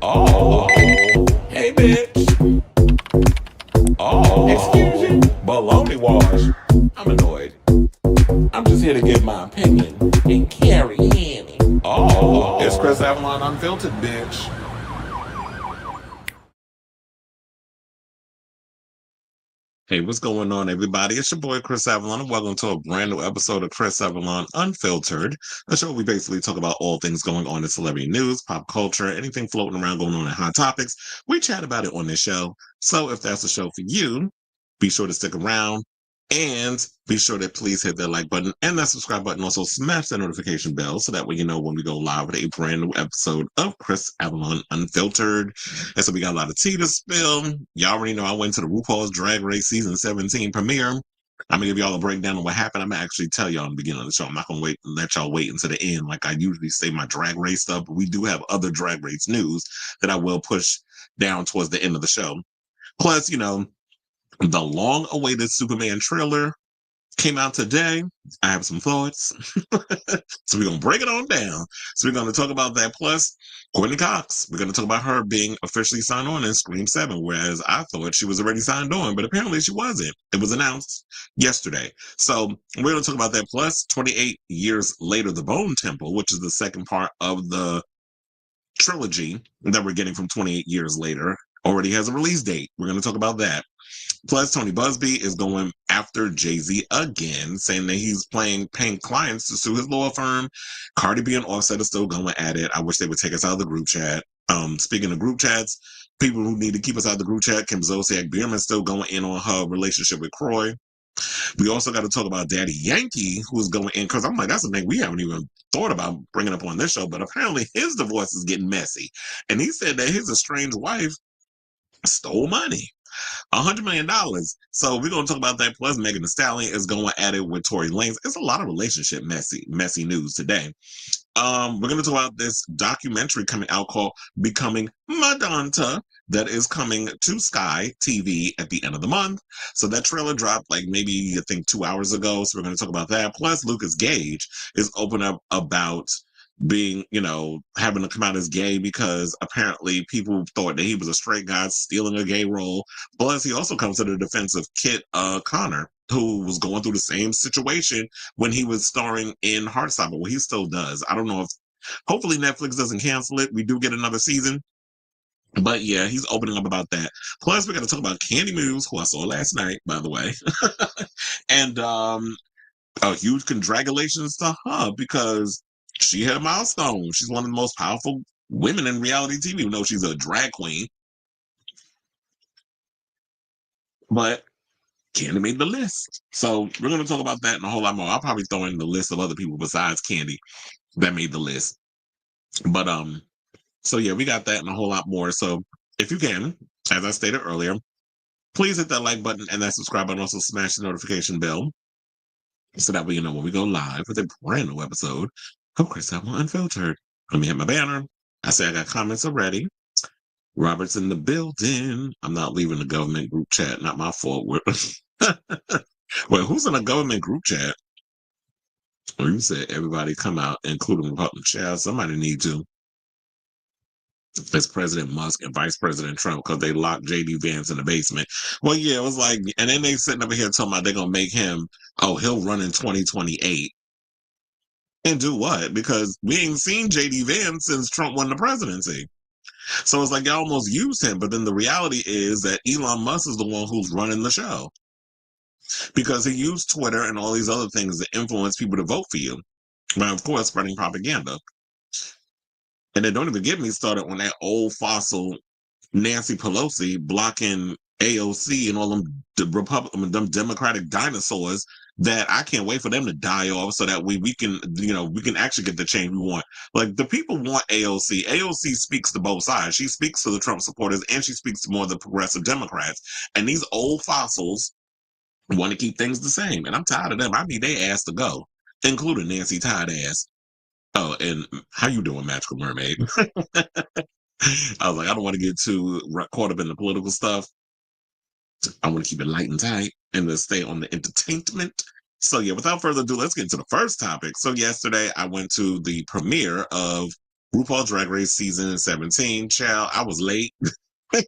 Oh, hey bitch. Oh, excuse you. Baloney wash. I'm annoyed. I'm just here to give my opinion and carry in. Oh, it's Chris Avalon Unfiltered, bitch. Hey, what's going on, everybody? It's your boy Chris Avalon, and welcome to a brand new episode of Chris Avalon Unfiltered, a show where we basically talk about all things going on in celebrity news, pop culture, anything floating around going on in hot topics. We chat about it on this show. So if that's the show for you, be sure to stick around and be sure to please hit that like button and that subscribe button. Also, smash that notification bell so that way you know when we go live with a brand new episode of Chris Avalon Unfiltered. And so we got a lot of tea to spill. Y'all already know I went to the RuPaul's Drag Race Season 17 premiere. I'm going to give y'all a breakdown of what happened. I'm going to actually tell y'all in the beginning of the show. I'm not going to let y'all wait until the end like I usually say my Drag Race stuff. But we do have other Drag Race news that I will push down towards the end of the show. Plus, the long-awaited Superman trailer came out today. I have some thoughts. So we're going to break it on down. So we're going to talk about that. Plus, Courteney Cox. We're going to talk about her being officially signed on in Scream 7, whereas I thought she was already signed on, but apparently she wasn't. It was announced yesterday. So we're going to talk about that. Plus, 28 years later, The Bone Temple, which is the second part of the trilogy that we're getting from 28 years later, already has a release date. We're going to talk about that. Plus, Tony Buzbee is going after Jay-Z again, saying that he's paying clients to sue his law firm. Cardi B and Offset are still going at it. I wish they would take us out of the group chat. Speaking of group chats, people who need to keep us out of the group chat, Kim Zolciak-Biermann still going in on her relationship with Kroy. We also got to talk about Daddy Yankee, who's going in, because I'm like, that's the thing we haven't even thought about bringing up on this show, but apparently his divorce is getting messy. And he said that his estranged wife stole money. $100 million. So we're gonna talk about that. Plus, Megan Thee Stallion is going at it with Tory Lanez. It's a lot of relationship messy news today. We're gonna talk about this documentary coming out called "Becoming Madonna" that is coming to Sky TV at the end of the month. So that trailer dropped like maybe I think 2 hours ago. So we're gonna talk about that. Plus, Lukas Gage is open up about being, having to come out as gay because apparently people thought that he was a straight guy stealing a gay role. Plus, he also comes to the defense of Kit Connor, who was going through the same situation when he was starring in Heartstopper. Well, he still does. I don't know if, hopefully Netflix doesn't cancel it. We do get another season. But yeah, he's opening up about that. Plus, we're going to talk about Candy Muse, who I saw last night, by the way. And a huge congratulations to her because she hit a milestone. She's one of the most powerful women in reality TV, even though she's a drag queen. But Candy made the list. So we're going to talk about that and a whole lot more. I'll probably throw in the list of other people besides Candy that made the list. But so yeah, we got that and a whole lot more. So if you can, as I stated earlier, please hit that like button and that subscribe button. Also smash the notification bell so that way you know when we go live with a brand new episode of Chris Avalon Unfiltered. Let me hit my banner. I say I got comments already. Robert's in the building. I'm not leaving the government group chat. Not my fault. Well, who's in a government group chat? Well, you said everybody come out, including Republican chairs. Somebody need to. It's President Musk and Vice President Trump because they locked JD Vance in the basement. Well, yeah, it was like, and then they sitting over here talking about they're gonna make him. Oh, he'll run in 2028 and do what? Because we ain't seen JD Vance since Trump won the presidency. So it's like y'all almost used him, but then the reality is that Elon Musk is the one who's running the show because he used Twitter and all these other things to influence people to vote for you. But of course, spreading propaganda. And then don't even get me started on that old fossil Nancy Pelosi blocking AOC and all them Democratic dinosaurs that I can't wait for them to die off so that we can we can actually get the change we want. Like the people want AOC. AOC speaks to both sides. She speaks to the Trump supporters and she speaks to more of the progressive Democrats. And these old fossils want to keep things the same. And I'm tired of them. I need their ass to go, including Nancy tired ass. Oh, and how you doing, Magical Mermaid? I was like, I don't want to get too caught up in the political stuff. I want to keep it light and tight and to stay on the entertainment So yeah, without further ado, let's get into the first topic. So yesterday I went to the premiere of RuPaul Drag Race season 17. Child, I was late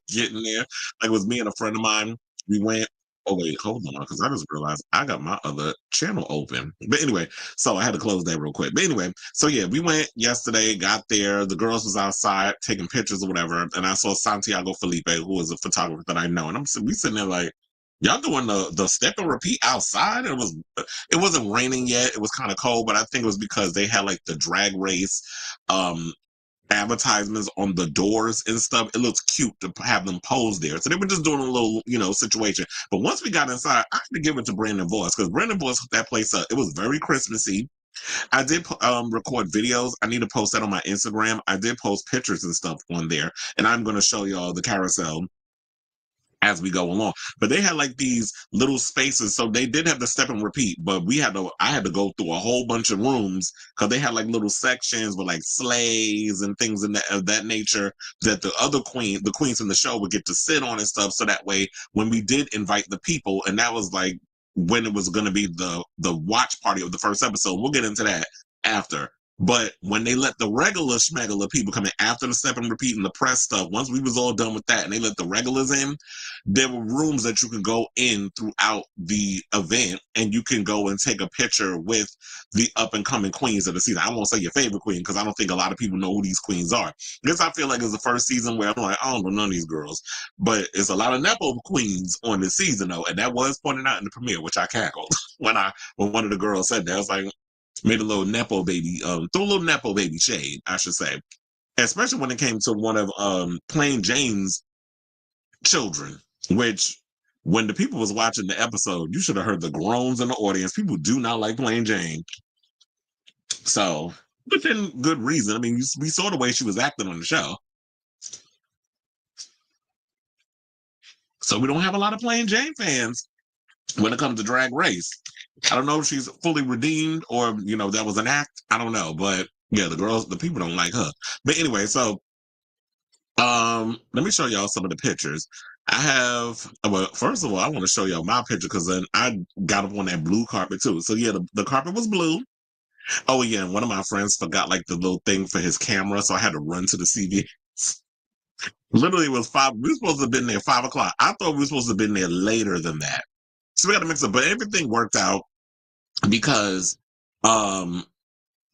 getting there. Like it was me and a friend of mine. We went. Oh wait, hold on, because I just realized I got my other channel open. But anyway, so I had to close that real quick. But anyway, so yeah, we went yesterday. Got there. The girls was outside taking pictures or whatever, and I saw Santiago Felipe, who is a photographer that I know, and we sitting there like, y'all doing the step and repeat outside. It wasn't raining yet. It was kind of cold, but I think it was because they had like the drag race. Um, Advertisements on the doors and stuff. It looks cute to have them pose there. So they were just doing a little, situation. But once we got inside, I had to give it to Brandon Boyce because Brandon Boyce hooked that place up. It was very Christmassy. I did record videos. I need to post that on my Instagram. I did post pictures and stuff on there, and I'm going to show y'all the carousel as we go along. But they had like these little spaces. So they did have to step and repeat, but I had to go through a whole bunch of rooms because they had like little sections with like sleighs and things of that nature that the queens in the show would get to sit on and stuff. So that way, when we did invite the people, and that was like when it was going to be the watch party of the first episode, we'll get into that after. But when they let the regular schmegular people come in after the step and repeat and the press stuff, once we was all done with that and they let the regulars in, there were rooms that you could go in throughout the event and you can go and take a picture with the up and coming queens of the season. I won't say your favorite queen because I don't think a lot of people know who these queens are. Because I feel like it's the first season where I'm like, I don't know none of these girls. But it's a lot of Nepo queens on this season though. And that was pointed out in the premiere, which I cackled when one of the girls said that. I was like, made a little Nepo baby, threw a little Nepo baby shade, I should say. Especially when it came to one of Plain Jane's children, which when the people was watching the episode, you should have heard the groans in the audience. People do not like Plain Jane. So, within good reason. I mean, we saw the way she was acting on the show. So we don't have a lot of Plain Jane fans when it comes to Drag Race. I don't know if she's fully redeemed or, that was an act. I don't know. But yeah, the people don't like her. But anyway, so let me show y'all some of the pictures. I have, well, first of all, I want to show y'all my picture because then I got up on that blue carpet too. So yeah, the carpet was blue. Oh yeah, and one of my friends forgot like the little thing for his camera, so I had to run to the CVS. Literally, it was 5. We were supposed to have been there 5 o'clock. I thought we were supposed to have been there later than that. So we got to mix up, but everything worked out because um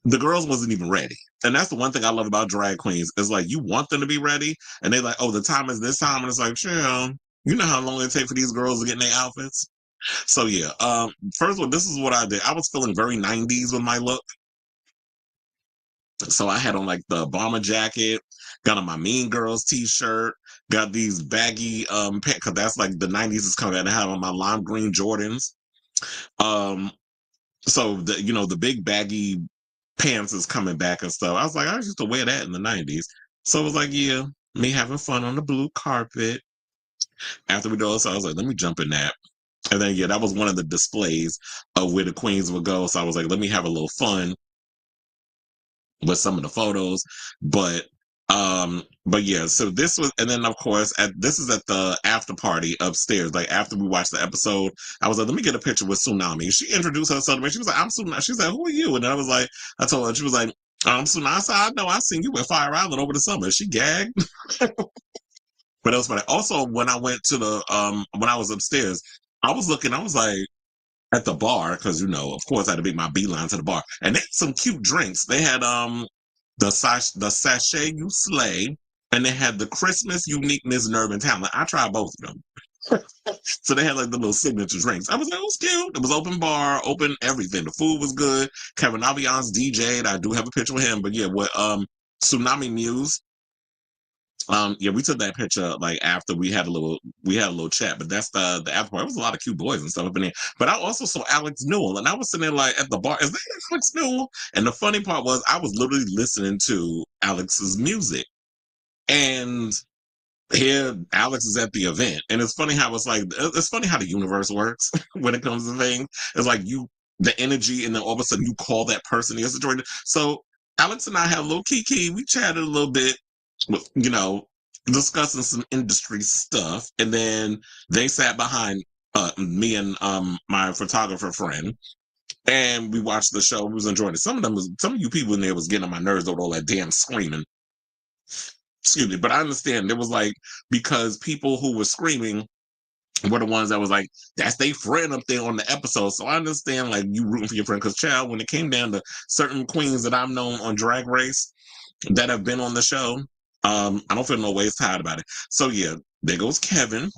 the girls wasn't even ready. And that's the one thing I love about drag queens is like you want them to be ready and they like, oh, the time is this time. And it's like, chill. You know how long it takes for these girls to get in their outfits? So yeah, first of all, this is what I did. I was feeling very 90s with my look. So I had on like the bomber jacket, got on my Mean Girls t-shirt, got these baggy pants, cause that's like the 90s is coming. I had on my lime green Jordans. Um, so the big baggy pants is coming back and stuff. I was like, I used to wear that in the 90s. So it was like, yeah, me having fun on the blue carpet. After we do it, so I was like, let me jump in that. And then, yeah, that was one of the displays of where the queens would go. So I was like, let me have a little fun with some of the photos. But yeah, so this was, and then of course, this is at the after party upstairs. Like after we watched the episode, I was like, let me get a picture with Tsunami. She introduced herself to me. She was like, I'm Tsunami. She was like, who are you? And I was like, I told her, she was like, I'm Tsunami. I said, I know, I seen you at Fire Island over the summer. She gagged. But it was funny. Also, when I went to when I was upstairs, I was looking, I was like, at the bar, because of course I had to make my beeline to the bar. And they had some cute drinks. They had the sachet you slay, and they had the Christmas uniqueness, nerve, and talent. I tried both of them. So they had like the little signature drinks. I was like, it was cute. It was open bar, open everything. The food was good. Kevin Avian's DJ'd. I do have a picture with him. But yeah, what Tsunami Muse. Yeah, we took that picture like after we had a little chat, but that's the after part. It was a lot of cute boys and stuff up in there. But I also saw Alex Newell, and I was sitting there like at the bar. Is that Alex Newell? And the funny part was I was literally listening to Alex's music, and here Alex is at the event, and it's funny how it's funny how the universe works when it comes to things. It's like the energy, and then all of a sudden you call that person the situation. So Alex and I had a little kiki. We chatted a little bit, discussing some industry stuff, and then they sat behind me and my photographer friend. And we watched the show. We was enjoying it. Some of you people in there was getting on my nerves with all that damn screaming. Excuse me, but I understand. There was like, because people who were screaming were the ones that was like, that's their friend up there on the episode. So I understand, like, you rooting for your friend. Because, child, when it came down to certain queens that I've known on Drag Race that have been on the show, I don't feel no ways tired about it. So yeah, there goes Kevin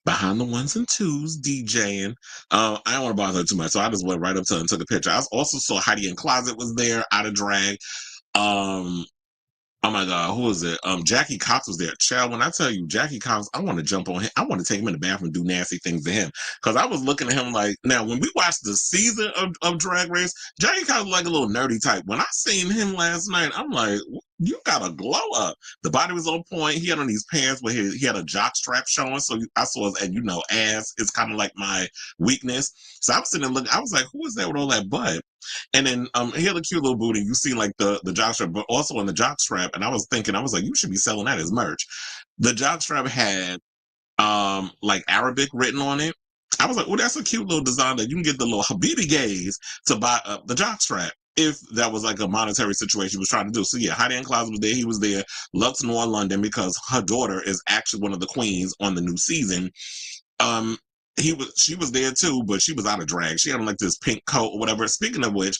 behind the ones and twos DJing. I don't want to bother her too much, so I just went right up to her and took a picture. I also saw Heidi in Closet was there out of drag. Um, Oh my God, who is it? Jackie Cox was there. Child, when I tell you Jackie Cox, I want to jump on him. I want to take him in the bathroom and do nasty things to him. Because I was looking at him like, now when we watched the season of Drag Race, Jackie Cox was like a little nerdy type. When I seen him last night, I'm like, you got a glow up. The body was on point. He had on these pants where he had a jock strap showing. So I saw his, and ass is kind of like my weakness. So I was sitting there looking, I was like, who is that with all that butt? And then he had a cute little booty. You see like the jock strap, but also on the jock strap. And I was thinking, I was like, you should be selling that as merch. The jock strap had like Arabic written on it. I was like, oh, that's a cute little design that you can get the little Habibi gays to buy up the jock strap if that was like a monetary situation he was trying to do. So yeah, Heidi and Closet was there. He was there. Lux Noir London, because her daughter is actually one of the queens on the new season. Um, she was there too, but she was out of drag. She had on like this pink coat or whatever. Speaking of which,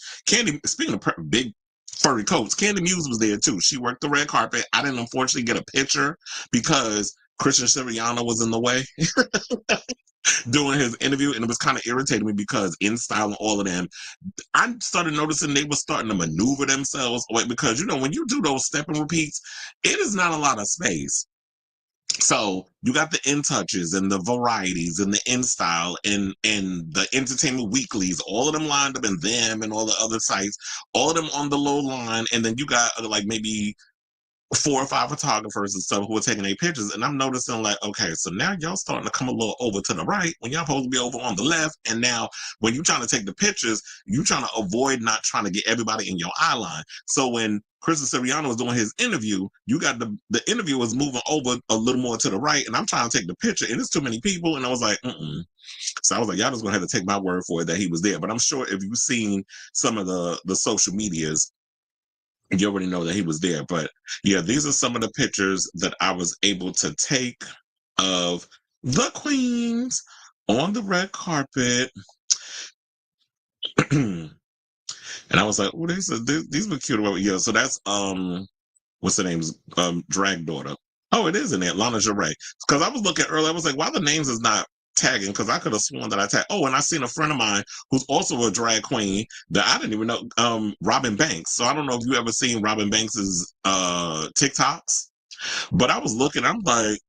speaking of big furry coats, Kandy Muse was there too. She worked the red carpet. I didn't unfortunately get a picture because Christian Siriano was in the way doing his interview, and it was kind of irritating me because In Style and all of them, I started noticing they were starting to maneuver themselves away, because when you do those step and repeats, it is not a lot of space. So you got the In Touches and the Varieties and the In Style and the Entertainment Weeklies, all of them lined up, and them and all the other sites, all of them on the low line, and then you got like maybe 4 or 5 photographers and stuff who are taking their pictures. And I'm noticing like, okay, so now y'all starting to come a little over to the right when y'all supposed to be over on the left. And now when you trying to take the pictures, you trying to avoid not trying to get everybody in your eye line. So when Christian Siriano was doing his interview, you got the interview was moving over a little more to the right, and I'm trying to take the picture, and it's too many people. And I was like, mm-mm. So I was like, y'all just gonna have to take my word for it that he was there. But I'm sure if you've seen some of the social medias, you already know that he was there. But yeah, these are some of the pictures that I was able to take of the queens on the red carpet. And I was like, oh, these were cute. Yeah, so that's what's the name's drag daughter. Oh, it is in there, Lana Jarre. Because I was looking earlier, I was like, why the names is not tagging? Because I could have sworn that I tagged. Oh, and I seen a friend of mine who's also a drag queen that I didn't even know, Robin Banks. So I don't know if you ever seen Robin Banks's TikToks, but I was looking, I'm like,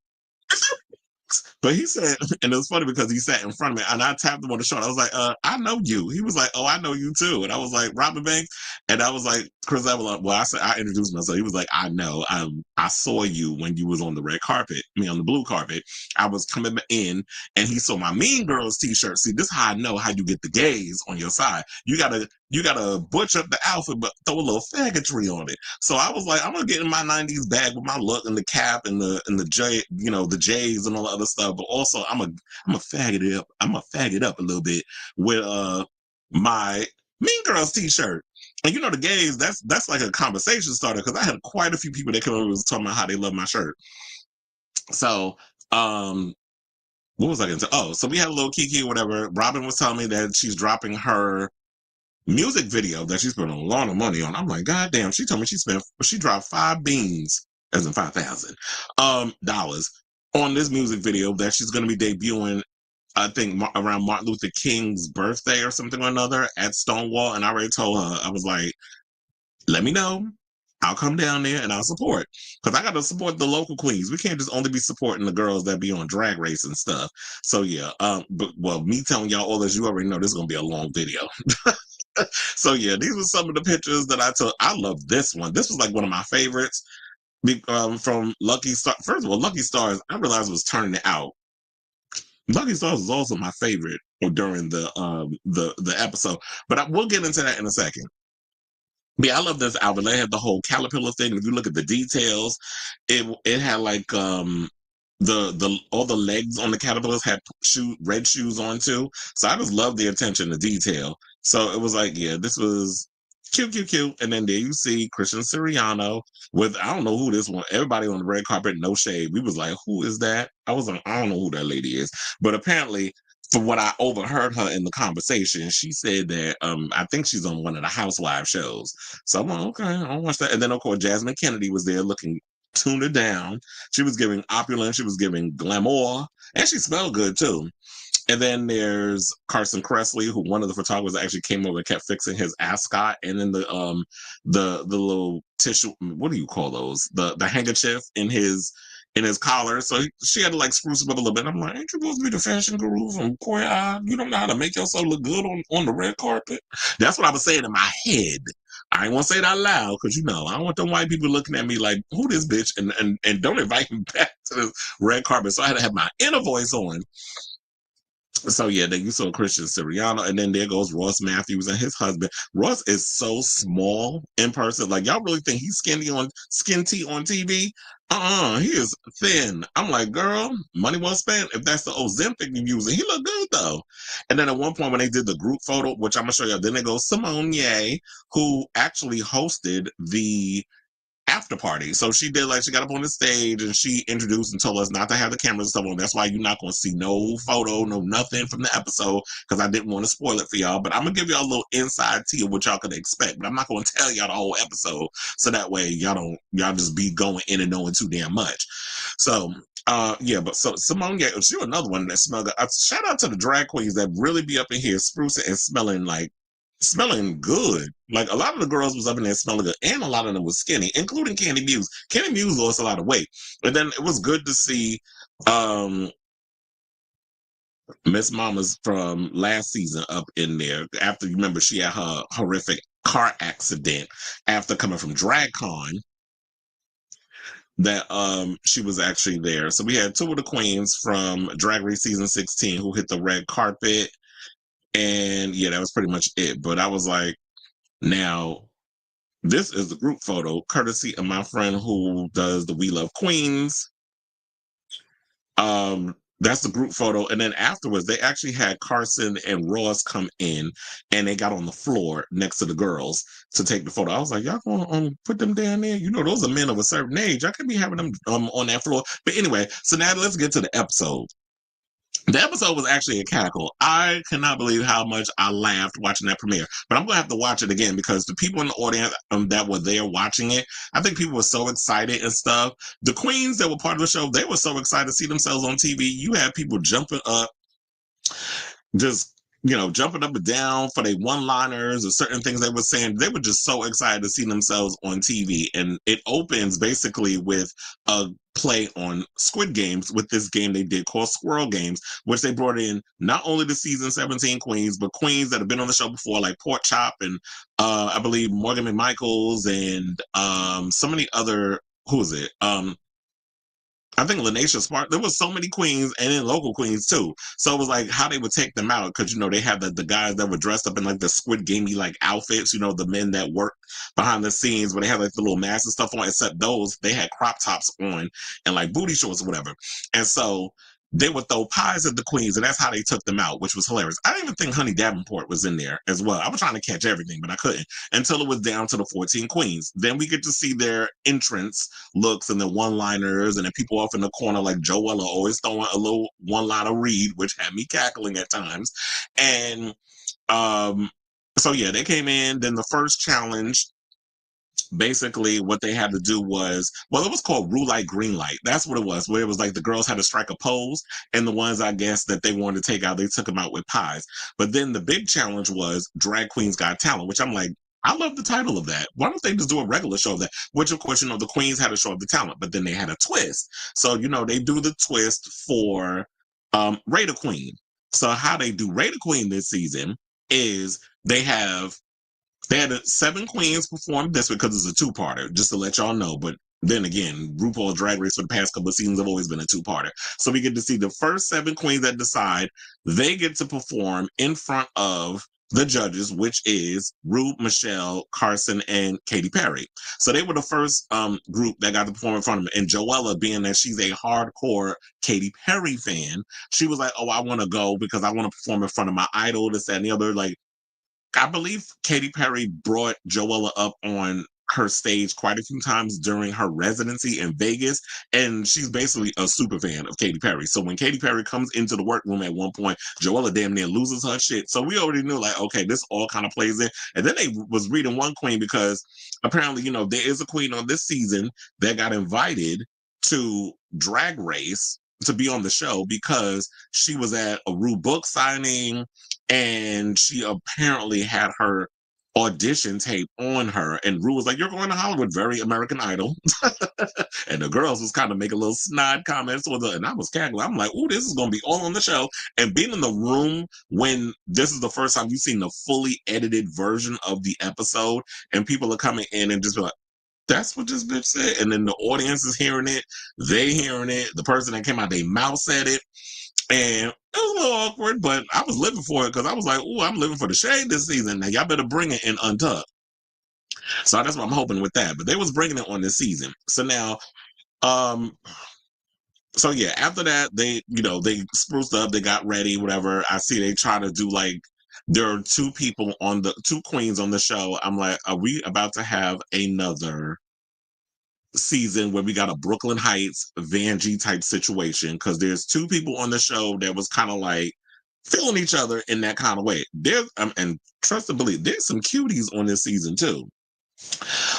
but he said, and it was funny because he sat in front of me and I tapped him on the shoulder. I was like, I know you. He was like, oh, I know you too. And I was like, Robin Banks. And I was like, Chris Avalon. Well, I introduced myself. He was like, I know. I saw you when you was on the red carpet, on the blue carpet. I was coming in and he saw my Mean Girls t-shirt. See, this is how I know how you get the gays on your side. You gotta butch up the outfit, but throw a little faggotry on it. So I was like, I'm gonna get in my '90s bag with my look and the cap and the J, the J's and all the other stuff. But also, I'm a faggot it up. I'm a faggot up a little bit with my Mean Girls t-shirt. And the gays, that's like a conversation starter, because I had quite a few people that came over and was talking about how they love my shirt. So what was I going to say? Oh, so we had a little kiki or whatever. Robin was telling me that she's dropping her music video that she spent a lot of money on. I'm like, God damn. She told me she dropped 5 beans, as in 5,000 dollars, on this music video that she's going to be debuting, I think around Martin Luther King's birthday or something or another at Stonewall. And I already told her, I was like, let me know. I'll come down there and I'll support, because I got to support the local queens. We can't just only be supporting the girls that be on Drag Race and stuff. So yeah, but me telling y'all all this, you already know this is gonna be a long video. So yeah, these were some of the pictures that I took. I love this one. This was like one of my favorites from Lucky Star. First of all, Lucky Stars, I realized was turning it out. Lucky Stars was also my favorite during the episode, but we'll get into that in a second. Yeah, I love this album. They had the whole caterpillar thing. If you look at the details, it had like the all the legs on the caterpillars had red shoes on too. So I just love the attention to detail. So it was like, yeah, this was cute, cute, cute. And then there you see Christian Siriano with, I don't know who this one, everybody on the red carpet, no shade. We was like, who is that? I was like, I don't know who that lady is. But apparently, from what I overheard her in the conversation, she said that I think she's on one of the Housewives shows. So I'm like, okay, I'll watch that. And then of course Jasmine Kennedy was there looking tuned down. She was giving opulence, she was giving glamour, and she smelled good too. And then there's Carson Kressley, who one of the photographers actually came over and kept fixing his ascot, and then the little tissue, what do you call those? The handkerchief in his collar. So she had to like spruce him up a little bit. I'm like, ain't you supposed to be the fashion guru from Korea? You don't know how to make yourself look good on the red carpet? That's what I was saying in my head. I ain't want to say it out loud because I don't want them white people looking at me like, who this bitch? And don't invite me back to the red carpet. So I had to have my inner voice on. So yeah, then you saw Christian Siriano, and then there goes Ross Matthews and his husband. Ross is so small in person. Like y'all really think he's skin T on TV? He is thin. I'm like, girl, money well spent. If that's the Ozempic you're using, he look good though. And then at one point when they did the group photo, which I'm gonna show you, then there goes Simone Ye, who actually hosted the after party. So she did like she got up on the stage and she introduced and told us not to have the cameras and stuff on. That's why you're not gonna see no photo, no nothing from the episode because I didn't want to spoil it for y'all. But I'm gonna give y'all a little inside tea of what y'all could expect. But I'm not gonna tell y'all the whole episode so that way y'all just be going in and knowing too damn much. So yeah, but so Simone, yeah, she was another one that smelled good. Shout out to the drag queens that really be up in here sprucing and smelling good. Like a lot of the girls was up in there smelling good, and a lot of them was skinny, including Candy Muse. Candy Muse lost a lot of weight, and then it was good to see Miss Mamas from last season up in there. After you remember, she had her horrific car accident after coming from DragCon. That she was actually there. So we had two of the queens from Drag Race season 16 who hit the red carpet, and yeah, that was pretty much it. But I was like, now this is the group photo, courtesy of my friend who does the We Love Queens. That's the group photo. And then afterwards, they actually had Carson and Ross come in and they got on the floor next to the girls to take the photo. I was like, y'all gonna put them down there? You know, those are men of a certain age. I could be having them on that floor. But anyway, so now let's get to the episode. The episode was actually a cackle. I cannot believe how much I laughed watching that premiere. But I'm going to have to watch it again because the people in the audience that were there watching it, I think people were so excited and stuff. The queens that were part of the show, they were so excited to see themselves on TV. You had people jumping up, just jumping up and down for their one-liners or certain things they were saying. They were just so excited to see themselves on TV. And it opens basically with a play on Squid Games with this game they did called Squirrel Games, which they brought in not only the season 17 queens, but queens that have been on the show before, like Pork Chop and I believe Morgan McMichaels and so many other, who is it? I think Lanisha Spark. There was so many queens and then local queens too. So it was like how they would take them out because they had the guys that were dressed up in like the Squid Gamey like outfits. The men that work behind the scenes where they had like the little masks and stuff on. Except those they had crop tops on and like booty shorts or whatever. And so they would throw pies at the queens, and that's how they took them out, which was hilarious. I didn't even think Honey Davenport was in there as well. I was trying to catch everything, but I couldn't until it was down to the 14 queens. Then we get to see their entrance looks and the one-liners, and then people off in the corner like Joella always throwing a little one-liner read, which had me cackling at times. And so yeah, they came in. Then the first challenge, basically what they had to do was, well, it was called Blue Light, Green Light. That's what it was, where it was like the girls had to strike a pose, and the ones I guess that they wanted to take out, they took them out with pies. But then the big challenge was Drag Queens Got Talent, which I'm like, I love the title of that. Why don't they just do a regular show of that? Which, of course, the queens had to show up the talent, but then they had a twist. So, they do the twist for Raider Queen. So how they do Raider Queen this season is they had 7 queens perform this because it's a two-parter, just to let y'all know. But then again, RuPaul Drag Race for the past couple of seasons have always been a two-parter. So we get to see the first 7 queens that decide they get to perform in front of the judges, which is Ru, Michelle, Carson, and Katy Perry. So they were the first group that got to perform in front of them. And Joella, being that she's a hardcore Katy Perry fan, she was like, oh, I want to go because I want to perform in front of my idol, this, that, and the other. Like, I believe Katy Perry brought Joella up on her stage quite a few times during her residency in Vegas, and she's basically a super fan of Katy Perry. So when Katy Perry comes into the workroom at one point, Joella damn near loses her shit. So we already knew, like, okay, this all kind of plays in. And then they was reading one queen because apparently, there is a queen on this season that got invited to Drag Race to be on the show because she was at a Rue book signing and she apparently had her audition tape on her. And Rue was like, "You're going to Hollywood," very American Idol. And the girls was kind of making little snide comments with her. And I was cackling. I'm like, "Ooh, this is going to be all on the show." And being in the room when this is the first time you've seen the fully edited version of the episode, and people are coming in and just be like, "That's what this bitch said." And then the audience is hearing it, they hearing it, the person that came out their mouth said it. And it was a little awkward, but I was living for it because I was like, "Ooh, I'm living for the shade this season. Now y'all better bring it in Untucked." So that's what I'm hoping with that. But they was bringing it on this season. So now, um, so yeah, after that, they spruced up, they got ready, whatever. I see they try to do like there are two queens on the show. I'm like, are we about to have another season where we got a Brooklyn Heights Vanjie type situation? Because there's two people on the show that was kind of like feeling each other in that kind of way. There's and trust and believe, there's some cuties on this season too.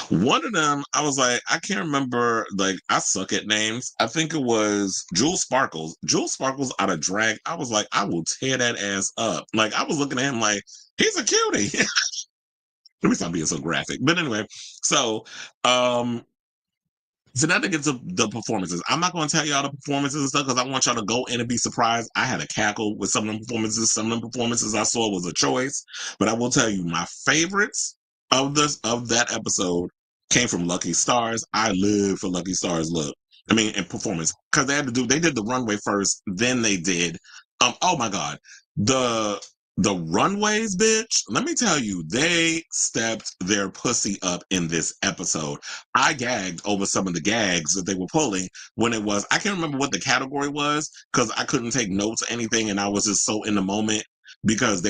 One of them, I was like, I can't remember. Like, I suck at names. I think it was Jules Sparkles. Jules Sparkles out of drag. I was like, I will tear that ass up. Like, I was looking at him like, he's a cutie. Let me stop being so graphic. But anyway, so um so now to get to the performances. I'm not going to tell y'all the performances and stuff because I want y'all to go in and be surprised. I had a cackle with some of them performances. Some of the performances I saw was a choice, but I will tell you my favorites of that episode came from Lucky Stars. I live for Lucky Stars look. I mean, and performance because they did the runway first, then they did. Oh my god, the the runways, bitch. Let me tell you, they stepped their pussy up in this episode. I gagged over some of the gags that they were pulling when it was, I can't remember what the category was because I couldn't take notes or anything. And I was just so in the moment because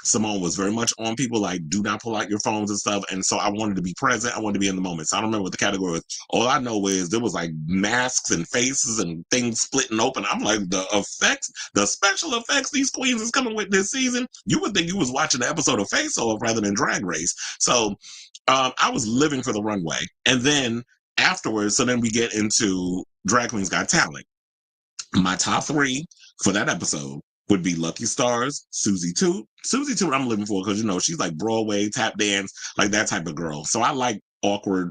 Simone was very much on people like, do not pull out your phones and stuff. And so I wanted to be present. I wanted to be in the moment. So I don't remember what the category was. All I know is there was like masks and faces and things splitting open. I'm like, the special effects these queens is coming with this season. You would think you was watching an episode of Face Off rather than Drag Race. So I was living for the runway. And then afterwards, so then we get into Drag Queens Got Talent. My top three for that episode would be Lucky Stars, Susie Toot. Susie Toot, I'm living for because she's like Broadway, tap dance, like that type of girl. So I like awkward,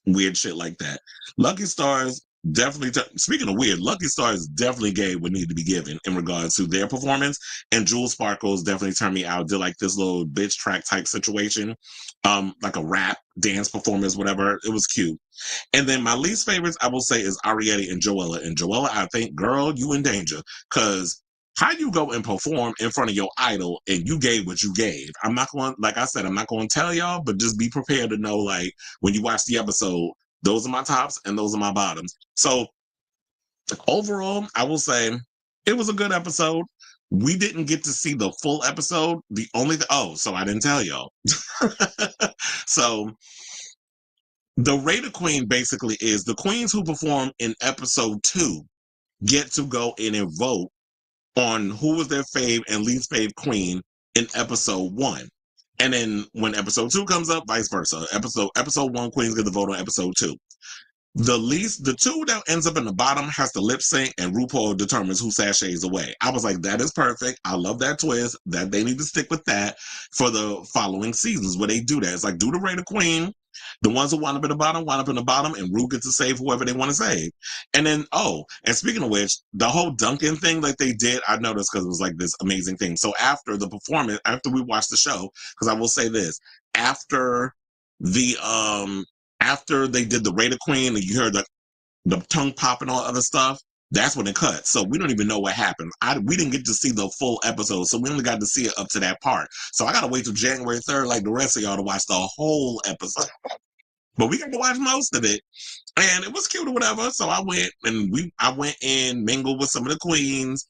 weird shit like that. Lucky Stars definitely. Speaking of weird, Lucky Stars definitely gave what needed to be given in regards to their performance. And Jules Sparkles definitely turned me out. Did like this little bitch track type situation, like a rap dance performance, whatever. It was cute. And then my least favorites, I will say, is Ariette and Joella. And Joella, I think, girl, you in danger. Because how you go and perform in front of your idol and you gave what you gave. I'm not going, like I said, I'm not going to tell y'all, but just be prepared to know, like, when you watch the episode, those are my tops and those are my bottoms. So overall, I will say it was a good episode. We didn't get to see the full episode. So I didn't tell y'all. So the Raider Queen basically is the queens who perform in episode 2 get to go in and vote on who was their fave and least fave queen in episode 1. And then when episode 2 comes up, vice versa. Episode 1 queens get to vote on episode 2. The two that ends up in the bottom has to lip sync, and RuPaul determines who sachets away. I was like, that is perfect. I love that twist. That they need to stick with that for the following seasons where they do that. It's like, do the Raider Queen. The ones who wind up in the bottom, and Ru gets to save whoever they want to save. And then, and speaking of which, the whole Duncan thing like they did, I noticed because it was like this amazing thing. So after the performance, after we watched the show, because I will say this, after the after they did the Raider Queen and you heard the tongue pop and all other stuff, that's when it cut. So we don't even know what happened. We didn't get to see the full episode, so we only got to see it up to that part. So I gotta wait till January 3rd, like the rest of y'all, to watch the whole episode. But we got to watch most of it. And it was cute or whatever. So I went in, mingled with some of the queens.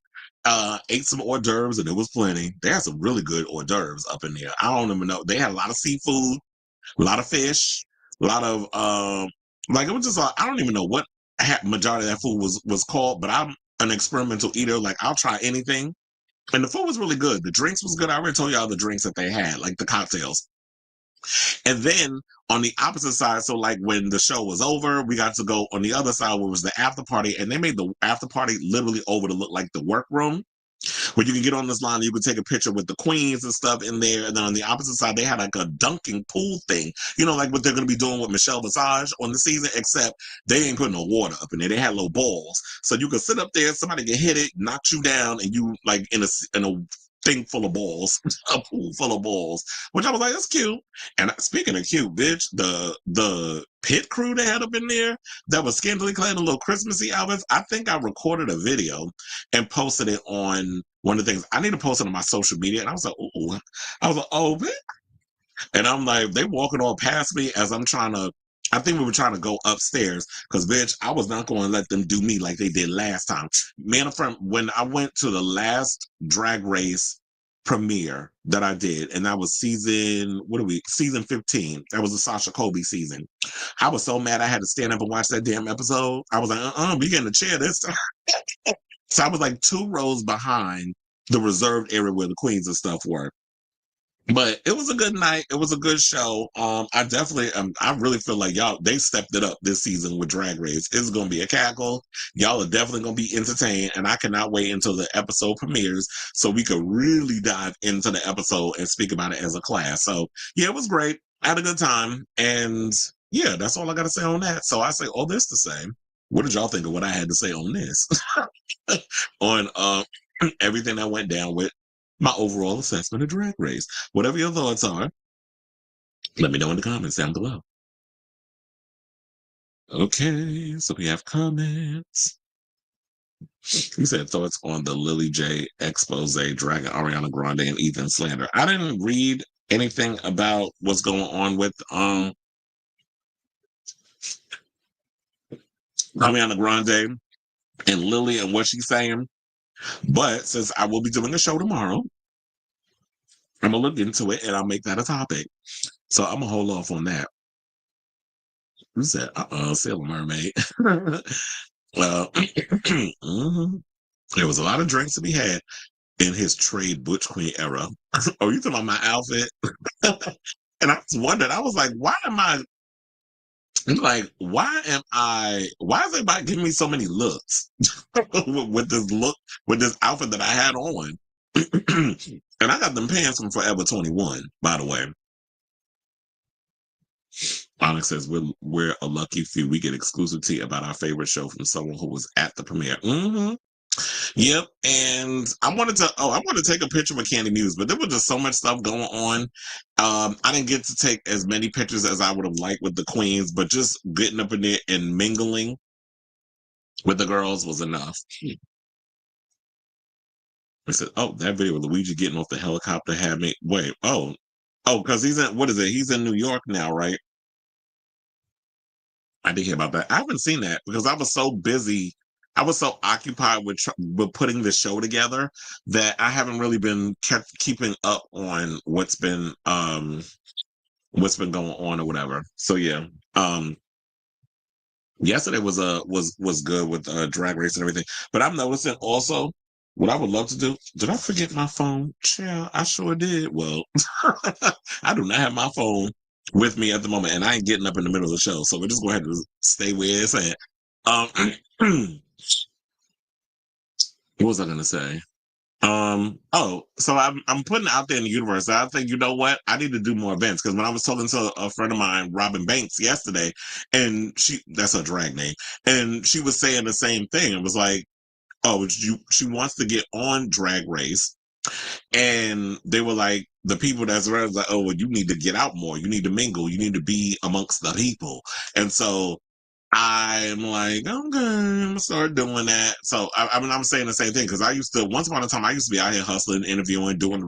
Ate some hors d'oeuvres and it was plenty. They had some really good hors d'oeuvres up in there. I don't even know. They had a lot of seafood, a lot of fish, a lot of like it was just I don't even know what majority of that food was called, but I'm an experimental eater. Like I'll try anything. And the food was really good. The drinks was good. I already told y'all the drinks that they had, like the cocktails. And then on the opposite side, so like when the show was over, we got to go on the other side where was the after party, and they made the after party literally over to look like the workroom where you can get on this line and you can take a picture with the queens and stuff in there. And then on the opposite side, they had like a dunking pool thing, like what they're going to be doing with Michelle Visage on the season, except they ain't putting no water up in there. They had little balls. So you could sit up there, somebody can hit it, knock you down, and you like in a thing full of balls, a pool full of balls, which I was like, that's cute. And speaking of cute, bitch, the pit crew they had up in there that was scantily clad in little Christmassy outfits. I think I recorded a video and posted it on one of the things. I need to post it on my social media. And I was like, ooh. I was like, oh, bitch. And I'm like, they walking all past me as I think we were trying to go upstairs because, bitch, I was not going to let them do me like they did last time. Man, when I went to the last Drag Race premiere that I did, and that was season 15. That was the Sasha Colby season. I was so mad I had to stand up and watch that damn episode. I was like, we getting a chair this time. So I was like 2 rows behind the reserved area where the queens and stuff were. But it was a good night. It was a good show. I really feel like they stepped it up this season with Drag Race. It's going to be a cackle. Y'all are definitely going to be entertained. And I cannot wait until the episode premieres so we could really dive into the episode and speak about it as a class. So yeah, it was great. I had a good time. And yeah, that's all I got to say on that. So I say all this to say, what did y'all think of what I had to say on this? on everything that went down with my overall assessment of Drag Race. Whatever your thoughts are, let me know in the comments down below. Okay, so we have comments. You said thoughts on the Lily J expose dragging Ariana Grande and Ethan slander. I didn't read anything about what's going on with Ariana Grande and Lily and what she's saying. But since I will be doing a show tomorrow, I'm gonna look into it and I'll make that a topic. So I'm gonna hold off on that. Who said, Sailor Mermaid? Mhm. There was a lot of drinks to be had in his trade Butch Queen era. Oh, you talking about my outfit? And I was wondering, I was like, why is everybody giving me so many looks with this outfit that I had on? And I got them pants from Forever 21, by the way. Onyx says we're a lucky few. We get exclusive tea about our favorite show from someone who was at the premiere. Mm-hmm. Yep. And I wanted to take a picture with Candy Muse, but there was just so much stuff going on. I didn't get to take as many pictures as I would have liked with the queens, but just getting up in there and mingling with the girls was enough. I said, oh, that video of Luigi getting off the helicopter had me wait. Because he's in New York now, right? I did hear about that. I haven't seen that because I was so busy. I was so occupied with putting the show together that I haven't really been keeping up on what's been going on or whatever. So yeah, yesterday was good with Drag Race and everything. But I'm noticing also what I would love to do. Did I forget my phone? Yeah, I sure did. Well, I do not have my phone with me at the moment, and I ain't getting up in the middle of the show. So we're just going to have to stay where it's at. What was I going to say? So I'm putting it out there in the universe. I think, you know what? I need to do more events because when I was talking to a friend of mine, Robin Banks, yesterday, and that's her drag name, and she was saying the same thing. It was like, she wants to get on Drag Race, and they were like, the people that's around was like, oh, well, you need to get out more. You need to mingle. You need to be amongst the people. And so I'm like, okay, I'm gonna start doing that. So I'm saying the same thing because once upon a time I used to be out here hustling, interviewing, doing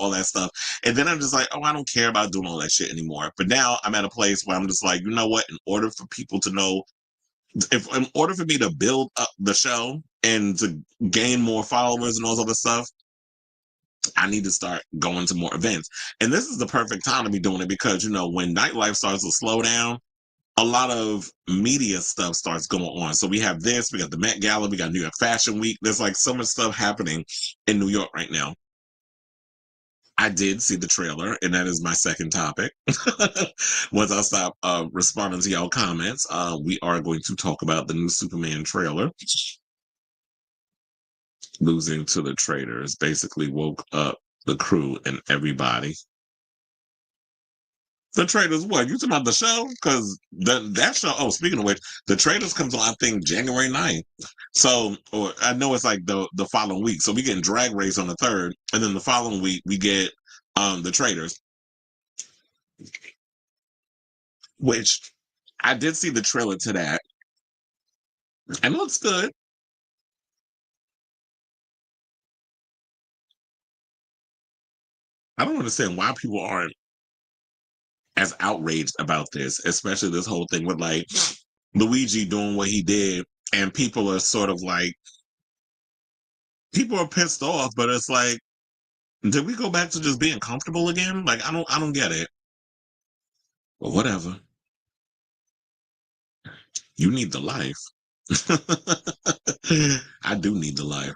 all that stuff, and then I'm just like, oh, I don't care about doing all that shit anymore. But now I'm at a place where I'm just like, you know what? In order for people to know, in order for me to build up the show, and to gain more followers and all this other stuff, I need to start going to more events. And this is the perfect time to be doing it because, when nightlife starts to slow down, a lot of media stuff starts going on. So we have this, we got the Met Gala, we got New York Fashion Week. There's like so much stuff happening in New York right now. I did see the trailer, and that is my second topic. Once I stop responding to y'all comments, we are going to talk about the new Superman trailer. Losing to the traitors basically woke up the crew and everybody. The Traitors, what? You talking about the show? Because that show, oh, speaking of which, The Traitors comes on, I think, January 9th. So, or I know it's like the following week. So we get Drag Race on the 3rd, and then the following week we get The Traitors, which I did see the trailer to that, and it looks good. I don't understand why people aren't as outraged about this, especially this whole thing with like Luigi doing what he did, and people are sort of like, people are pissed off, but it's like, did we go back to just being comfortable again? Like, I don't get it. But whatever. You need the life. I do need the life.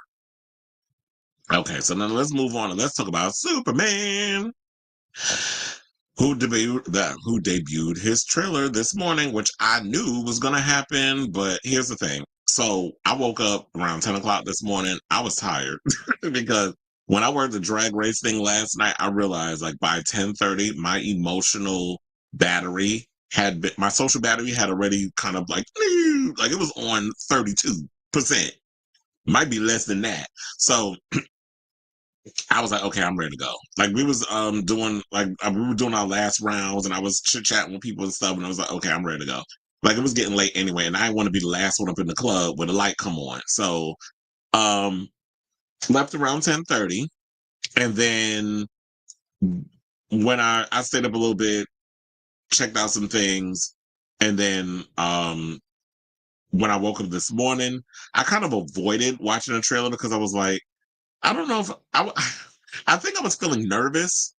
Okay, so now let's move on and let's talk about Superman. Who debuted his trailer this morning, which I knew was gonna happen, but here's the thing. So I woke up around 10 o'clock this morning. I was tired because when I worked the drag race thing last night, I realized like by 10:30, my emotional battery my social battery had already kind of like it was on 32%. Might be less than that. So I was like, okay, I'm ready to go. Like we was doing we were doing our last rounds, and I was chit chatting with people and stuff, and I was like, okay, I'm ready to go. Like it was getting late anyway, and I didn't want to be the last one up in the club when the light come on. So um left around 10:30, and then when I stayed up a little bit, checked out some things, and then when I woke up this morning, I kind of avoided watching the trailer because I was like, I don't know if I think I was feeling nervous,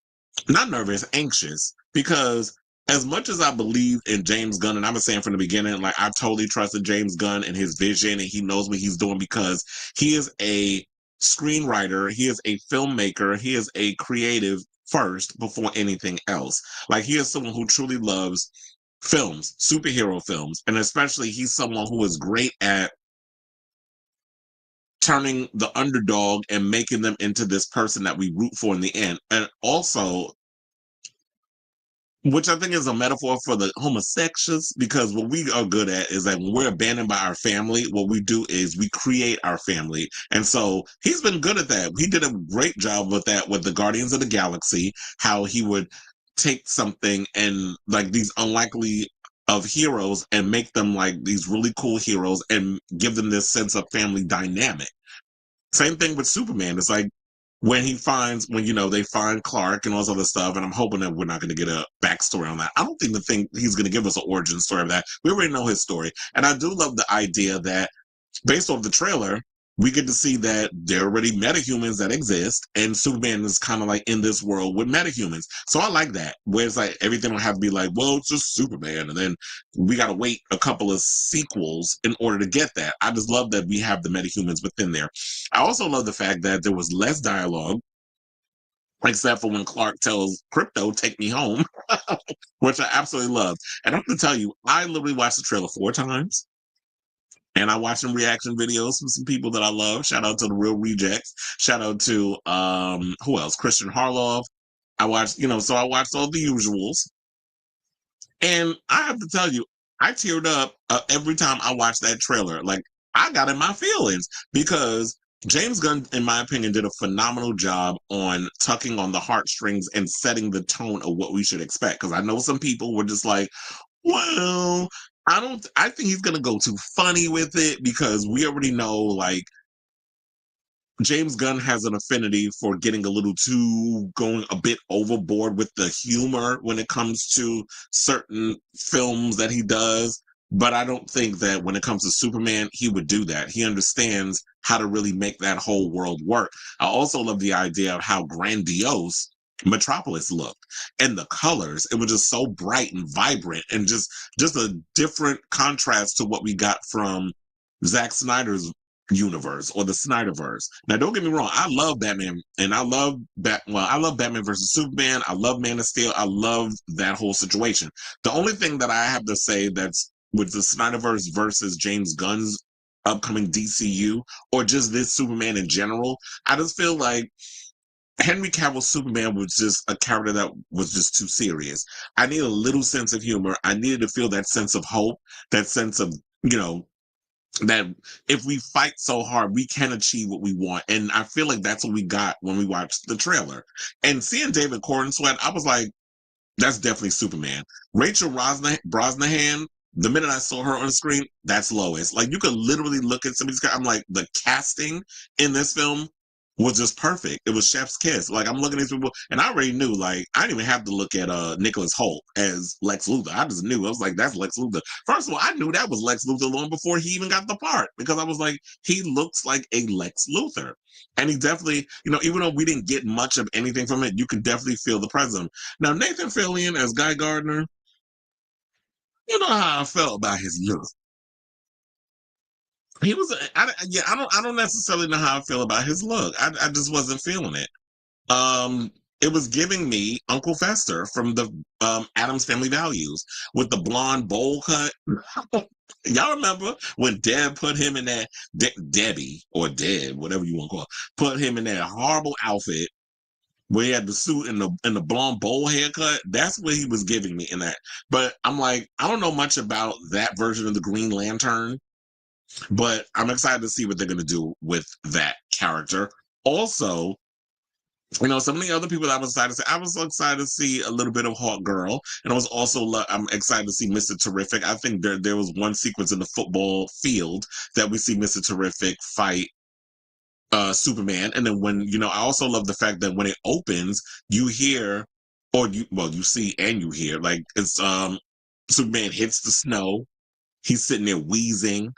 not nervous, anxious, because as much as I believe in James Gunn, and I was saying from the beginning, like I totally trusted James Gunn and his vision, and he knows what he's doing because he is a screenwriter, he is a filmmaker, he is a creative first before anything else. Like he is someone who truly loves films, superhero films, and especially he's someone who is great at turning the underdog and making them into this person that we root for in the end. And also, which I think is a metaphor for the homosexuals, because what we are good at is that when we're abandoned by our family, what we do is we create our family. And so he's been good at that. He did a great job with that with the Guardians of the Galaxy, how he would take something and like these unlikely of heroes and make them like these really cool heroes and give them this sense of family dynamic. Same thing with Superman. It's like when they find Clark and all this other stuff, and I'm hoping that we're not going to get a backstory on that. I don't even think he's going to give us an origin story of that. We already know his story. And I do love the idea that based off the trailer, we get to see that there are already metahumans that exist, and Superman is kind of like in this world with metahumans. So I like that, where it's like everything will have to be like, well, it's just Superman, and then we got to wait a couple of sequels in order to get that. I just love that we have the metahumans within there. I also love the fact that there was less dialogue, except for when Clark tells Crypto, "Take me home," which I absolutely love. And I have to tell you, I literally watched the trailer 4 times. And I watched some reaction videos from some people that I love. Shout out to the Real Rejects. Shout out to who else? Christian Harloff. I watched, so I watched all the usuals. And I have to tell you, I teared up every time I watched that trailer. Like I got in my feelings because James Gunn, in my opinion, did a phenomenal job on tucking on the heartstrings and setting the tone of what we should expect. Because I know some people were just like, well, I think he's gonna go too funny with it because we already know like James Gunn has an affinity for getting a little too going a bit overboard with the humor when it comes to certain films that he does. But I don't think that when it comes to Superman, he would do that. He understands how to really make that whole world work. I also love the idea of how grandiose Metropolis looked and the colors. It was just so bright and vibrant and just a different contrast to what we got from Zack Snyder's universe or the Snyderverse. Now, don't get me wrong, I love Batman and I love Batman versus Superman. I love Man of Steel. I love that whole situation. The only thing that I have to say that's with the Snyderverse versus James Gunn's upcoming DCU or just this Superman in general, I just feel like Henry Cavill's Superman was just a character that was just too serious. I need a little sense of humor. I needed to feel that sense of hope, that sense of, that if we fight so hard, we can achieve what we want. And I feel like that's what we got when we watched the trailer. And seeing David Corn sweat, I was like, that's definitely Superman. Rachel Brosnahan, the minute I saw her on the screen, that's Lois. Like you could literally look at somebody's. I'm like, the casting in this film was just perfect. It was chef's kiss. Like I'm looking at these people, and I already knew. Like I didn't even have to look at Nicholas Hoult as Lex Luthor. I just knew. I was like, that's Lex Luthor. First of all, I knew that was Lex Luthor long before he even got the part because I was like, he looks like a Lex Luthor. And he definitely, even though we didn't get much of anything from it, you could definitely feel the presence. Now, Nathan Fillion as Guy Gardner, you know how I felt about his look. He was, I don't necessarily know how I feel about his look. I just wasn't feeling it. Um, it was giving me Uncle Fester from the Adams Family Values with the blonde bowl cut. Y'all remember when Deb put him in that Debbie or Deb, whatever you want to call it, put him in that horrible outfit where he had the suit and the blonde bowl haircut. That's what he was giving me in that. But I'm like, I don't know much about that version of the Green Lantern, but I'm excited to see what they're gonna do with that character. Also, some of the other people that I was excited to see, I was excited to see a little bit of Hawk Girl, and I was also I'm excited to see Mr. Terrific. I think there was one sequence in the football field that we see Mr. Terrific fight Superman. And then I also love the fact that when it opens, you hear you see and you hear like it's Superman hits the snow, he's sitting there wheezing,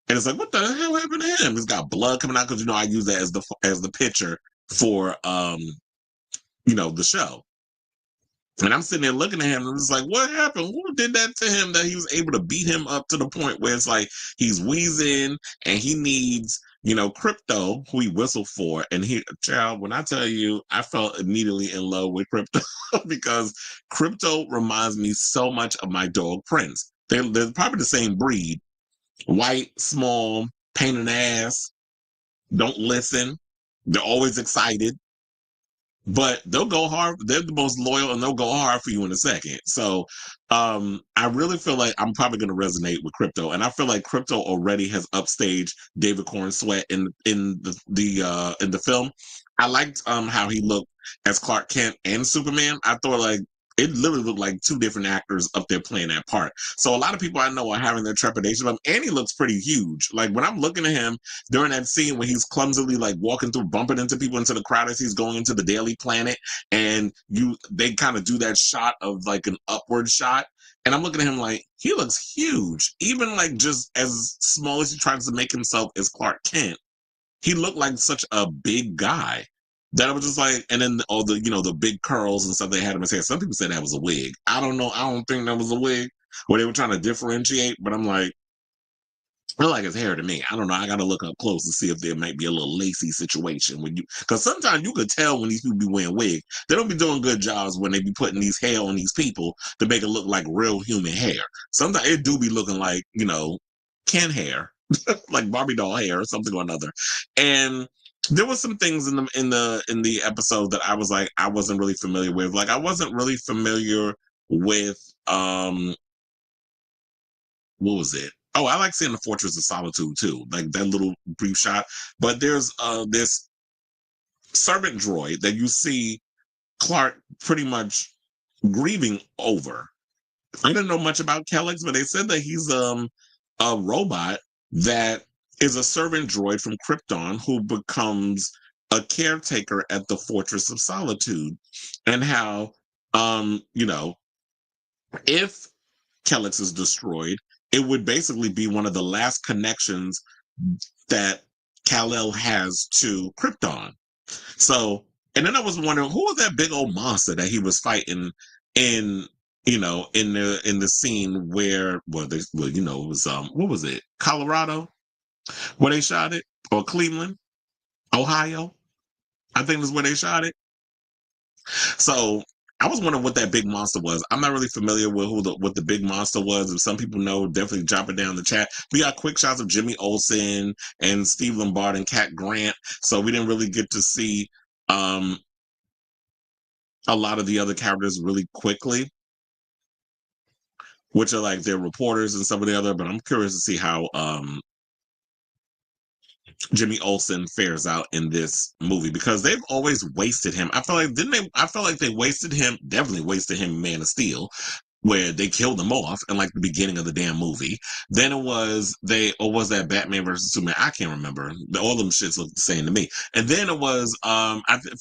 and it's like, what the hell happened to him? He's got blood coming out because I use that as the picture for the show. And I'm sitting there looking at him and it's like, what happened? Who did that to him that he was able to beat him up to the point where it's like he's wheezing and he needs, Crypto, who he whistled for. And child, when I tell you, I felt immediately in love with Crypto because Crypto reminds me so much of my dog Prince. They're probably the same breed. White, small, pain in the ass, don't listen. They're always excited. But they'll go hard. They're the most loyal, and they'll go hard for you in a second. So, I really feel like I'm probably going to resonate with Crypto, and I feel like Crypto already has upstaged David Corn Sweat in the film. I liked how he looked as Clark Kent and Superman. I thought like it literally looked like two different actors up there playing that part. So a lot of people I know are having their trepidation of him, and he looks pretty huge. Like when I'm looking at him during that scene when he's clumsily like walking through, bumping into people into the crowd as he's going into the Daily Planet, and they kind of do that shot of like an upward shot. And I'm looking at him like he looks huge, even like just as small as he tries to make himself as Clark Kent. He looked like such a big guy that I was just like, and then all the big curls and stuff they had in his hair. Some people said that was a wig. I don't know. I don't think that was a wig, or they were trying to differentiate. But I'm like, I like his hair to me. I don't know. I got to look up close to see if there might be a little lacy situation because sometimes you could tell when these people be wearing wigs. They don't be doing good jobs when they be putting these hair on these people to make it look like real human hair. Sometimes it do be looking like Ken hair, like Barbie doll hair or something or another. And there was some things in the episode that I was like I wasn't really familiar with. Like I wasn't really familiar with what was it? Oh, I like seeing the Fortress of Solitude too, like that little brief shot. But there's this servant droid that you see Clark pretty much grieving over. I didn't know much about Kellex, but they said that he's a robot that is a servant droid from Krypton who becomes a caretaker at the Fortress of Solitude, and how if Kellex is destroyed, it would basically be one of the last connections that Kal-El has to Krypton. So, and then I was wondering who was that big old monster that he was fighting in, in the scene where, it was what was it, Colorado, where they shot it, or Cleveland, Ohio, I think is where they shot it. So I was wondering what that big monster was. I'm not really familiar with what the big monster was. If some people know, definitely drop it down in the chat. We got quick shots of Jimmy Olsen and Steve Lombard and Cat Grant, so we didn't really get to see um, a lot of the other characters really quickly, which are like their reporters and some of the other. But I'm curious to see how Jimmy Olsen fares out in this movie, because they've always wasted him. I feel like didn't they? I feel like they wasted him. Definitely wasted him in Man of Steel, where they killed him off in like the beginning of the damn movie. Then it was or was that Batman versus Superman? I can't remember. All them shits look the same to me. And then it was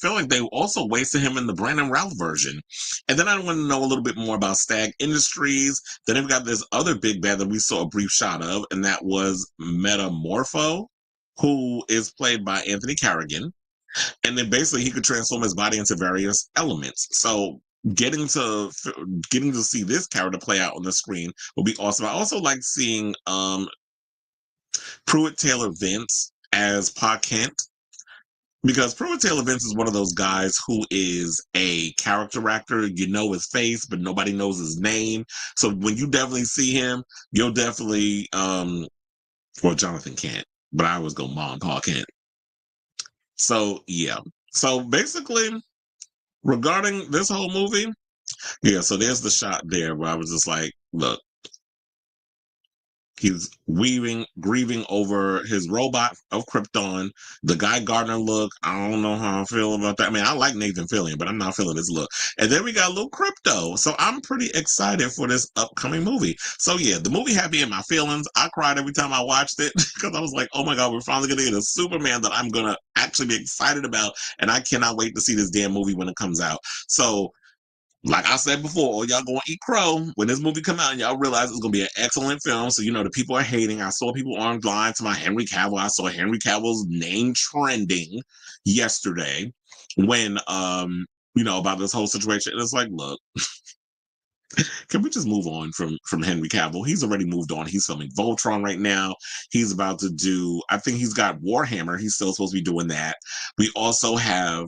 feel like they also wasted him in the Brandon Routh version. And then I want to know a little bit more about Stag Industries. Then they've got this other big bad that we saw a brief shot of, and that was Metamorpho, who is played by Anthony Carrigan. And then basically he could transform his body into various elements. So getting to see this character play out on the screen will be awesome. I also like seeing Pruitt Taylor Vince as Pa Kent, because Pruitt Taylor Vince is one of those guys who is a character actor. You know his face, but nobody knows his name. So when you definitely see him, you'll definitely well, Jonathan Kent, but I always go Mom Pa Kent. So yeah. So basically, regarding this whole movie, yeah, so there's the shot there where I was just like, look, he's grieving over his robot of Krypton. The Guy Gardner look, I don't know how I feel about that. I mean, I like Nathan Fillion, but I'm not feeling his look. And then we got a little Crypto. So I'm pretty excited for this upcoming movie. So yeah, the movie had me in my feelings. I cried every time I watched it because I was like, oh my God, we're finally going to get a Superman that I'm going to actually be excited about. And I cannot wait to see this damn movie when it comes out. So like I said before, y'all gonna eat crow when this movie come out, and y'all realize it's gonna be an excellent film. So the people are hating. I saw people online to my Henry Cavill. I saw Henry Cavill's name trending yesterday when about this whole situation. And it's like, look, can we just move on from Henry Cavill? He's already moved on. He's filming Voltron right now. He's about to do, I think he's got Warhammer. He's still supposed to be doing that. We also have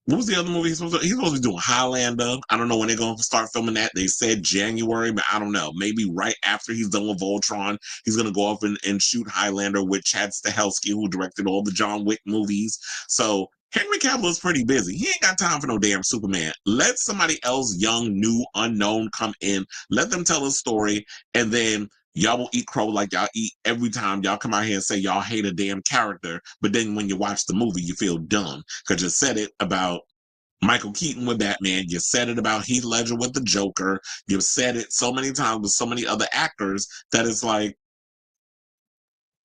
what was the other movie he's supposed to be doing? Highlander. I don't know when they're going to start filming that. They said January, but I don't know. Maybe right after he's done with Voltron, he's going to go off and shoot Highlander with Chad Stahelski, who directed all the John Wick movies. So Henry Cavill is pretty busy. He ain't got time for no damn Superman. Let somebody else, young, new, unknown, come in. Let them tell a story, and then y'all will eat crow like y'all eat every time y'all come out here and say y'all hate a damn character. But then when you watch the movie, you feel dumb because you said it about Michael Keaton with Batman. You said it about Heath Ledger with the Joker. You've said it so many times with so many other actors that it's like,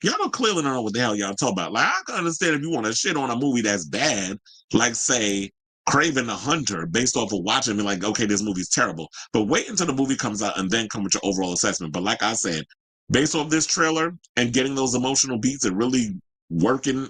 y'all don't clearly know what the hell y'all talk about. Like, I can understand if you want to shit on a movie that's bad, like say Craven the Hunter, based off of watching me, like, okay, this movie's terrible. But wait until the movie comes out and then come with your overall assessment. But like I said, based off this trailer and getting those emotional beats and really working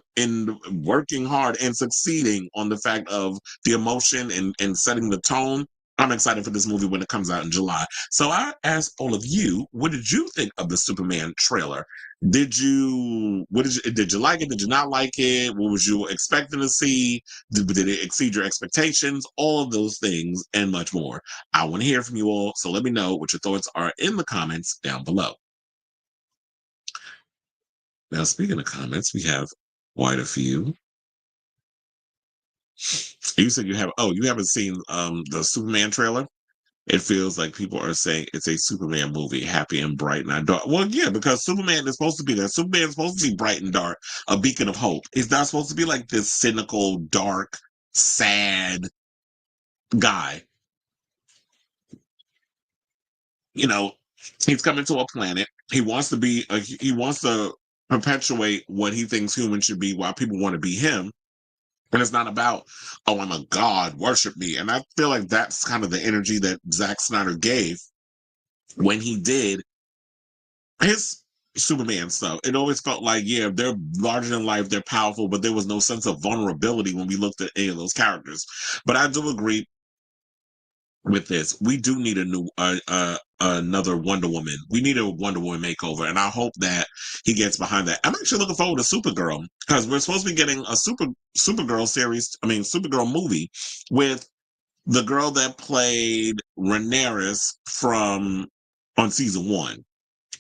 hard and succeeding on the fact of the emotion and setting the tone, I'm excited for this movie when it comes out in July. So I ask all of you, what did you think of the Superman trailer? Did you like it? Did you not like it? What was you expecting to see? Did it exceed your expectations? All of those things and much more. I want to hear from you all. So let me know what your thoughts are in the comments down below. Now, speaking of comments, we have quite a few. You said you haven't seen the Superman trailer? It feels like people are saying it's a Superman movie, happy and bright and dark. Well, yeah, because Superman is supposed to be that. Superman is supposed to be bright and dark, a beacon of hope. He's not supposed to be like this cynical, dark, sad guy. He's coming to a planet. He wants to perpetuate what he thinks humans should be while people want to be him. And it's not about, oh, I'm a god, worship me. And I feel like that's kind of the energy that Zack Snyder gave when he did his Superman stuff. It always felt like, yeah, they're larger than life, they're powerful, but there was no sense of vulnerability when we looked at any of those characters. But I do agree with this. We do need a new another Wonder Woman. We need a Wonder Woman makeover, and I hope that he gets behind that. I'm actually looking forward to Supergirl because we're supposed to be getting a Supergirl series. I mean, Supergirl movie with the girl that played Rhaenyra from on season 1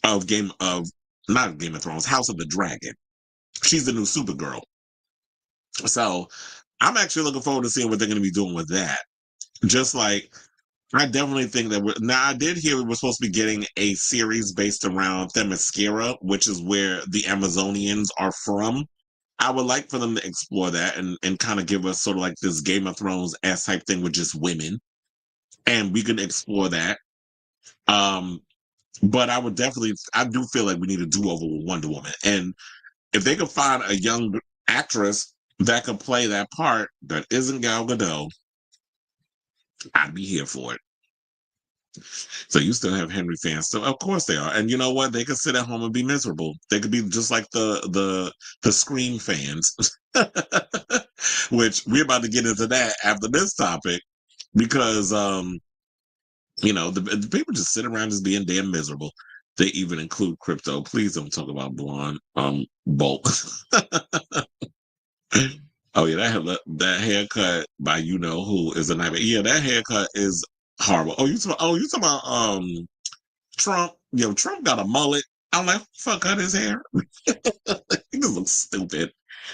of Game of not Game of Thrones, House of the Dragon. She's the new Supergirl. So I'm actually looking forward to seeing what they're going to be doing with that. Just like I definitely think that now I did hear we were supposed to be getting a series based around Themyscira, which is where the Amazonians are from. I would like for them to explore that and kind of give us sort of like this Game of Thrones ass type thing with just women. And we can explore that. Um, but I do feel like we need a do over with Wonder Woman. And if they could find a young actress that could play that part that isn't Gal Gadot, I'd be here for it. So you still have Henry fans. So of course they are. And you know what? They could sit at home and be miserable. They could be just like the Scream fans. Which we're about to get into that after this topic because the people just sit around just being damn miserable. They even include crypto. Please don't talk about blonde Bolt. Oh yeah, that haircut by you know who is a nightmare. Yeah, that haircut is horrible. You talking about Trump? Yo, Trump got a mullet. I'm like, fuck cut his hair. He just looks stupid.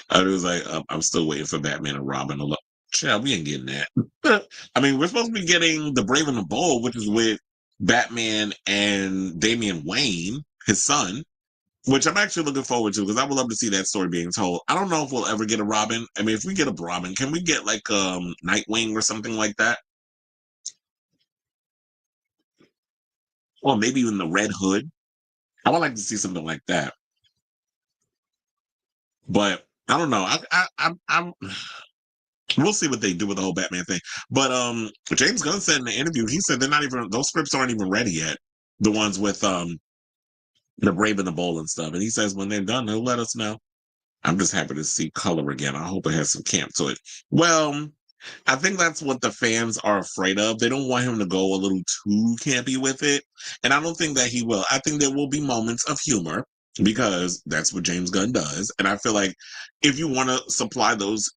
I was like, I'm still waiting for Batman and Robin to look. Child, we ain't getting that. I mean, we're supposed to be getting The Brave and the Bold, which is with Batman and Damian Wayne, his son, which I'm actually looking forward to because I would love to see that story being told. I don't know if we'll ever get a Robin. I mean, if we get a Robin, can we get like Nightwing or something like that? Or maybe even the Red Hood. I would like to see something like that. But I don't know. I'm we'll see what they do with the whole Batman thing. But James Gunn said in the interview, he said they're not even those scripts aren't even ready yet. The ones with the Brave and the Bold and stuff. And he says when they're done, they'll let us know. I'm just happy to see color again. I hope it has some camp to it. Well, I think that's what the fans are afraid of. They don't want him to go a little too campy with it. And I don't think that he will. I think there will be moments of humor because that's what James Gunn does. And I feel like if you want to supply those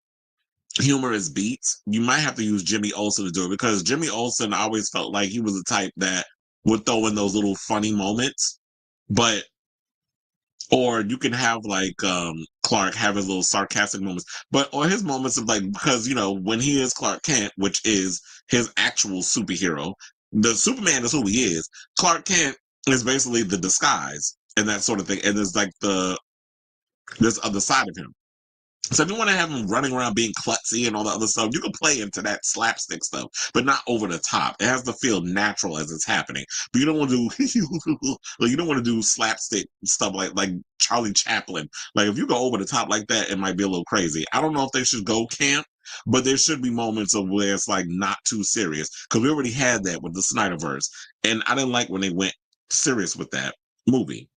humorous beats, you might have to use Jimmy Olsen to do it because Jimmy Olsen always felt like he was the type that would throw in those little funny moments. But or you can have like Clark have his little sarcastic moments, but or his moments of like because when he is Clark Kent, which is his actual superhero, the Superman is who he is. Clark Kent is basically the disguise and that sort of thing, and there's like this other side of him. So if you want to have him running around being klutzy and all the other stuff, you can play into that slapstick stuff, but not over the top. It has to feel natural as it's happening. But you don't want to do like you don't want to do slapstick stuff like Charlie Chaplin. Like if you go over the top like that, it might be a little crazy. I don't know if they should go camp, but there should be moments of where it's like not too serious because we already had that with the Snyderverse, and I didn't like when they went serious with that movie.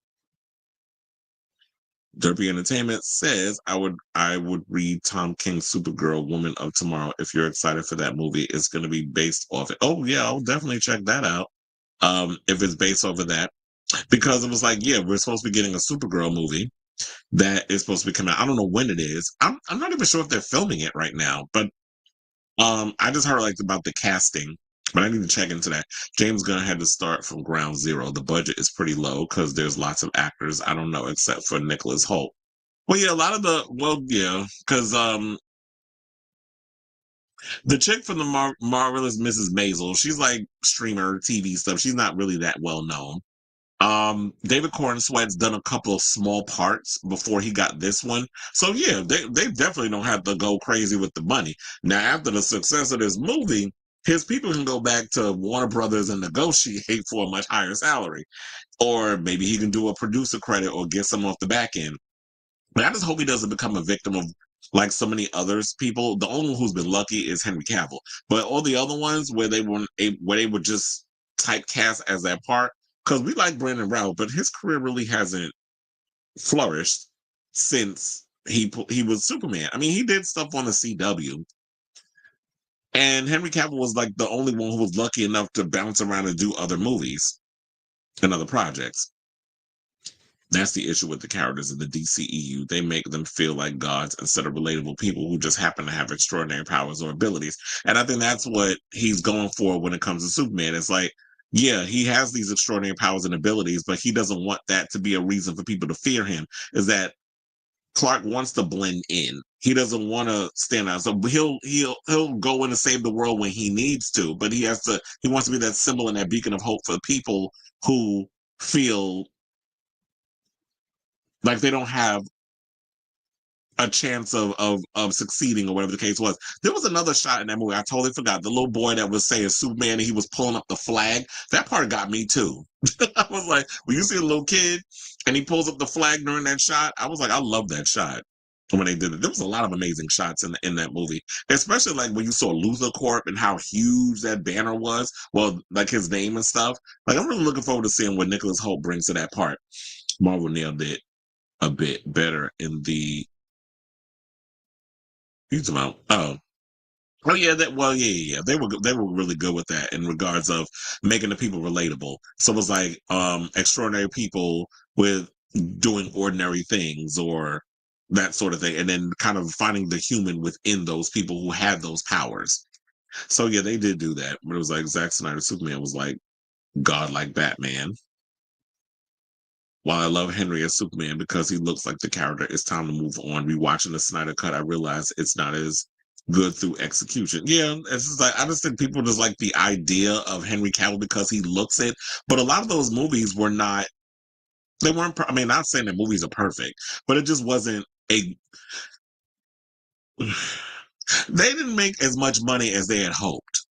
Derpy Entertainment says I would read Tom King's Supergirl Woman of Tomorrow if you're excited for that movie. It's gonna be based off it. Oh yeah, I'll definitely check that out. If it's based off of that. Because it was like, yeah, we're supposed to be getting a Supergirl movie that is supposed to be coming out. I don't know when it is. I'm not even sure if they're filming it right now, but I just heard like about the casting, but I need to check into that. James Gunn had to start from ground zero. The budget is pretty low because there's lots of actors. I don't know, except for Nicholas Holt. Well, yeah, a lot of yeah, because the chick from the Marvelous Mrs. Maisel, she's like streamer TV stuff. She's not really that well known. David Cornsweat's done a couple of small parts before he got this one. So yeah, they definitely don't have to go crazy with the money. Now, after the success of this movie, his people can go back to Warner Brothers and negotiate for a much higher salary. Or maybe he can do a producer credit or get some off the back end. But I just hope he doesn't become a victim of like so many others people. The only one who's been lucky is Henry Cavill. But all the other ones where they were just typecast as that part, because we like Brandon Routh, but his career really hasn't flourished since he was Superman. I mean, he did stuff on the CW, and Henry Cavill was like the only one who was lucky enough to bounce around and do other movies and other projects. That's the issue with the characters in the DCEU. They make them feel like gods instead of relatable people who just happen to have extraordinary powers or abilities. And I think that's what he's going for when it comes to Superman. It's like, yeah, he has these extraordinary powers and abilities, but he doesn't want that to be a reason for people to fear him. Is that Clark wants to blend in. He doesn't want to stand out. So he'll go in and save the world when he needs to, but he wants to be that symbol and that beacon of hope for people who feel like they don't have a chance of succeeding or whatever the case was. There was another shot in that movie. I totally forgot. The little boy that was saying Superman and he was pulling up the flag. That part got me too. I was like, when you see a little kid and he pulls up the flag during that shot, I was like, I love that shot. When they did it, there was a lot of amazing shots in that movie, especially like when you saw Luthor Corp and how huge that banner was. Well, like his name and stuff. Like I'm really looking forward to seeing what Nicholas Hoult brings to that part. Marvel nailed it a bit better in the huge amount. Oh yeah, yeah. They were really good with that in regards of making the people relatable. So it was like extraordinary people with doing ordinary things or that sort of thing, and then kind of finding the human within those people who had those powers. So yeah, they did do that. But it was like Zack Snyder Superman was like God like Batman. While I love Henry as Superman because he looks like the character, it's time to move on. Rewatching the Snyder Cut, I realized it's not as good through execution. Yeah, it's just like I just think people just like the idea of Henry Cavill because he looks it. But a lot of those movies were not. They weren't. I mean, not saying that movies are perfect, but it just wasn't a. They didn't make as much money as they had hoped.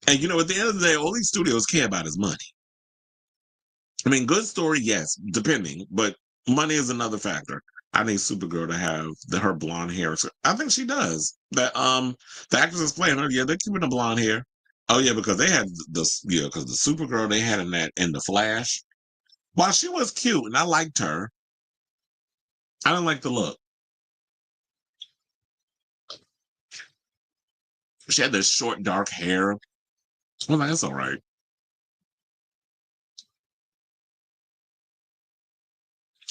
And you know, at the end of the day, all these studios care about is money. I mean, good story, yes, depending, but money is another factor. I need Supergirl to have her blonde hair. So I think she does. That the actress is playing her. Yeah, they're keeping the blonde hair. Oh yeah, because they had because the Supergirl they had in the Flash. While she was cute and I liked her, I didn't like the look. She had this short dark hair. Well, that's all right.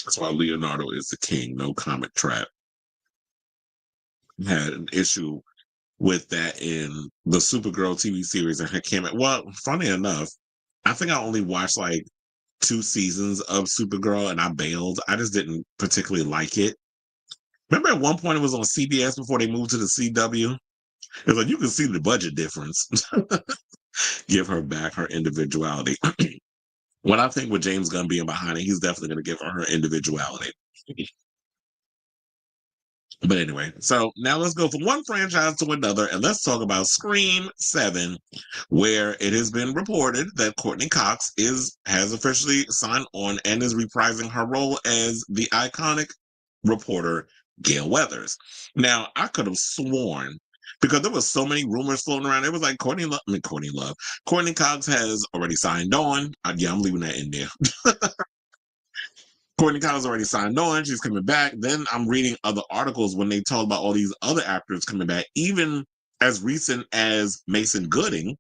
That's why Leonardo is the king. No comic trap. Had an issue with that in the Supergirl TV series and had came out. Well, funny enough, I think I only watched like 2 seasons of Supergirl and I bailed. I just didn't particularly like it. Remember at one point it was on CBS before they moved to the CW? It was like you can see the budget difference. Give her back her individuality. What I think with James Gunn being behind it, he's definitely going to give her individuality. But anyway, so now let's go from one franchise to another and let's talk about Scream 7, where it has been reported that Courteney Cox has officially signed on and is reprising her role as the iconic reporter Gale Weathers. Now, I could have sworn because there was so many rumors floating around. It was like Courteney Cox has already signed on. Yeah, I'm leaving that in there. Courteney Cox already signed on. She's coming back. Then I'm reading other articles when they talk about all these other actors coming back, even as recent as Mason Gooding.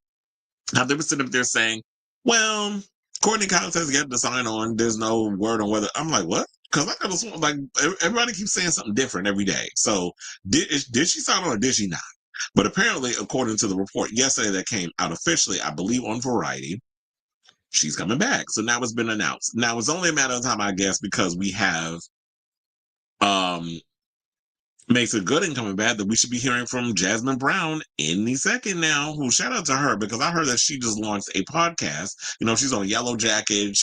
How they were sitting up there saying, well, Courteney Cox has yet to sign on. There's no word on whether. I'm like, what? Because I could have like everybody keeps saying something different every day. So did she sign on or did she not? But apparently, according to the report yesterday that came out officially, I believe on Variety, she's coming back. So now it's been announced. Now it's only a matter of time, I guess, because we have um Mason Gooding coming back that we should be hearing from Jasmine Brown any second now. Who shout out to her because I heard that she just launched a podcast. You know, she's on Yellow Jacket.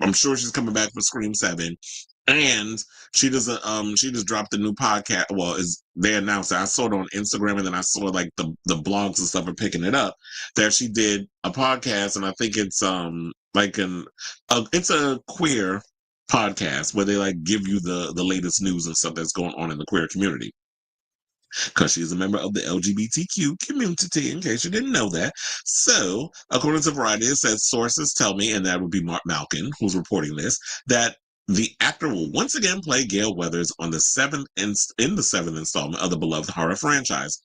I'm sure she's coming back for Scream 7. And she just dropped a new podcast. Well, is they announced it. I saw it on Instagram and then I saw like the blogs and stuff are picking it up that she did a podcast and I think it's it's a queer podcast where they like give you the latest news and stuff that's going on in the queer community. because she's a member of the LGBTQ community, in case you didn't know that. So, according to Variety, it says sources tell me, and that would be Mark Malkin, who's reporting this, that the actor will once again play Gale Weathers on the in the seventh installment of the beloved horror franchise.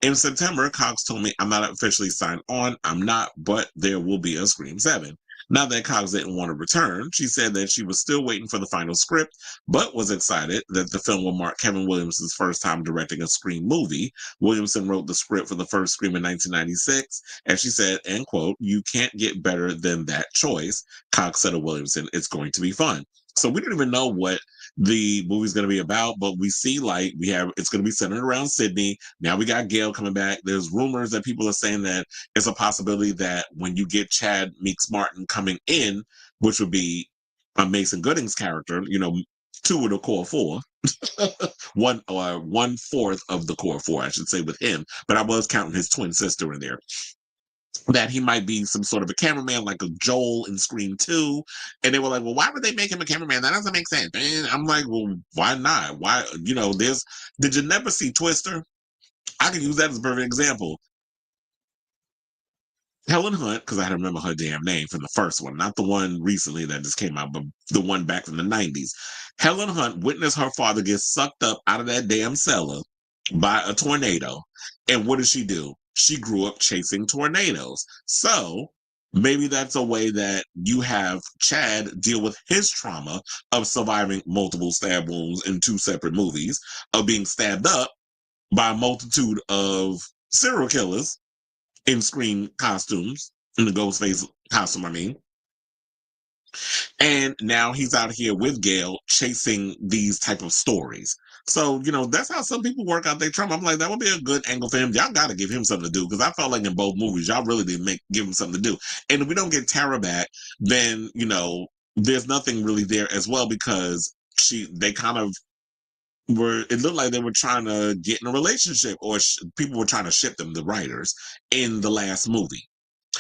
In September, Cox told me, I'm not officially signed on. I'm not, but there will be a Scream 7. Now that Cox didn't want to return, she said that she was still waiting for the final script, but was excited that the film will mark Kevin Williams' first time directing a Scream movie. Williamson wrote the script for the first Scream in 1996, and she said, end quote, "You can't get better than that choice." Cox said of Williamson, "It's going to be fun." So we don't even know what the movie's going to be about, but we see like it's going to be centered around Sydney. Now we got Gale coming back. There's rumors that people are saying that it's a possibility that when you get Chad Meeks Martin coming in, which would be a Mason Gooding's character, two of the core four, one fourth of the core four, I should say, with him. But I was counting his twin sister in there. That he might be some sort of a cameraman like a Joel in Scream 2. And they were like, well, why would they make him a cameraman? That doesn't make sense. And I'm like, well, why not? Why, did you never see Twister? I can use that as a perfect example. Helen Hunt, because I had to remember her damn name from the first one, not the one recently that just came out, but the one back from the 90s. Helen Hunt witnessed her father get sucked up out of that damn cellar by a tornado. And what did she do? She grew up chasing tornadoes. So maybe that's a way that you have Chad deal with his trauma of surviving multiple stab wounds in two separate movies, of being stabbed up by a multitude of serial killers in Scream costumes, in the Ghostface costume, I mean. And now he's out here with Gale chasing these type of stories. So, that's how some people work out their trauma. I'm like, that would be a good angle for him. Y'all got to give him something to do, because I felt like in both movies, y'all really didn't give him something to do. And if we don't get Tara back, then, there's nothing really there as well, because they kind of it looked like they were trying to get in a relationship, or people were trying to ship them, the writers, in the last movie.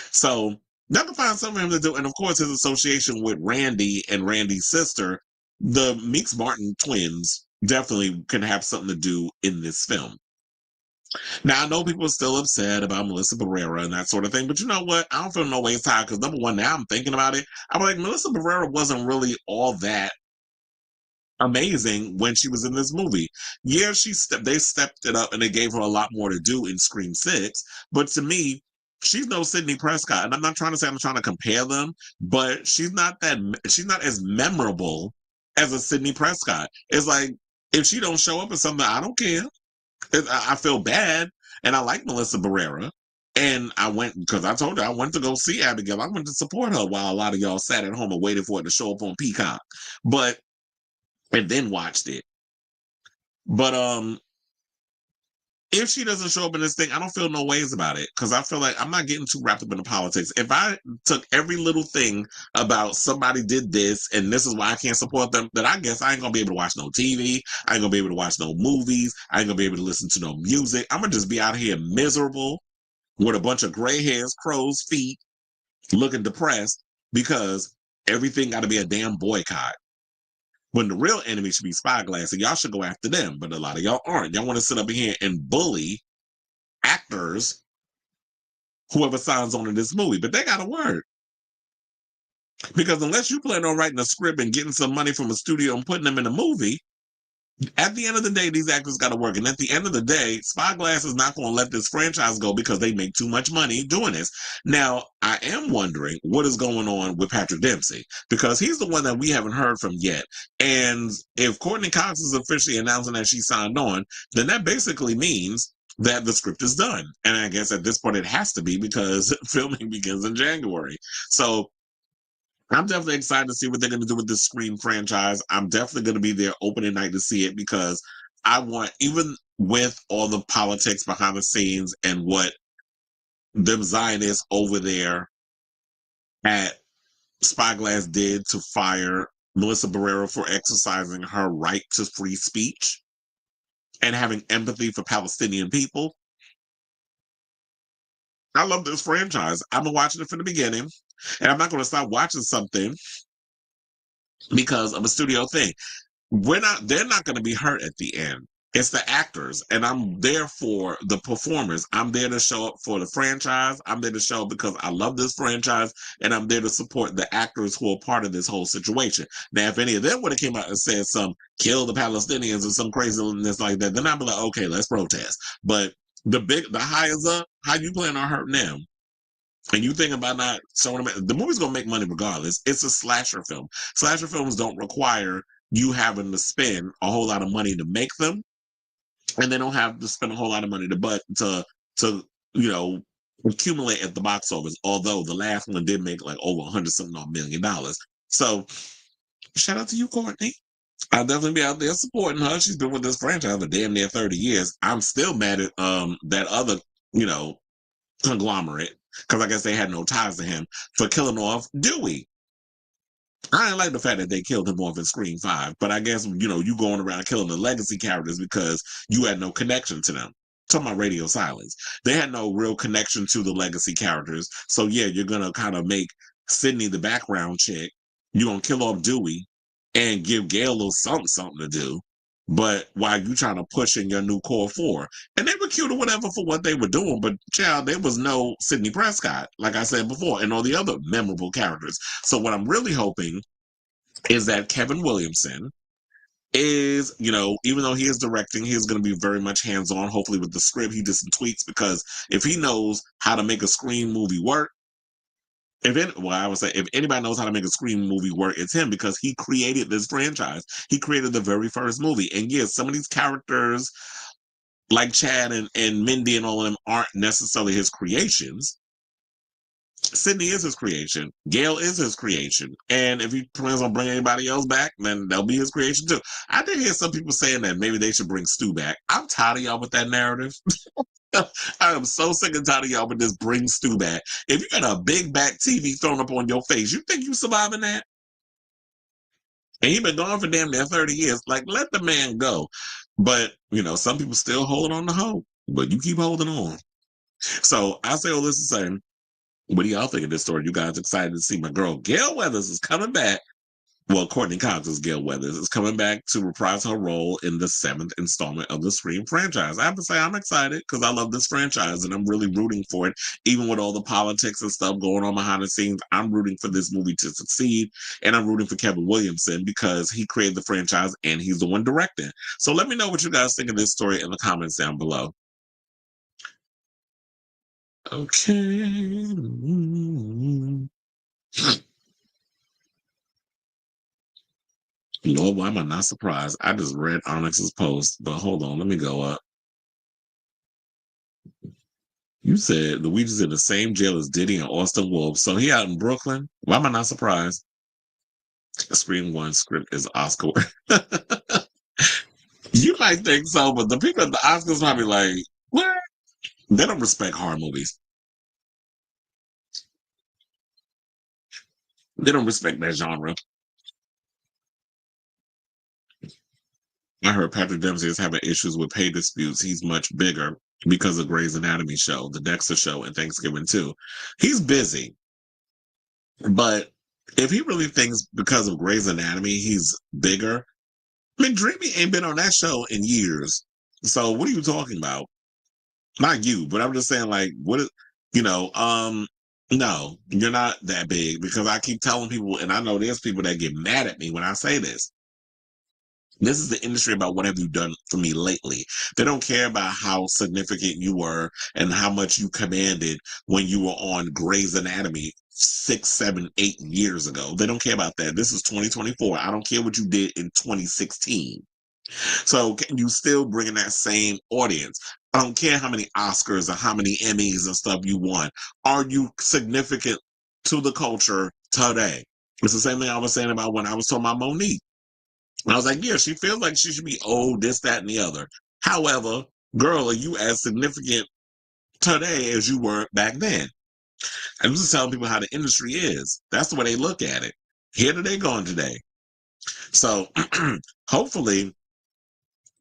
So not to find something for him to do. And of course, his association with Randy and Randy's sister, the Meeks Martin twins, definitely can have something to do in this film. Now, I know people are still upset about Melissa Barrera and that sort of thing, but you know what? I don't feel no waste time, because number one, now I'm thinking about it. I'm like, Melissa Barrera wasn't really all that amazing when she was in this movie. Yeah, they stepped it up and they gave her a lot more to do in Scream 6, but to me, she's no Sidney Prescott. And I'm not trying to say I'm trying to compare them, but she's not as memorable as a Sidney Prescott. It's like, if she don't show up in something, I don't care. I feel bad. And I like Melissa Barrera. And I went, because I told her I went to go see Abigail. I went to support her while a lot of y'all sat at home and waited for it to show up on Peacock. But and then watched it. But if she doesn't show up in this thing, I don't feel no ways about it, because I feel like I'm not getting too wrapped up in the politics. If I took every little thing about somebody did this and this is why I can't support them, then I guess I ain't gonna be able to watch no TV. I ain't gonna be able to watch no movies. I ain't gonna be able to listen to no music. I'm gonna just be out here miserable with a bunch of gray hairs, crow's feet, looking depressed, because everything got to be a damn boycott. When the real enemy should be Spyglass, and y'all should go after them, but a lot of y'all aren't. Y'all want to sit up in here and bully actors, whoever signs on in this movie, but they got to work. Because unless you plan on writing a script and getting some money from a studio and putting them in a movie, at the end of the day, these actors got to work. And at the end of the day, Spyglass is not going to let this franchise go because they make too much money doing this. Now, I am wondering what is going on with Patrick Dempsey, because he's the one that we haven't heard from yet. And if Courteney Cox is officially announcing that she signed on, then that basically means that the script is done. And I guess at this point it has to be, because filming begins in January. So I'm definitely excited to see what they're going to do with this Scream franchise. I'm definitely going to be there opening night to see it, because I want, even with all the politics behind the scenes and what them Zionists over there at Spyglass did to fire Melissa Barrera for exercising her right to free speech and having empathy for Palestinian people. I love this franchise. I've been watching it from the beginning, and I'm not going to stop watching something because of a studio thing. They're not going to be hurt at the end. It's the actors, and I'm there for the performers. I'm there to show up for the franchise. I'm there to show up because I love this franchise, and I'm there to support the actors who are part of this whole situation. Now, if any of them would have came out and said some kill the Palestinians or some craziness like that, then I'd be like, okay, let's protest. But the highest up, how you plan on hurting them? And you think about not showing them, the movie's gonna make money regardless. It's a slasher film. Slasher films don't require you having to spend a whole lot of money to make them, and they don't have to spend a whole lot of money to you know accumulate at the box office. Although the last one did make like over 100 something million dollars. So shout out to you, Courtney. I'll definitely be out there supporting her. She's been with this franchise for damn near 30 years. I'm still mad at that other you know conglomerate because I guess they had no ties to him for killing off Dewey. I didn't like the fact that they killed him off in Scream 5, but I guess, you going around killing the legacy characters because you had no connection to them. Talking about radio silence. They had no real connection to the legacy characters. So, yeah, you're going to kind of make Sydney the background chick. You're going to kill off Dewey and give Gale a little something to do. But while you trying to push in your new core four, and they were cute or whatever for what they were doing, but child, there was no Sidney Prescott, like I said before, and all the other memorable characters. So what I'm really hoping is that Kevin Williamson is, even though he is directing, he is going to be very much hands-on. Hopefully with the script, he did some tweaks because if he knows how to make a Scream movie work, I would say if anybody knows how to make a Scream movie work, it's him because he created this franchise. He created the very first movie. And yes, some of these characters like Chad and Mindy and all of them aren't necessarily his creations. Sydney is his creation. Gale is his creation. And if he plans on bringing anybody else back, then they'll be his creation too. I did hear some people saying that maybe they should bring Stu back. I'm tired of y'all with that narrative. I am so sick and tired of y'all with this bring Stu back. If you got a big back TV thrown up on your face, you think you surviving that? And he been gone for damn near 30 years. Like, let the man go. But, some people still holding on to hope. But you keep holding on. So I say all this to say, what do y'all think of this story? You guys excited to see my girl Gale Weathers is coming back? Well, Courtney Cox's Gale Weathers is coming back to reprise her role in the 7th installment of the Scream franchise. I have to say I'm excited because I love this franchise and I'm really rooting for it. Even with all the politics and stuff going on behind the scenes, I'm rooting for this movie to succeed. And I'm rooting for Kevin Williamson because he created the franchise and he's the one directing. So let me know what you guys think of this story in the comments down below. Okay. Lord, why am I not surprised? I just read Onyx's post, but hold on, let me go up. You said Luigi's in the same jail as Diddy and Austin Wolf, so he out in Brooklyn. Why am I not surprised? Scream One script is Oscar. You might think so, but the people at the Oscars might be like, what? They don't respect horror movies. They don't respect that genre. I heard Patrick Dempsey is having issues with pay disputes. He's much bigger because of Grey's Anatomy show, the Dexter show, and Thanksgiving too. He's busy, but if he really thinks because of Grey's Anatomy he's bigger, I mean, Dreamy ain't been on that show in years. So what are you talking about? Not you, but I'm just saying, like, you know, um, no, you're not that big because I keep telling people, and I know there's people that get mad at me when I say this. This is the industry about what have you done for me lately. They don't care about how significant you were and how much you commanded when you were on Grey's Anatomy 6, 7, 8 years ago. They don't care about that. This is 2024. I don't care what you did in 2016. So can you still bring in that same audience? I don't care how many Oscars or how many Emmys and stuff you won. Are you significant to the culture today? It's the same thing I was saying about when I was talking about Monique. I was like, yeah, she feels like she should be old, this, that, and the other. However, girl, are you as significant today as you were back then? I'm just telling people how the industry is. That's the way they look at it. Here today, gone today. So hopefully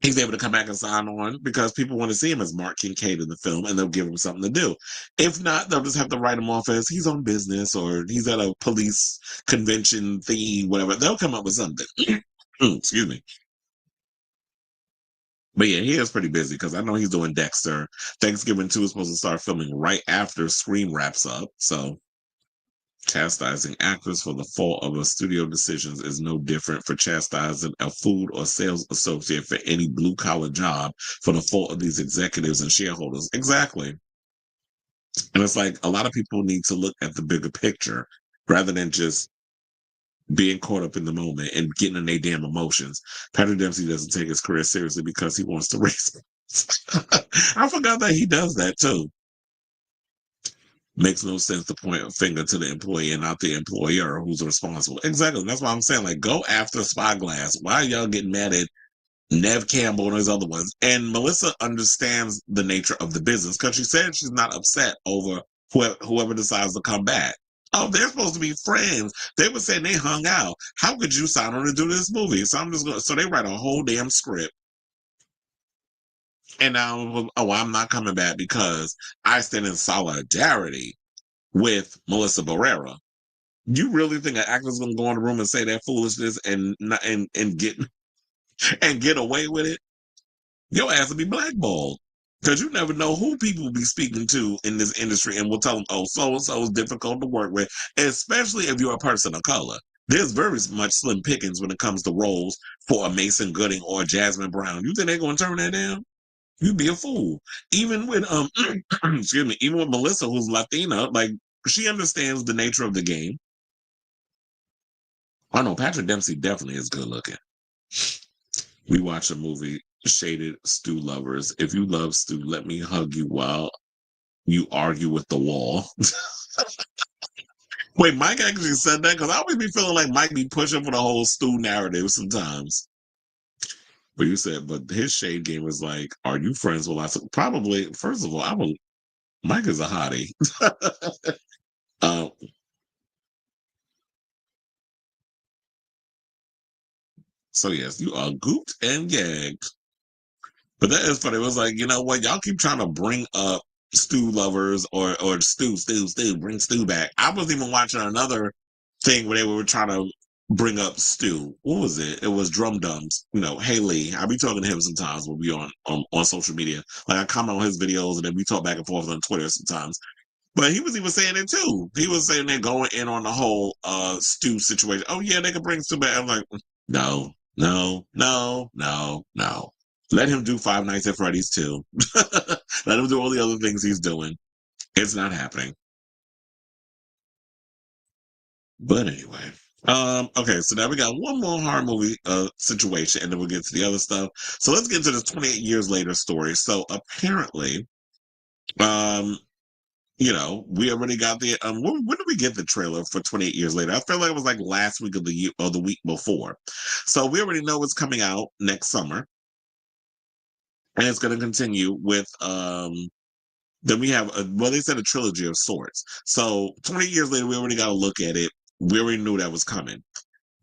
he's able to come back and sign on because people want to see him as Mark Kincaid in the film and they'll give him something to do. If not, they'll just have to write him off as he's on business or he's at a police convention thing, whatever. They'll come up with something. Excuse me. But yeah, he is pretty busy because I know he's doing Dexter. Thanksgiving 2 is supposed to start filming right after Scream wraps up. So chastising actors for the fault of a studio decisions is no different for chastising a food or sales associate for any blue collar job for the fault of these executives and shareholders. Exactly. And it's like a lot of people need to look at the bigger picture rather than just being caught up in the moment and getting in their damn emotions. Patrick Dempsey doesn't take his career seriously because he wants to raise. I forgot that he does that too. Makes no sense to point a finger to the employee and not the employer who's responsible. Exactly. That's why I'm saying, like, go after Spyglass. Why are y'all getting mad at Nev Campbell and those other ones? And Melissa understands the nature of the business because she said she's not upset over whoever decides to come back. Oh, they're supposed to be friends. They were saying they hung out. How could you sign on to do this movie? So I'm just going. So they write a whole damn script, and now, oh, I'm not coming back because I stand in solidarity with Melissa Barrera. You really think an actor's gonna go in the room and say that foolishness and not, and get away with it? Your ass will be blackballed because you never know who people will be speaking to in this industry and will tell them, "Oh, so and so is difficult to work with," especially if you're a person of color. There's very much slim pickings when it comes to roles for a Mason Gooding or a Jasmine Brown. You think they're gonna turn that down? You'd be a fool. Even with excuse me, even with Melissa, who's Latina, like she understands the nature of the game. I know Patrick Dempsey definitely is good looking. We watched a movie, Shaded Stew Lovers. If you love stew, let me hug you while you argue with the wall. Wait, Mike actually said that? Because I always be feeling like Mike be pushing for the whole stew narrative sometimes. But you said, but his shade game is like, are you friends with lots of probably, first of all, I will Mike is a hottie. uh, so yes, you are gooped and gagged. But that is funny. It was like, you know what? Y'all keep trying to bring up stew lovers or stew, bring stew back. I was even watching another thing where they were trying to bring up stew. What was it? It was Drum Dums. You know, hey Lee. I be talking to him sometimes when we on social media. Like I comment on his videos and then we talk back and forth on Twitter sometimes. But he was even saying it too. He was saying they're going in on the whole stew situation. Oh yeah, they could bring stew back. I'm like, no, no, no, no, no. Let him do Five Nights at Freddy's too. Let him do all the other things he's doing. It's not happening. But anyway. Okay, so now we got one more horror movie situation, and then we'll get to the other stuff. So let's get to this 28 years later story. So apparently, um, we already got the when did we get the trailer for 28 years later? I feel like it was like last week of the year or the week before. So we already know it's coming out next summer. And it's going to continue with then we have well they said a trilogy of sorts. So 20 years later we already got to look at it. We already knew that was coming.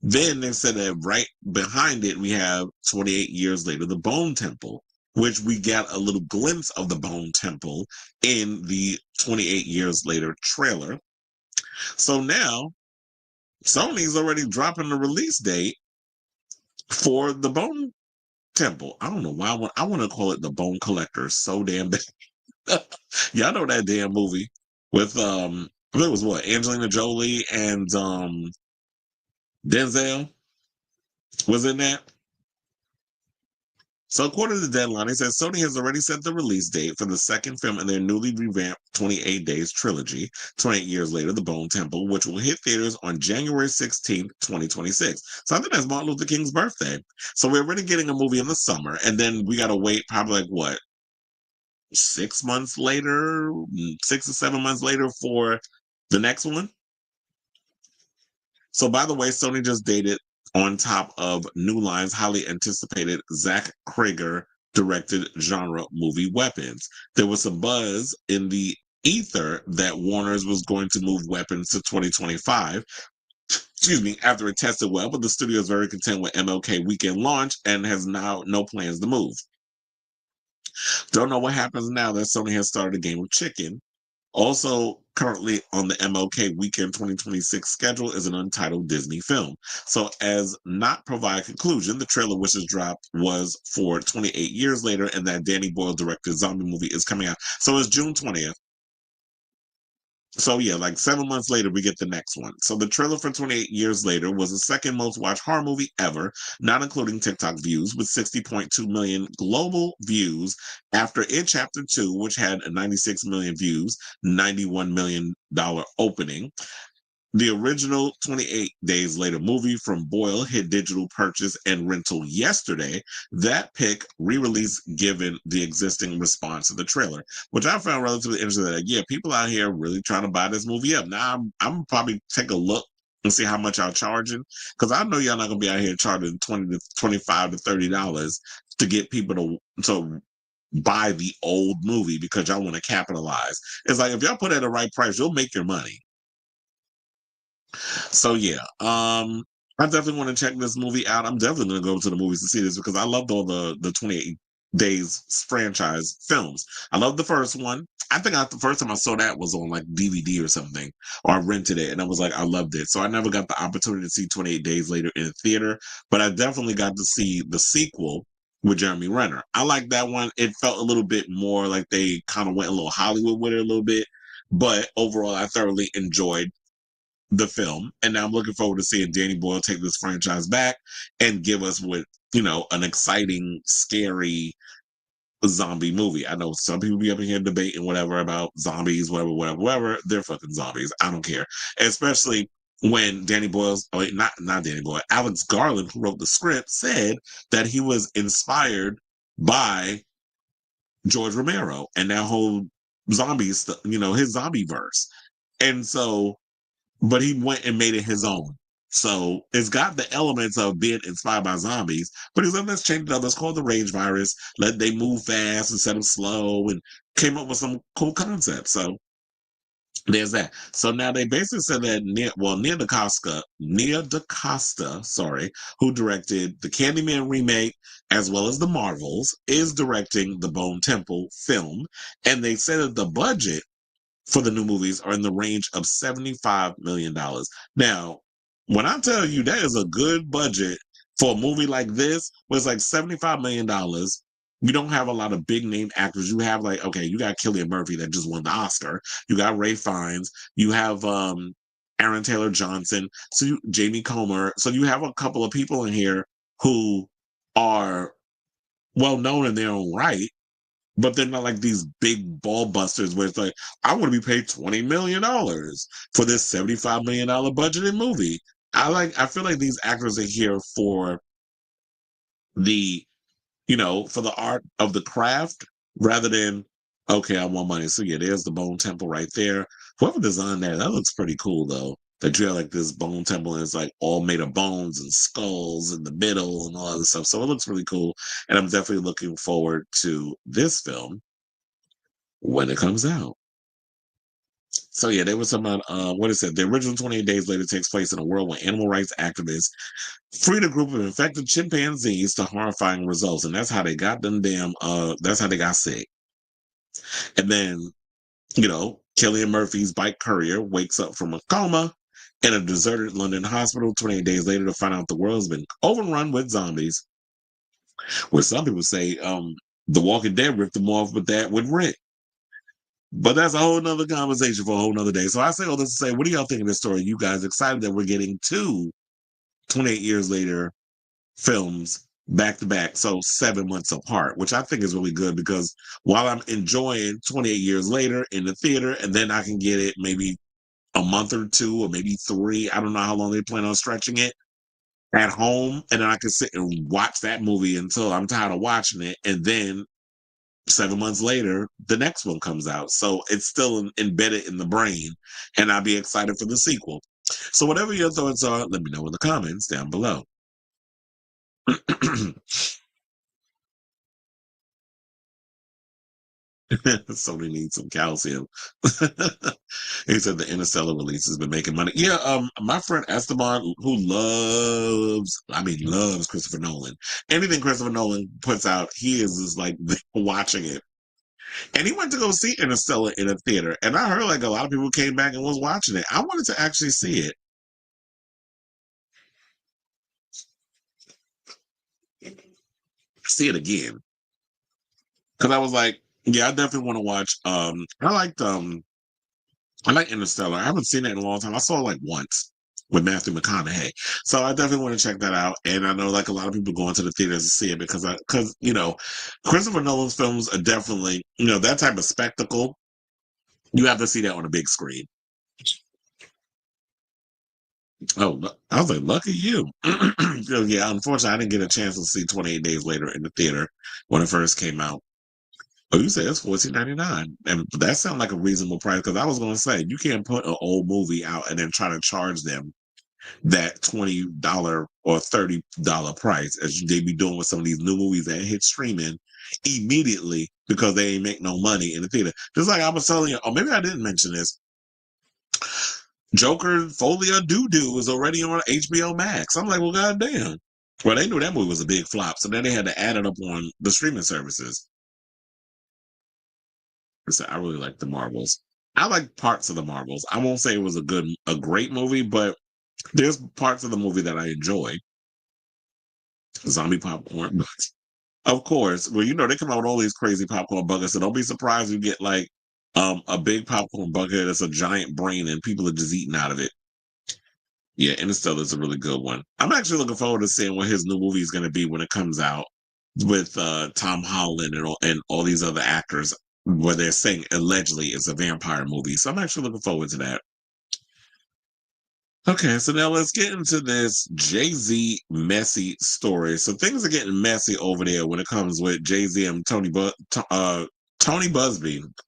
Then they said that right behind it we have 28 years later the Bone Temple, which we got a little glimpse of the Bone Temple in the 28 years later trailer. So now Sony's already dropping the release date for the Bone Temple. I don't know why I want to call it the Bone Collector so damn bad. Y'all know that damn movie with I think it was what Angelina Jolie and Denzel was in that. So according to the deadline, it says Sony has already set the release date for the second film in their newly revamped 28 Days trilogy, 28 years later, The Bone Temple, which will hit theaters on January 16th, 2026. So I think that's Martin Luther King's birthday. So we're already getting a movie in the summer, and then we got to wait probably like what, 6 months later, 6 or 7 months later for the next one. So, by the way, Sony just dated on top of New Line's highly anticipated Zach Cregger directed genre movie Weapons. There was some buzz in the ether that Warner's was going to move Weapons to 2025. Excuse me, after it tested well, but the studio is very content with MLK weekend launch and has now no plans to move. Don't know what happens now that Sony has started a game of chicken Also, currently on the MLK Weekend 2026 schedule is an untitled Disney film. So, as not provide conclusion, the trailer which is dropped was for 28 years later, and that Danny Boyle directed zombie movie is coming out. So it's June 20th. So yeah, like 7 months later, we get the next one. So the trailer for 28 Years Later was the second most watched horror movie ever, not including TikTok views, with 60.2 million global views after It Chapter 2, which had 96 million views, $91 million opening. The original 28 Days Later movie from Boyle hit digital purchase and rental yesterday. That pick re-released given the existing response to the trailer, which I found relatively interesting. That yeah, people out here really trying to buy this movie up. Now I'm probably take a look and see how much y'all charging, because I know y'all not gonna be out here charging 20 to 25 to $30 to get people to buy the old movie because y'all want to capitalize. It's like if y'all put it at the right price, you'll make your money. So yeah, I definitely want to check this movie out. I'm definitely going to go to the movies to see this because I loved all the 28 Days franchise films. I loved the first one. I think the first time I saw that was on like DVD or something, or I rented it, and I was like, I loved it. So I never got the opportunity to see 28 Days Later in theater, but I definitely got to see the sequel with Jeremy Renner. I like that one. It felt a little bit more like they kind of went a little Hollywood with it a little bit, but overall, I thoroughly enjoyed the film, and now I'm looking forward to seeing Danny Boyle take this franchise back and give us what an exciting, scary zombie movie. I know some people be up in here debating whatever about zombies, whatever. They're fucking zombies. I don't care, especially when Danny Boyle's, oh wait, not Danny Boyle, Alex Garland, who wrote the script, said that he was inspired by George Romero and that whole zombies, his zombie verse, and so but he went and made it his own. So it's got the elements of being inspired by zombies, but he's like, let's change it up. Let's call it the rage virus. Let they move fast instead of slow, and came up with some cool concepts. So there's that. So now they basically said that Nia DaCosta, sorry, who directed the Candyman remake as well as the Marvels, is directing the Bone Temple film, and they said that the budget for the new movies are in the range of $75 million. Now, when I tell you that is a good budget for a movie like this, where it's like $75 million, you don't have a lot of big name actors. You have like, okay, you got Cillian Murphy that just won the Oscar. You got Ray Fiennes. You have Aaron Taylor Johnson. Jamie Comer. So you have a couple of people in here who are well known in their own right, but they're not like these big ball busters where it's like, I want to be paid $20 million for this $75 million budgeted movie. I feel like these actors are here for the, for the art of the craft rather than, okay, I want money. So yeah, there's the Bone Temple right there. Whoever designed that looks pretty cool though. That you have like this bone temple and it's like all made of bones and skulls in the middle and all other stuff. So it looks really cool. And I'm definitely looking forward to this film when it comes out. So yeah, they were talking about what it said. The original 28 Days Later takes place in a world where animal rights activists freed a group of infected chimpanzees to horrifying results, and that's how they got them damn. That's how they got sick. And then Killian Murphy's bike courier wakes up from a coma in a deserted London hospital 28 days later to find out the world has been overrun with zombies. Where some people say, The Walking Dead ripped them off with that with Rick. But that's a whole nother conversation for a whole nother day. So I say all this to say, what do y'all think of this story? You guys excited that we're getting two 28 years later films back to back, so 7 months apart, which I think is really good because while I'm enjoying 28 years later in the theater, and then I can get it maybe a month or two or maybe three. I don't know how long they plan on stretching it at home. And then I can sit and watch that movie until I'm tired of watching it. And then 7 months later, the next one comes out. So it's still embedded in the brain, and I'll be excited for the sequel. So, whatever your thoughts are, let me know in the comments down below. Sony needs some calcium. He said the Interstellar release has been making money. Yeah, my friend Esteban, who loves Christopher Nolan. Anything Christopher Nolan puts out, he is just like watching it. And he went to go see Interstellar in a theater. And I heard like a lot of people came back and was watching it. I wanted to actually see it. See it again. Because I was like, yeah, I definitely want to watch I like Interstellar. I haven't seen it in a long time. I saw it like once with Matthew McConaughey. So I definitely want to check that out. And I know like a lot of people going to the theaters to see it because Christopher Nolan's films are definitely, that type of spectacle. You have to see that on a big screen. Oh, I was like, lucky you. Yeah, unfortunately, I didn't get a chance to see 28 Days Later in the theater when it first came out. Oh, you said it's 14.99, and that sounds like a reasonable price. Because I was going to say you can't put an old movie out and then try to charge them that $20 or $30 price as they be doing with some of these new movies that hit streaming immediately because they ain't make no money in the theater. Just like I was telling you, or maybe I didn't mention this. Joker Folia Doo Doo is already on HBO Max. I'm like, well, goddamn. Well, they knew that movie was a big flop, so then they had to add it up on the streaming services. So I really like the Marvels. I like parts of the Marvels. I won't say it was a great movie, but there's parts of the movie that I enjoy. Zombie popcorn buckets. Of course. Well, they come out with all these crazy popcorn buckets, so don't be surprised you get like a big popcorn bucket that's a giant brain and people are just eating out of it. Yeah, Interstellar is a really good one. I'm actually looking forward to seeing what his new movie is going to be when it comes out with Tom Holland and all these other actors, where they're saying allegedly it's a vampire movie. So I'm actually looking forward to that. Okay, so now let's get into this Jay-Z messy story. So things are getting messy over there when it comes with Jay-Z and Tony Buzbee.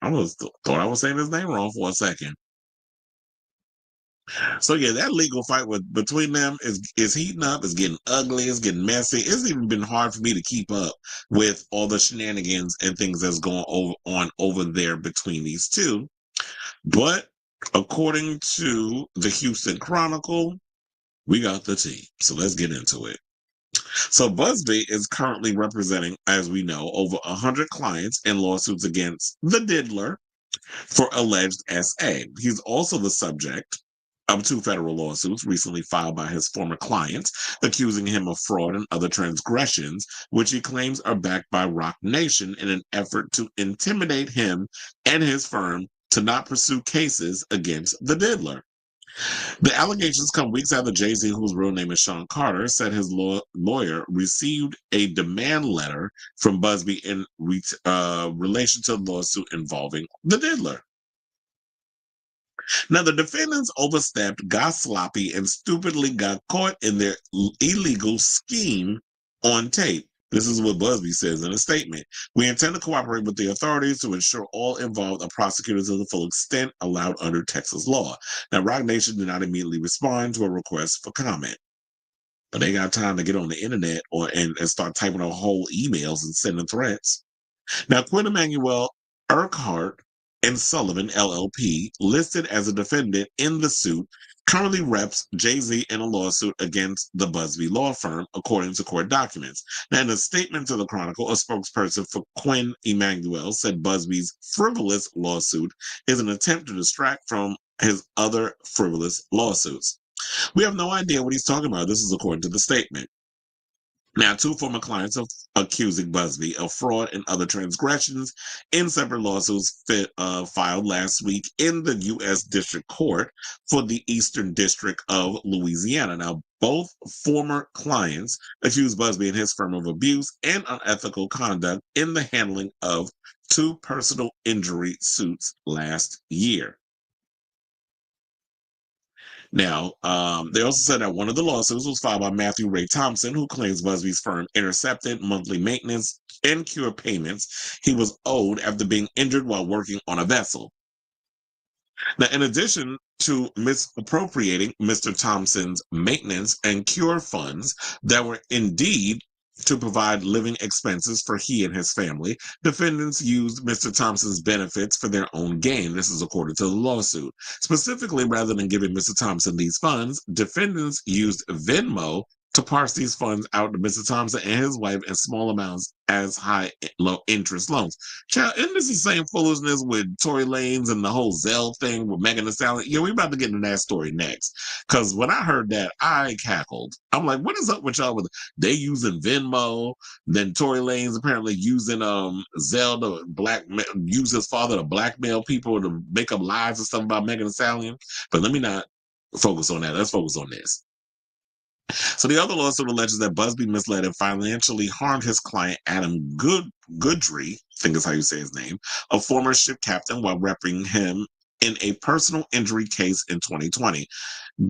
Thought I was saying his name wrong for a second. So yeah, that legal fight between them is heating up. It's getting ugly. It's getting messy. It's even been hard for me to keep up with all the shenanigans and things that's going on over there between these two. But according to the Houston Chronicle, we got the tea. So let's get into it. So Buzbee is currently representing, as we know, over 100 clients in lawsuits against the Diddler for alleged SA. He's also the subject of two federal lawsuits recently filed by his former clients, accusing him of fraud and other transgressions, which he claims are backed by Roc Nation in an effort to intimidate him and his firm to not pursue cases against the Diddler. The allegations come weeks after Jay-Z, whose real name is Sean Carter, said his lawyer received a demand letter from Buzbee in relation to the lawsuit involving the Diddler. Now, the defendants overstepped, got sloppy, and stupidly got caught in their illegal scheme on tape. This is what Buzbee says in a statement. We intend to cooperate with the authorities to ensure all involved are prosecuted to the full extent allowed under Texas law. Now, Roc Nation did not immediately respond to a request for comment, but they got time to get on the internet and start typing out whole emails and sending threats. Now, Quinn Emanuel Urquhart and Sullivan LLP, listed as a defendant in the suit, currently reps Jay-Z in a lawsuit against the Buzbee law firm, according to court documents. Now, in a statement to the Chronicle, a spokesperson for Quinn Emanuel said Buzbee's frivolous lawsuit is an attempt to distract from his other frivolous lawsuits. We have no idea what he's talking about. This is according to the statement. Now, two former clients are accusing Buzbee of fraud and other transgressions in separate lawsuits filed last week in the U.S. District Court for the Eastern District of Louisiana. Now, both former clients accuse Buzbee and his firm of abuse and unethical conduct in the handling of two personal injury suits last year. Now, they also said that one of the lawsuits was filed by Matthew Ray Thompson, who claims Buzbee's firm intercepted monthly maintenance and cure payments he was owed after being injured while working on a vessel. Now, in addition to misappropriating Mr. Thompson's maintenance and cure funds that were indeed to provide living expenses for he and his family, defendants used Mr. Thompson's benefits for their own gain. This is according to the lawsuit. Specifically, rather than giving Mr. Thompson these funds, defendants used Venmo to parse these funds out to Mr. Thompson and his wife in small amounts as high low interest loans. Child, isn't this the same foolishness with Tory Lanez and the whole Zelle thing with Megan Thee Stallion? Yeah, we about to get into that story next. Because when I heard that, I cackled. I'm like, what is up with y'all? With they using Venmo, then Tory Lanez apparently using Zelle to use his father to blackmail people to make up lies and stuff about Megan Thee Stallion. But let me not focus on that. Let's focus on this. So the other lawsuit alleges that Buzbee misled and financially harmed his client Adam Goodry, I think is how you say his name, a former ship captain, while repping him in a personal injury case in 2020.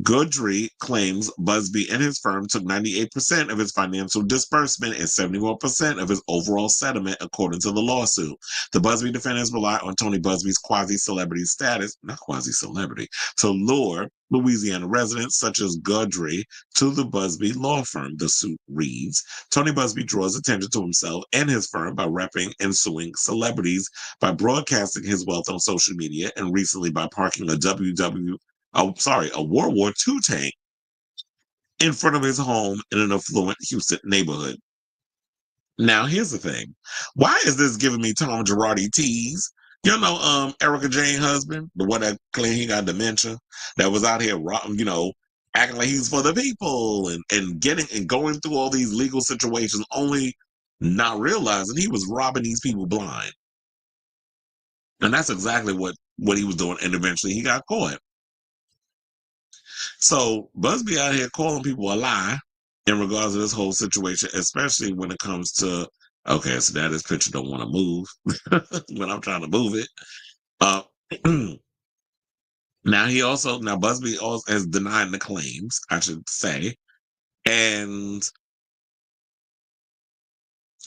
Goodry claims Buzbee and his firm took 98% of his financial disbursement and 71% of his overall settlement, according to the lawsuit. The Buzbee defendants rely on Tony Buzbee's quasi-celebrity status, not quasi-celebrity, to lure Louisiana residents such as Goodry to the Buzbee law firm, the suit reads. Tony Buzbee draws attention to himself and his firm by repping and suing celebrities, by broadcasting his wealth on social media, and recently by parking a World War II tank in front of his home in an affluent Houston neighborhood. Now, here's the thing. Why is this giving me Tom Girardi tease? You know, Erica Jane husband, the one that claimed he got dementia, that was out here, acting like he's for the people and getting and going through all these legal situations, only not realizing he was robbing these people blind. And that's exactly what he was doing. And eventually he got caught. So Buzbee out here calling people a lie in regards to this whole situation, especially when it comes to, okay, so now this picture don't want to move when I'm trying to move it. Uh, now Buzbee also has denied the claims, I should say, and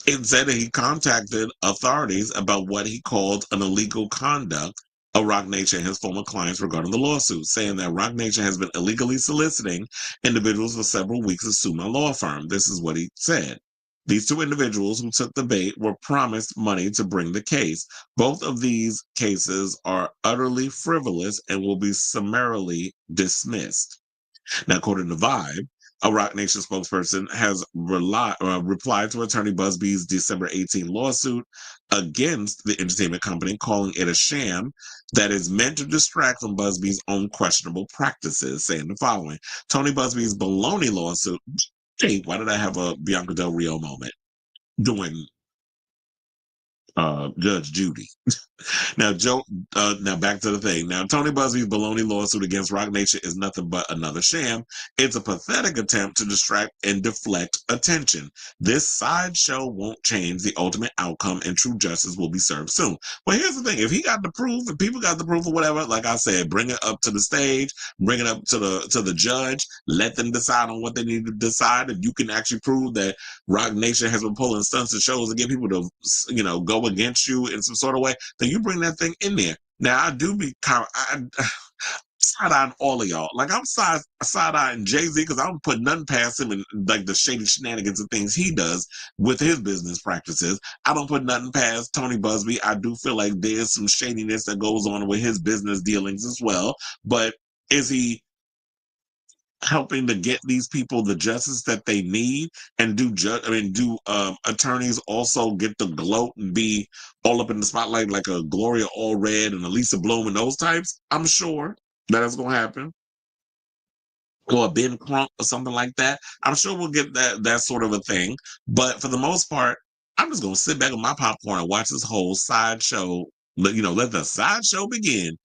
it said that he contacted authorities about what he called an illegal conduct of Roc Nation and his former clients regarding the lawsuit, saying that Roc Nation has been illegally soliciting individuals for several weeks to sue my law firm. This is what he said. These two individuals who took the bait were promised money to bring the case. Both of these cases are utterly frivolous and will be summarily dismissed. Now, according to Vibe, a Roc Nation spokesperson has replied to Attorney Buzbee's December 18 lawsuit against the entertainment company, calling it a sham that is meant to distract from Buzbee's own questionable practices, saying the following. Tony Buzbee's baloney lawsuit. Hey, why did I have a Bianca Del Rio moment doing Judge Judy? Now back to the thing. Now, Tony Buzbee's baloney lawsuit against Roc Nation is nothing but another sham. It's a pathetic attempt to distract and deflect attention. This sideshow won't change the ultimate outcome, and true justice will be served soon. But here's the thing: if he got the proof, if people got the proof or whatever, like I said, bring it up to the stage, bring it up to the judge, let them decide on what they need to decide. If you can actually prove that Roc Nation has been pulling stunts and shows to get people to, go against you in some sort of way, then you bring that thing in there. Now I do be kind of side eyeing all of y'all. Like I'm side eyeing Jay-Z because I don't put nothing past him and like the shady shenanigans and things he does with his business practices. I don't put nothing past Tony Buzbee. I do feel like there's some shadiness that goes on with his business dealings as well. But is he helping to get these people the justice that they need? And do attorneys also get to gloat and be all up in the spotlight like a Gloria Allred and a Lisa Bloom and those types? I'm sure that is going to happen. Or a Ben Crump or something like that. I'm sure we'll get that sort of a thing. But for the most part, I'm just going to sit back with my popcorn and watch this whole sideshow. Let the sideshow begin.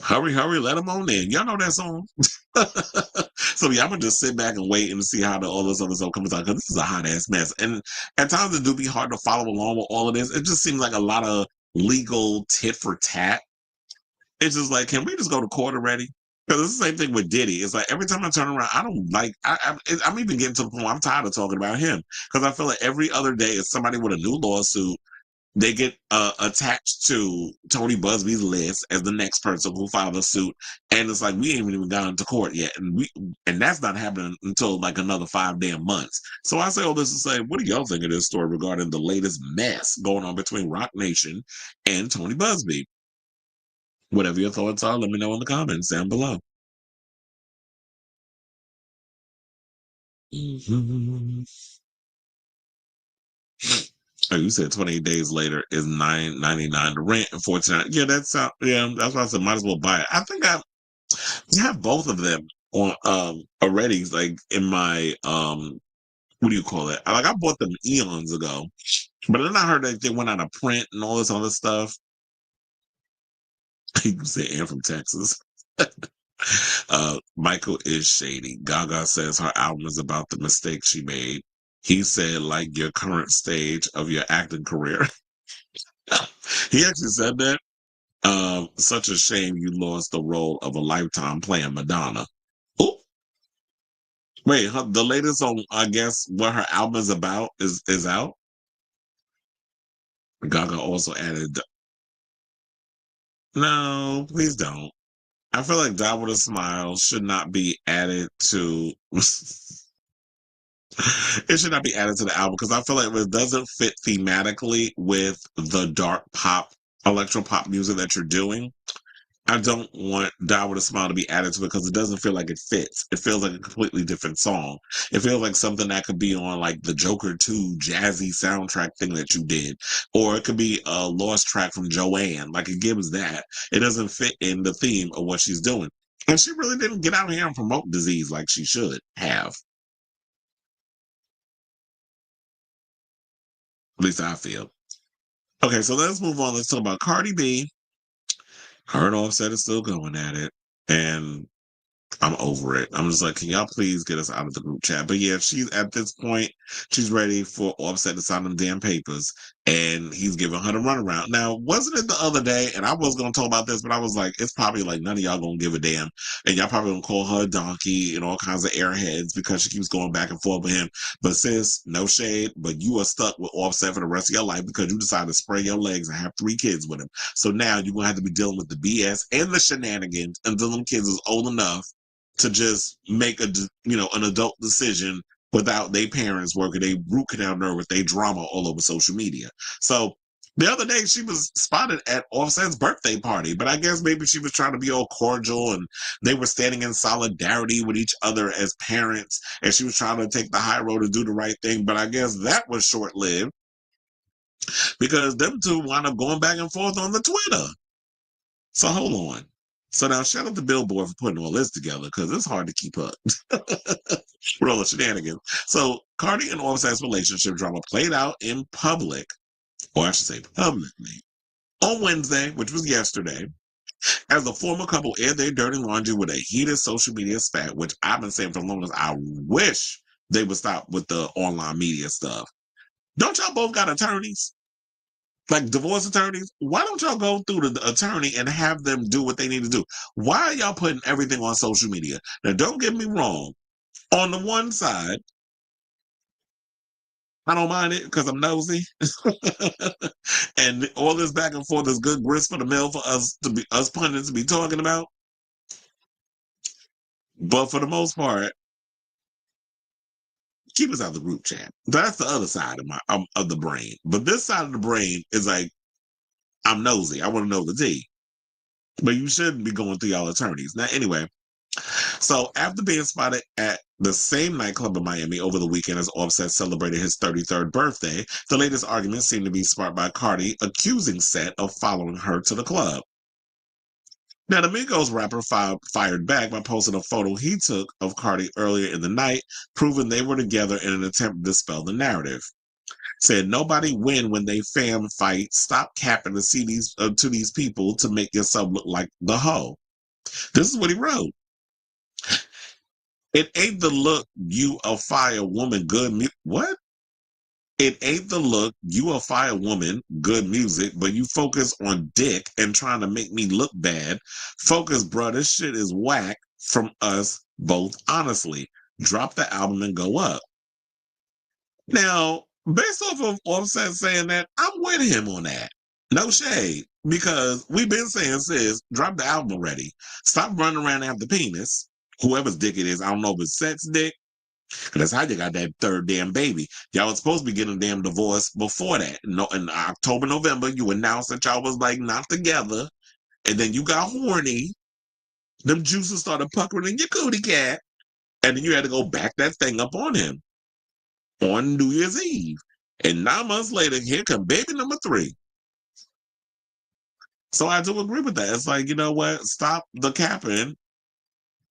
Hurry, hurry, let them on in. Y'all know that song. So yeah, I'm gonna just sit back and wait and see how all this other stuff comes out, because this is a hot ass mess. And at times it do be hard to follow along with all of this. It just seems like a lot of legal tit for tat. It's just like, can we just go to court already? Because it's the same thing with Diddy. It's like every time I turn around, I don't like. I'm even getting to the point where I'm tired of talking about him, because I feel like every other day is somebody with a new lawsuit. They get attached to Tony Buzbee's list as the next person who filed a suit, and it's like we ain't even gone to court yet, and that's not happening until like another 5 damn months. So I say all this to say, what do y'all think of this story regarding the latest mess going on between Roc Nation and Tony Buzbee? Whatever your thoughts are, let me know in the comments down below. Mhm. Oh, you said 28 days later is $9.99 to rent and 49. Yeah, that's why I said might as well buy it. I think I have both of them on already, like in my what do you call it? Like I bought them eons ago, but then I heard that they went out of print and all this other stuff. You say Ann from Texas. Michael is shady. Gaga says her album is about the mistake she made. He said, like your current stage of your acting career. He actually said that. Such a shame you lost the role of a lifetime playing Madonna. Oh, wait, the latest on I guess what her album is about is out. Gaga also added, "No, please don't." I feel like "Die with a Smile" should not be added to. It should not be added to the album because I feel like if it doesn't fit thematically with the dark pop, electro pop music that you're doing, I don't want "Die with a Smile" to be added to it because it doesn't feel like it fits. It feels like a completely different song. It feels like something that could be on like the Joker 2 jazzy soundtrack thing that you did. Or it could be a lost track from Joanne. Like it gives that. It doesn't fit in the theme of what she's doing. And she really didn't get out here and promote disease like she should have. At least I feel. Okay, so let's move on. Let's talk about Cardi B. Her and Offset is still going at it. And I'm over it. I'm just like, can y'all please get us out of the group chat? But yeah, she's at this point, she's ready for Offset to sign them damn papers, and he's giving her the runaround. Now, wasn't it the other day? And I was gonna talk about this, but I was like, it's probably like none of y'all gonna give a damn, and y'all probably gonna call her a donkey and all kinds of airheads because she keeps going back and forth with him. But sis, no shade, but you are stuck with Offset for the rest of your life because you decided to spray your legs and have 3 kids with him. So now you're gonna have to be dealing with the BS and the shenanigans until them kids is old enough to just make an adult decision without their parents working they root canal nerve with their drama all over social media. So the other day she was spotted at Offset's birthday party, but I guess maybe she was trying to be all cordial and they were standing in solidarity with each other as parents and she was trying to take the high road and do the right thing. But I guess that was short lived because them two wound up going back and forth on the Twitter. So hold on. So now shout out to Billboard for putting all this together because it's hard to keep up with all the shenanigans. So Cardi and Offset's relationship drama played out in public, or I should say publicly, on Wednesday, which was yesterday, as the former couple aired their dirty laundry with a heated social media spat, which I've been saying for the longest. I wish they would stop with the online media stuff. Don't y'all both got attorneys? Like divorce attorneys, why don't y'all go through the attorney and have them do what they need to do? Why are y'all putting everything on social media? Now, don't get me wrong. On the one side, I don't mind it because I'm nosy, and all this back and forth is good grist for the mill for us pundits to be talking about. But for the most part, keep us out of the group chat. That's the other side of my of the brain. But this side of the brain is like I'm nosy. I want to know the tea. But you shouldn't be going through y'all attorneys. Now, anyway, so after being spotted at the same nightclub in Miami over the weekend as Offset celebrated his 33rd birthday, the latest argument seemed to be sparked by Cardi accusing Set of following her to the club. Now, the Migos rapper fired back by posting a photo he took of Cardi earlier in the night, proving they were together in an attempt to dispel the narrative. Said nobody win when they fam fight. Stop capping to these people to make yourself look like the hoe. This is what he wrote. It ain't the look you a fire woman what? It ain't the look you a fire woman good music, but you focus on dick and trying to make me look bad. Focus, bro. This shit is whack from us both. Honestly, drop the album and go up. Now, based off of Offset saying that, I'm with him on that. No shade, because we've been saying, sis, drop the album already. Stop running around after penis. Whoever's dick it is, I don't know if it's sex dick. And that's how you got that third damn baby. Y'all was supposed to be getting a damn divorce before that. No, in October, November, you announced that y'all was like not together. And then you got horny. Them juices started puckering in your cootie cat. And then you had to go back that thing up on him on New Year's Eve. And 9 months later, here come baby number 3. So I do agree with that. It's like, you know what? Stop the capping.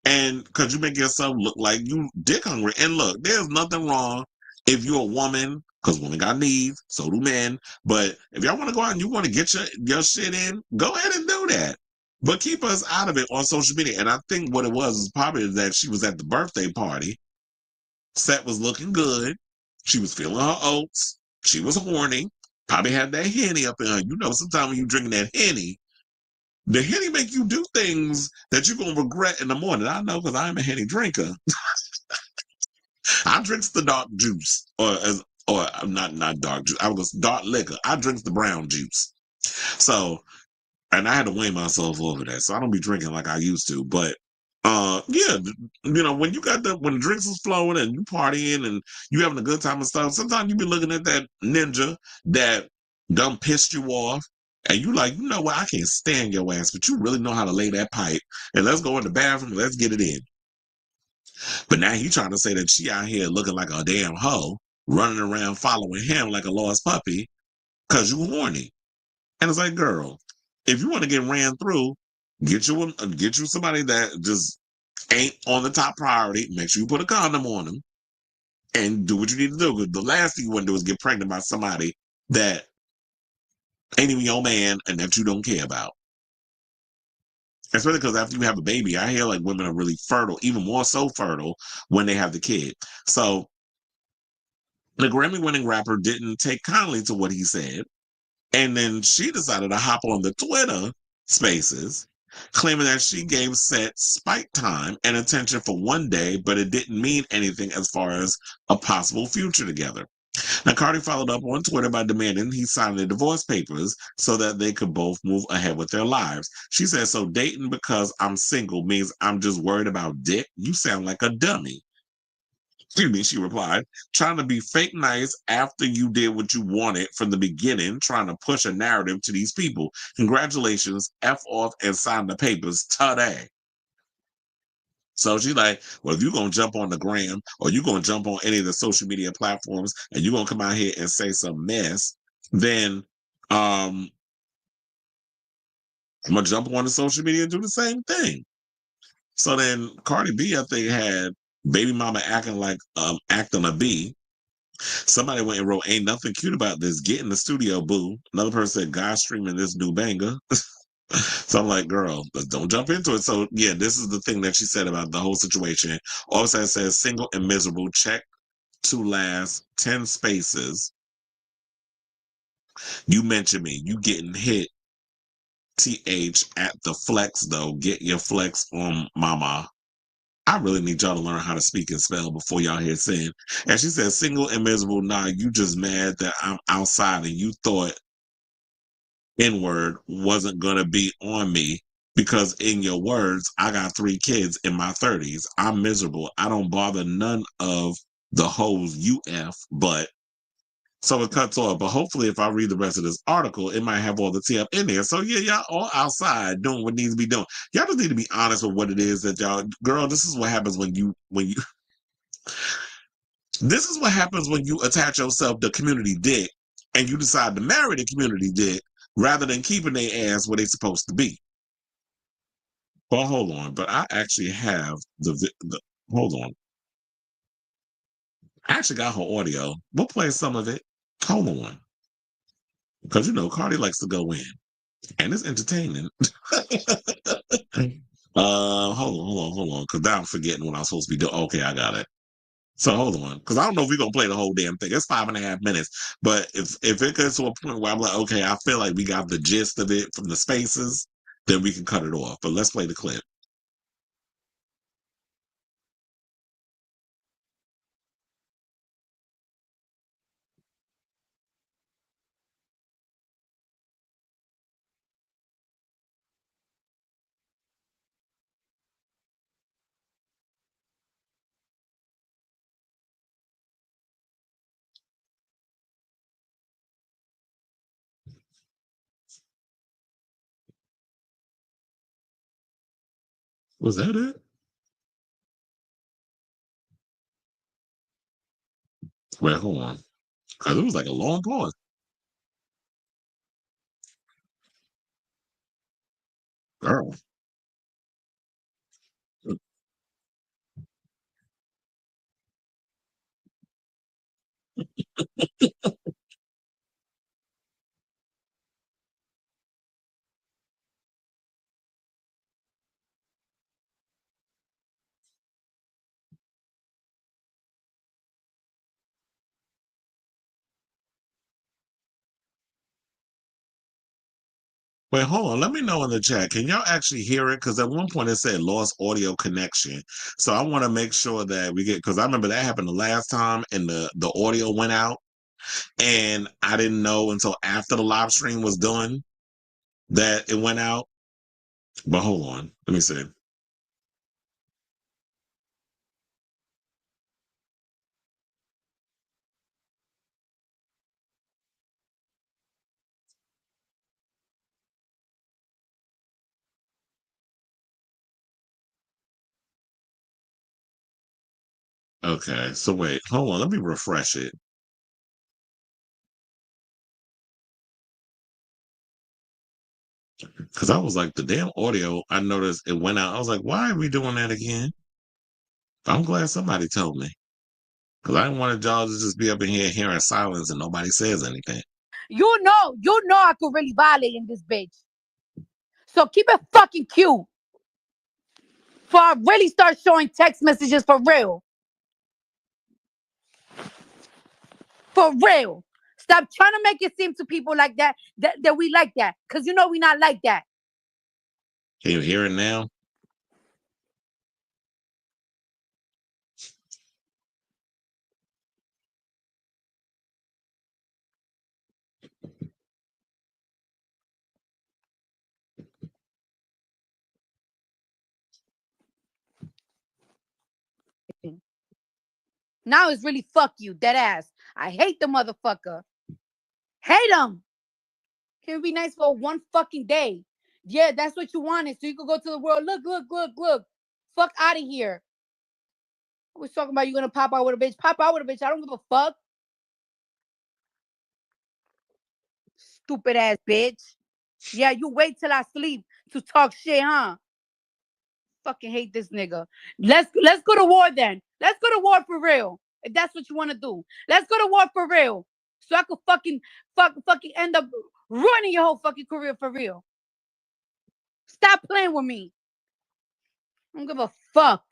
And because you make yourself look like you dick hungry. And look, there's nothing wrong if you're a woman, because women got needs, so do men. But if y'all want to go out and you want to get your shit in, go ahead and do that. But keep us out of it on social media. And I think what it was probably that she was at the birthday party. Set was looking good. She was feeling her oats. She was horny. Probably had that Henny up in her. You know, sometimes when you drinking that Henny, the Henny make you do things that you're gonna regret in the morning. I know because I'm a Henny drinker. I drinks the dark juice, or not dark juice. I was dark liquor. I drinks the brown juice. So, and I had to weigh myself over that, so I don't be drinking like I used to. But yeah, you know, when you got when the drinks is flowing and you partying and you having a good time and stuff, sometimes you be looking at that ninja that done pissed you off. And you like, you know what? I can't stand your ass, but you really know how to lay that pipe. And let's go in the bathroom and let's get it in. But now he trying to say that she out here looking like a damn hoe, running around following him like a lost puppy because you horny. And it's like, girl, if you want to get ran through, get you somebody that just ain't on the top priority. Make sure you put a condom on them and do what you need to do. Because the last thing you want to do is get pregnant by somebody that ain't even your man and that you don't care about. Especially because after you have a baby, I hear like women are really fertile, even more so fertile when they have the kid. So the Grammy winning rapper didn't take kindly to what he said. And then she decided to hop on the Twitter spaces, claiming that she gave Set spike time and attention for one day, but it didn't mean anything as far as a possible future together. Now, Cardi followed up on Twitter by demanding he sign the divorce papers so that they could both move ahead with their lives. She said, so dating because I'm single means I'm just worried about dick? You sound like a dummy. Excuse me, she replied, trying to be fake nice after you did what you wanted from the beginning, trying to push a narrative to these people. Congratulations, F off and sign the papers today. So she's like, well, if you're going to jump on the gram or you're going to jump on any of the social media platforms and you're going to come out here and say some mess, then I'm going to jump on the social media and do the same thing. So then Cardi B, I think, had baby mama acting a bee. Somebody went and wrote, ain't nothing cute about this. Get in the studio, boo. Another person said, God streaming this new banger. So I'm like, girl, don't jump into it. So yeah, this is the thing that she said about the whole situation. All of a sudden it says single and miserable, check to last 10 spaces. You mentioned me. You getting hit. TH at the flex though. Get your flex on mama. I really need y'all to learn how to speak and spell before y'all hear saying. And she said, single and miserable. Nah, you just mad that I'm outside and you thought N-word wasn't going to be on me because in your words, I got 3 kids in my 30s. I'm miserable. I don't bother none of the hoes you F, but so it cuts off. But hopefully if I read the rest of this article, it might have all the tea up in there. So yeah, y'all all outside doing what needs to be done. Y'all just need to be honest with what it is that y'all, girl, this is what happens when you this is what happens when you attach yourself to community dick and you decide to marry the community dick rather than keeping their ass where they're supposed to be. Well, hold on, but I actually have the hold on. I actually got her audio. We'll play some of it. Hold on. Because you know Cardi likes to go in. And it's entertaining. Hold on. Because now I'm forgetting what I'm supposed to be doing. Okay, I got it. So hold on, because I don't know if we're gonna play the whole damn thing. It's 5.5 minutes, but if it gets to a point where I'm like, okay, I feel like we got the gist of it from the spaces, then we can cut it off. But let's play the clip. Was that it? Wait, hold on. Because it was like a long pause. Girl. Wait, hold on. Let me know in the chat. Can y'all actually hear it? Because at one point it said lost audio connection. So I want to make sure that we get, because I remember that happened the last time and the audio went out. And I didn't know until after the live stream was done that it went out. But hold on. Let me see. Okay. So wait, hold on. Let me refresh it. Because I was like, the damn audio, I noticed it went out. I was like, why are we doing that again? I'm glad somebody told me. Because I didn't want y'all to just be up in here hearing silence and nobody says anything. You know I could really violate in this bitch. So keep it fucking cute. Before I really start showing text messages for real. For real. Stop trying to make it seem to people like that we like that. Because you know we not like that. Can you hear it now? Now it's really fuck you, dead ass. I hate the motherfucker. Hate him. Can we be nice for one fucking day? Yeah, that's what you wanted. So you could go to the world. Look, look, look, look. Fuck out of here. I was talking about you gonna pop out with a bitch. Pop out with a bitch. I don't give a fuck. Stupid ass bitch. Yeah, you wait till I sleep to talk shit, huh? Fucking hate this nigga. Let's go to war then. Let's go to war for real. If that's what you want to do. Let's go to war for real. So I could fucking end up ruining your whole fucking career for real. Stop playing with me. I don't give a fuck.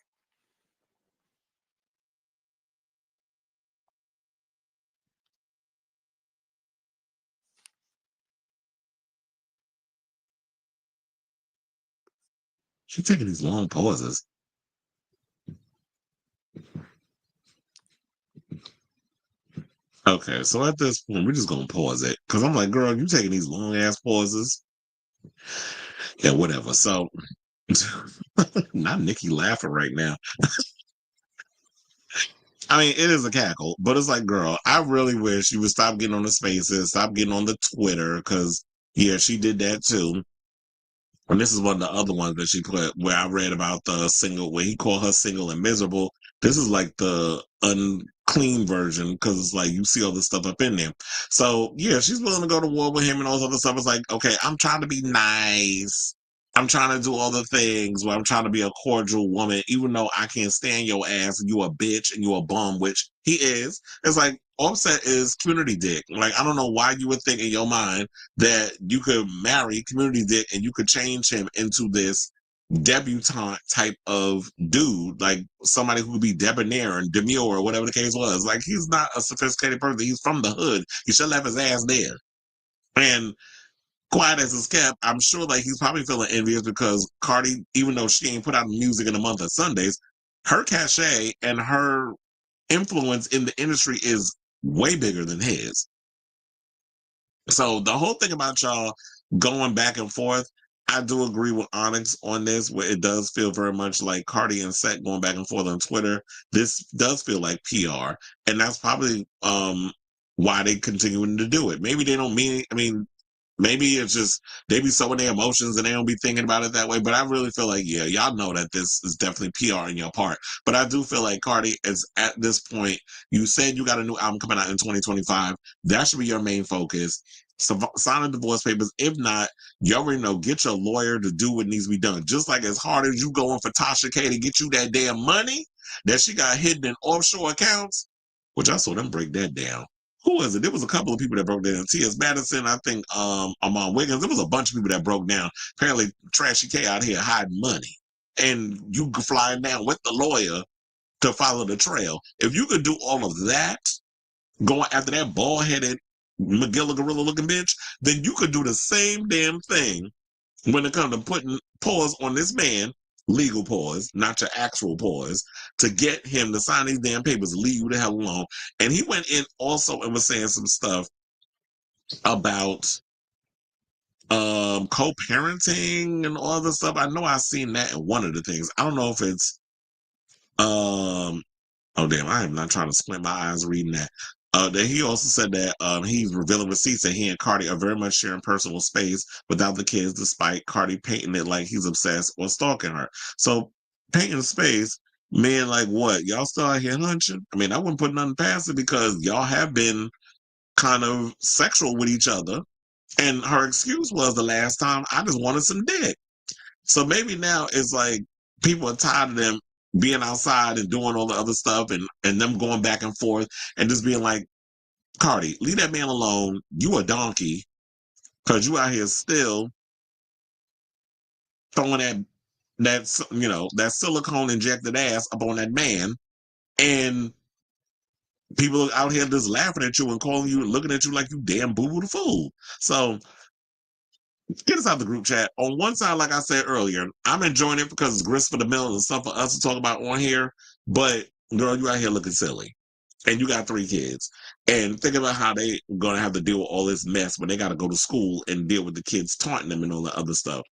She's taking these long pauses. Okay, so at this point, we're just gonna pause it. Because I'm like, girl, you taking these long ass pauses. Yeah, whatever. So not Nikki laughing right now. I mean, it is a cackle, but it's like, girl, I really wish you would stop getting on the spaces, stop getting on the Twitter, because yeah, she did that too. And this is one of the other ones that she put where I read about the single, where he called her single and miserable. This is like the unclean version because it's like you see all this stuff up in there. So yeah, she's willing to go to war with him and all this other stuff. It's like, okay, I'm trying to be nice. I'm trying to do all the things where I'm trying to be a cordial woman, even though I can't stand your ass and you a bitch and you a bum, which he is. It's like Offset is community dick. Like, I don't know why you would think in your mind that you could marry community dick and you could change him into this debutante type of dude, like somebody who would be debonair and demure or whatever the case was. Like, he's not a sophisticated person. He's from the hood. He should have his ass there. And quiet as it's kept, I'm sure like he's probably feeling envious because Cardi, even though she ain't put out music in a month of Sundays, her cachet and her influence in the industry is way bigger than his. So the whole thing about y'all going back and forth, I do agree with Onyx on this, where it does feel very much like Cardi and Set going back and forth on Twitter. This does feel like PR, and that's probably why they continuing to do it. Maybe they don't mean it. I mean, Maybe it's just they be so in their emotions and they don't be thinking about it that way. But I really feel like, yeah, y'all know that this is definitely PR in your part. But I do feel like Cardi is at this point. You said you got a new album coming out in 2025. That should be your main focus. So sign the divorce papers. If not, you already know, get your lawyer to do what needs to be done. Just like as hard as you going for Tasha K to get you that damn money that she got hidden in offshore accounts, which I saw them break that down. Who was it? There was a couple of people that broke down. T.S. Madison, I think Amon Wiggins. There was a bunch of people that broke down. Apparently, Trashy K out here hiding money. And you flying down with the lawyer to follow the trail. If you could do all of that, going after that bald-headed McGilla gorilla looking bitch, then you could do the same damn thing when it comes to putting pause on this man, legal pause, not your actual pause, to get him to sign these damn papers, leave you the hell alone. And he went in also and was saying some stuff about co-parenting and all this stuff. I know I've seen that in one of the things. I don't know if it's oh damn, I am not trying to squint my eyes reading that. That he also said that he's revealing receipts that he and Cardi are very much sharing personal space without the kids, despite Cardi painting it like he's obsessed or stalking her. So painting space, man, like what? Y'all still out here hunching? I mean, I wouldn't put nothing past it because y'all have been kind of sexual with each other. And her excuse was the last time I just wanted some dick. So maybe now it's like people are tired of them being outside and doing all the other stuff and them going back and forth and just being like, Cardi, leave that man alone. You a donkey because you out here still throwing that silicone injected ass up on that man, and people are out here just laughing at you and calling you and looking at you like you damn boo boo the fool. So get us out the group chat. On one side, like I said earlier, I'm enjoying it because it's grist for the mill and stuff for us to talk about on here. But girl, you out here looking silly. And you got 3 kids. And think about how they gonna have to deal with all this mess when they gotta go to school and deal with the kids taunting them and all the other stuff.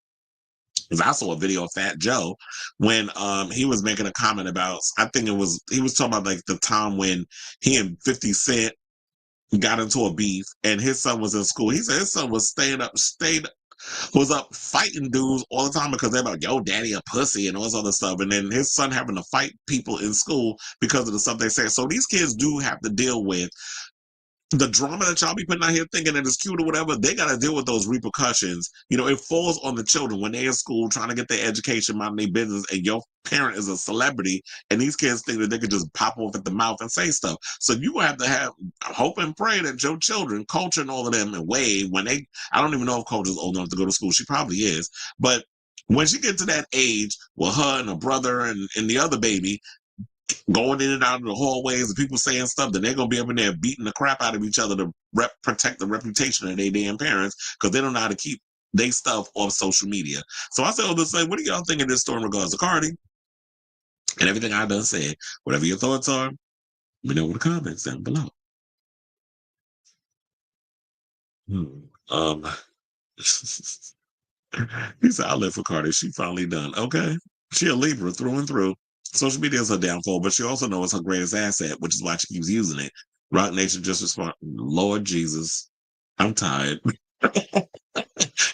Because I saw a video of Fat Joe when he was making a comment about, I think he was talking about like the time when he and 50 Cent got into a beef and his son was in school. He said his son was was up fighting dudes all the time because they're like, yo, daddy a pussy and all this other stuff. And then his son having to fight people in school because of the stuff they say. So these kids do have to deal with the drama that y'all be putting out here thinking that it's cute or whatever. They got to deal with those repercussions. You know, it falls on the children when they're in school trying to get their education, minding their business, and your parent is a celebrity, and these kids think that they could just pop off at the mouth and say stuff. So you have to have hope and pray that your children, Culture and all of them, and Wade, when they, I don't even know if Culture's old enough to go to school. She probably is. But when she gets to that age, with her and her brother and the other baby, going in and out of the hallways and people saying stuff, that they're going to be up in there beating the crap out of each other to protect the reputation of their damn parents because they don't know how to keep their stuff off social media. So I said, oh, this say, what do y'all think of this story in regards to Cardi and everything I done said? Whatever your thoughts are, let me know in the comments down below. He said, I live for Cardi. She finally done. Okay. She a Libra through and through. Social media is her downfall, but she also knows her greatest asset, which is why she keeps using it. Rock Nation just respond, Lord Jesus, I'm tired.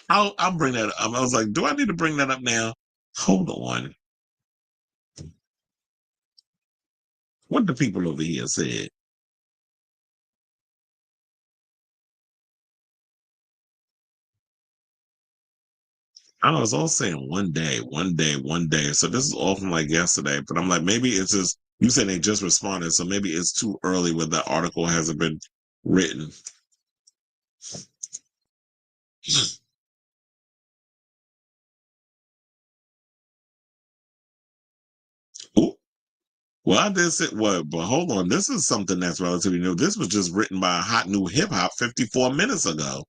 I'll bring that up. I was like, do I need to bring that up now? Hold on. What the people over here said. I was all saying one day. So this is all from like yesterday, but I'm like, maybe it's just, you said they just responded, so maybe it's too early when the article hasn't been written. Ooh, well, I did say what, but hold on. This is something that's relatively new. This was just written by Hot New Hip Hop 54 minutes ago.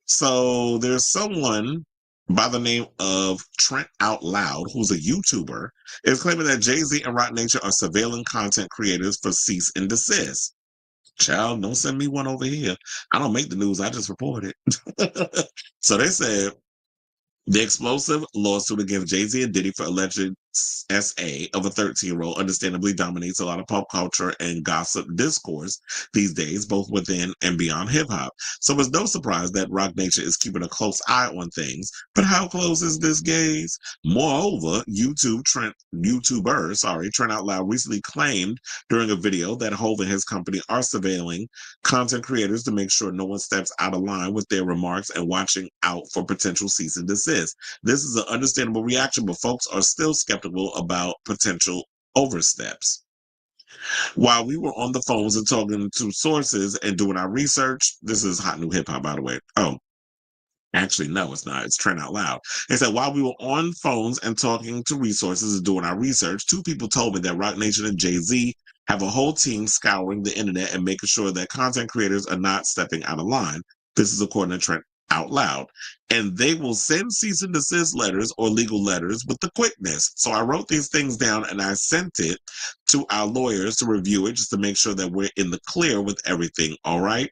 So there's someone by the name of Trent Out Loud, who's a YouTuber, is claiming that Jay-Z and Roc Nation are surveilling content creators for cease and desist. Child, don't send me one over here. I don't make the news, I just report it. So they said the explosive lawsuit against Jay-Z and Diddy for alleged SA of a 13-year-old understandably dominates a lot of pop culture and gossip discourse these days, both within and beyond hip-hop. So it's no surprise that Roc Nation is keeping a close eye on things. But how close is this gaze? Moreover, YouTuber Trent Out Loud recently claimed during a video that Hov and his company are surveilling content creators to make sure no one steps out of line with their remarks and watching out for potential cease and desist. This is an understandable reaction, but folks are still skeptical about potential oversteps. While we were on the phones and talking to sources and doing our research, this is hot new hip hop, by the way. Oh, actually, no, it's not. It's Trent Out Loud. It said, while we were on phones and talking to resources and doing our research, two people told me that Roc Nation and Jay-Z have a whole team scouring the internet and making sure that content creators are not stepping out of line. This is according to Trent Out Loud. And they will send cease and desist letters or legal letters with the quickness. So I wrote these things down and I sent it to our lawyers to review it just to make sure that we're in the clear with everything. All right.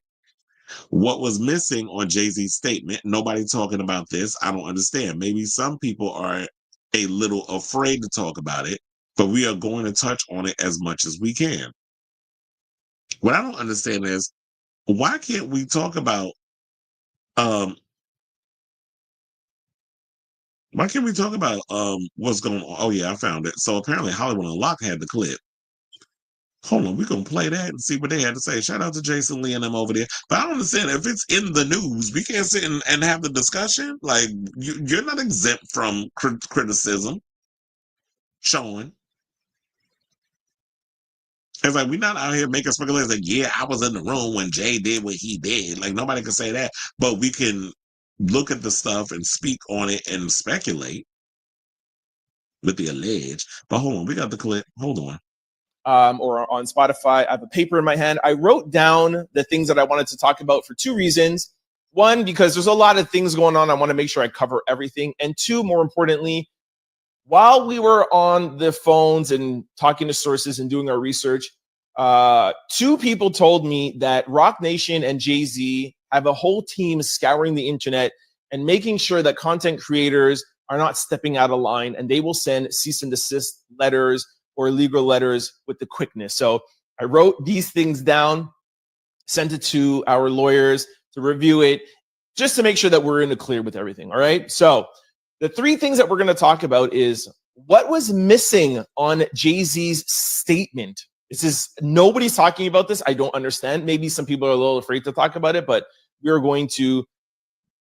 What was missing on Jay-Z's statement? Nobody talking about this. I don't understand. Maybe some people are a little afraid to talk about it, but we are going to touch on it as much as we can. What I don't understand is why can't we talk about why can't we talk about what's going on? Oh yeah, I found it. So apparently Hollywood Unlocked had the clip. Hold on, we're gonna play that and see what they had to say. Shout out to Jason Lee and them over there. But I don't understand if it's in the news, we can't sit and have the discussion. Like you're not exempt from criticism, Sean. It's like we're not out here making speculations. Like, yeah, I was in the room when Jay did what he did. Like nobody can say that, but we can look at the stuff and speak on it and speculate with the alleged. But hold on, we got the clip. Hold on. Or on Spotify. I have a paper in my hand. I wrote down the things that I wanted to talk about for two reasons. One, because there's a lot of things going on. I want to make sure I cover everything. And two, more importantly, while we were on the phones and talking to sources and doing our research, two people told me that Roc Nation and Jay-Z have a whole team scouring the internet and making sure that content creators are not stepping out of line, and they will send cease and desist letters or legal letters with the quickness. So I wrote these things down, sent it to our lawyers to review it, just to make sure that we're in the clear with everything. All right. So the three things that we're going to talk about is what was missing on Jay-Z's statement. This is nobody's talking about this. I don't understand. Maybe some people are a little afraid to talk about it, but we are going to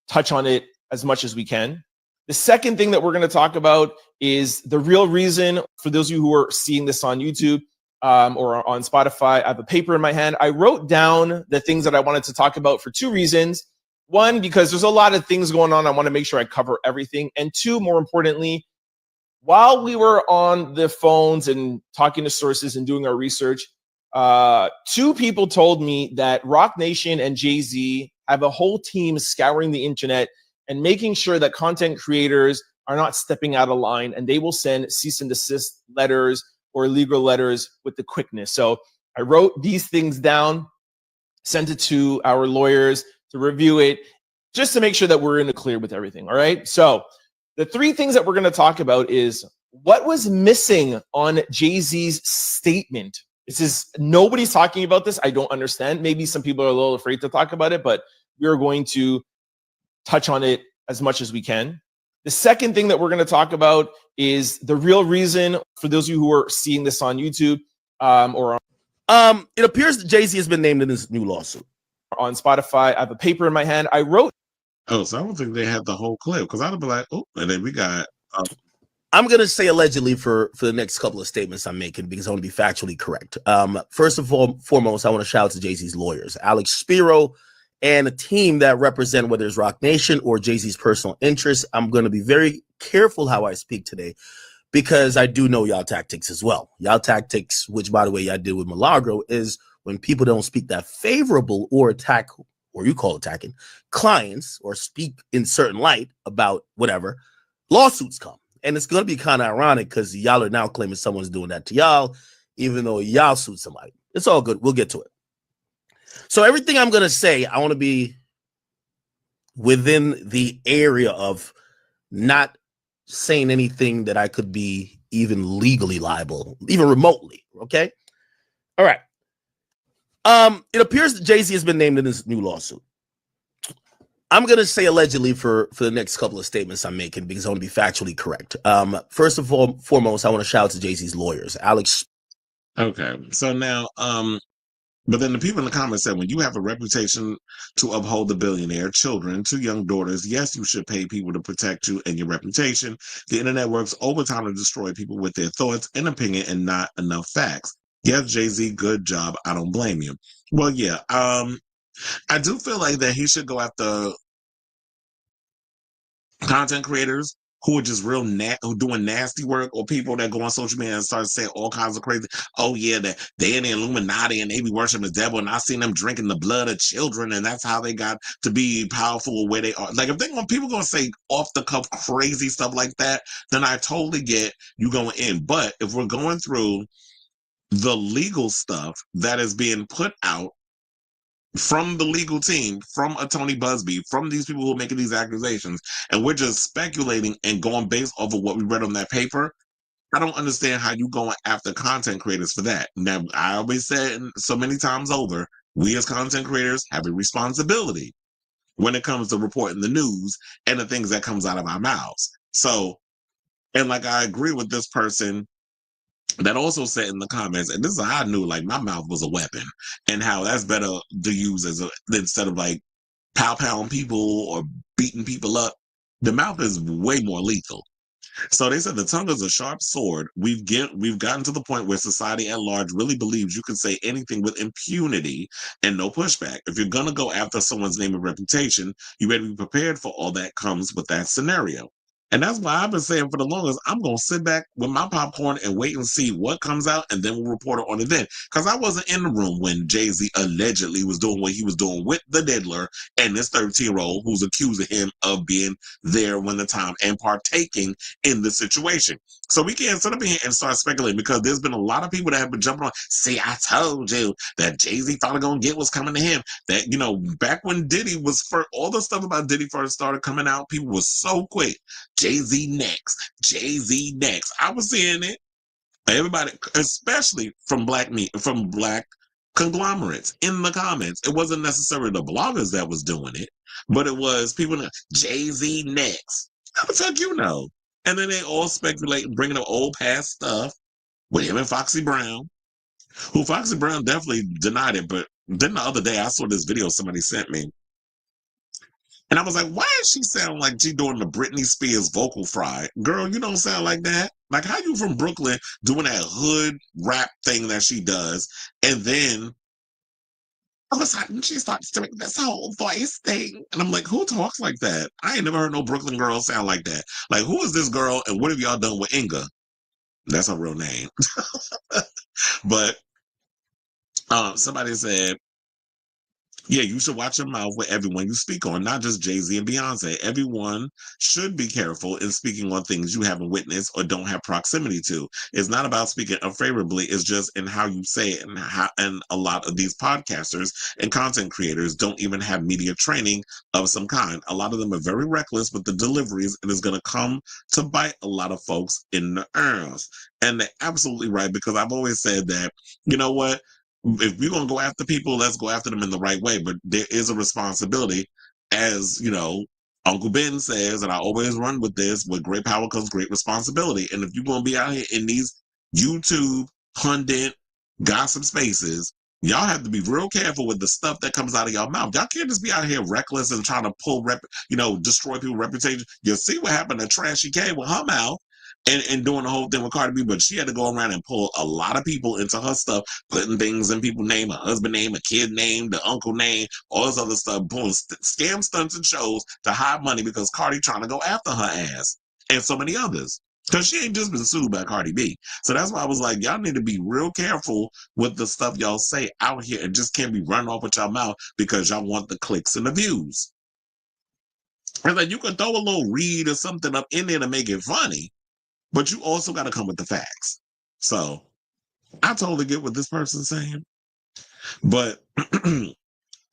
touch on it as much as we can. The second thing that we're going to talk about is the real reason, for those of you who are seeing this on YouTube or on Spotify. I have a paper in my hand. I wrote down the things that I wanted to talk about for two reasons. One, because there's a lot of things going on. I want to make sure I cover everything. And two, more importantly, while we were on the phones and talking to sources and doing our research, two people told me that Roc Nation and Jay-Z have a whole team scouring the internet and making sure that content creators are not stepping out of line, and they will send cease and desist letters or legal letters with the quickness. So I wrote these things down, sent it to our lawyers to review it, just to make sure that we're in the clear with everything. All right. So the three things that we're going to talk about is what was missing on Jay-Z's statement. This is nobody's talking about this. I don't understand. Maybe some people are a little afraid to talk about it, but we are going to touch on it as much as we can. The second thing that we're going to talk about is the real reason, for those of you who are seeing this on YouTube or it appears that Jay-Z has been named in this new lawsuit. On Spotify. I have a paper in my hand. I wrote. Oh, so I don't think they had the whole clip because I'd be like, oh, and then we got. I'm going to say allegedly for the next couple of statements I'm making because I want to be factually correct. First of all, foremost, I want to shout out to Jay-Z's lawyers, Alex Spiro, and a team that represent whether it's Roc Nation or Jay-Z's personal interests. I'm going to be very careful how I speak today because I do know y'all tactics as well. Y'all tactics, which by the way, y'all did with Milagro, is when people don't speak that favorable or attack, or you call attacking, clients or speak in certain light about whatever, lawsuits come. And it's going to be kind of ironic because y'all are now claiming someone's doing that to y'all, even though y'all sued somebody. It's all good. We'll get to it. So everything I'm going to say, I want to be within the area of not saying anything that I could be even legally liable, even remotely. Okay. All right. It appears that Jay-Z has been named in this new lawsuit. I'm going to say allegedly for the next couple of statements I'm making because I want to be factually correct. First of all, foremost, I want to shout out to Jay-Z's lawyers, Alex. Okay. So now, but then the people in the comments said, when you have a reputation to uphold the billionaire, children, 2 young daughters, yes, you should pay people to protect you and your reputation. The internet works overtime to destroy people with their thoughts and opinion and not enough facts. Yes, Jay-Z, good job. I don't blame you. Well, yeah, I do feel like that he should go after content creators who are just real who doing nasty work, or people that go on social media and start saying all kinds of crazy, oh yeah, that they in the Illuminati and they be worshiping the devil, and I seen them drinking the blood of children and that's how they got to be powerful where they are. Like if people gonna say off the cuff crazy stuff like that, then I totally get you going in. But if we're going through the legal stuff that is being put out from the legal team, from a Tony Buzbee, from these people who are making these accusations, and we're just speculating and going based off of what we read on that paper, I don't understand how you going after content creators for that. Now, I always said so many times over, we as content creators have a responsibility when it comes to reporting the news and the things that comes out of our mouths. So, and like I agree with this person that also said in the comments, and this is how I knew like my mouth was a weapon, and how that's better to use as instead of like pound people or beating people up. The mouth is way more lethal. So they said the tongue is a sharp sword. We've gotten to the point where society at large really believes you can say anything with impunity and no pushback. If you're gonna go after someone's name and reputation, you better be prepared for all that comes with that scenario. And that's why I've been saying for the longest, I'm going to sit back with my popcorn and wait and see what comes out, and then we'll report it on it then. Because I wasn't in the room when Jay-Z allegedly was doing what he was doing with the diddler and this 13-year-old who's accusing him of being there when the time and partaking in the situation. So we can't sit up here and start speculating, because there's been a lot of people that have been jumping on, see, I told you that Jay-Z finally going to get what's coming to him. That, you know, back when Diddy was first, all the stuff about Diddy first started coming out, people were so quick. Jay-Z next. Jay-Z next. I was seeing it. Everybody, especially from black conglomerates in the comments. It wasn't necessarily the bloggers that was doing it, but it was people that Jay-Z next. How the fuck you know? And then they all speculate and bringing up old past stuff with him and Foxy Brown, who Foxy Brown definitely denied it. But then the other day I saw this video somebody sent me, and I was like, why is she sound like she doing the Britney Spears vocal fry? Girl, you don't sound like that. Like, how you from Brooklyn doing that hood rap thing that she does? And then all of a sudden she starts doing this whole voice thing. And I'm like, who talks like that? I ain't never heard no Brooklyn girl sound like that. Like, who is this girl and what have y'all done with Inga? That's her real name. But somebody said, yeah, you should watch your mouth with everyone you speak on, not just Jay-Z and Beyonce. Everyone should be careful in speaking on things you haven't witnessed or don't have proximity to. It's not about speaking unfavorably, it's just in how you say it, and a lot of these podcasters and content creators don't even have media training of some kind. A lot of them are very reckless with the deliveries, and it's going to come to bite a lot of folks in the ass. And they're absolutely right, because I've always said that, you know what? If we're going to go after people, let's go after them in the right way. But there is a responsibility, as you know, Uncle Ben says, and I always run with this: with great power comes great responsibility. And if you're going to be out here in these YouTube pundit gossip spaces, y'all have to be real careful with the stuff that comes out of y'all mouth. Y'all can't just be out here reckless and trying to destroy people's reputation. You see what happened to Trashy K with her mouth. And doing the whole thing with Cardi B, but she had to go around and pull a lot of people into her stuff, putting things in people's name, a husband name, a kid name, the uncle name, all this other stuff, pulling scam stunts and shows to hide money because Cardi trying to go after her ass, and so many others. Because she ain't just been sued by Cardi B. So that's why I was like, y'all need to be real careful with the stuff y'all say out here, and just can't be running off with y'all mouth because y'all want the clicks and the views. And like, you can throw a little read or something up in there to make it funny, but you also got to come with the facts. So I totally get what this person's saying. But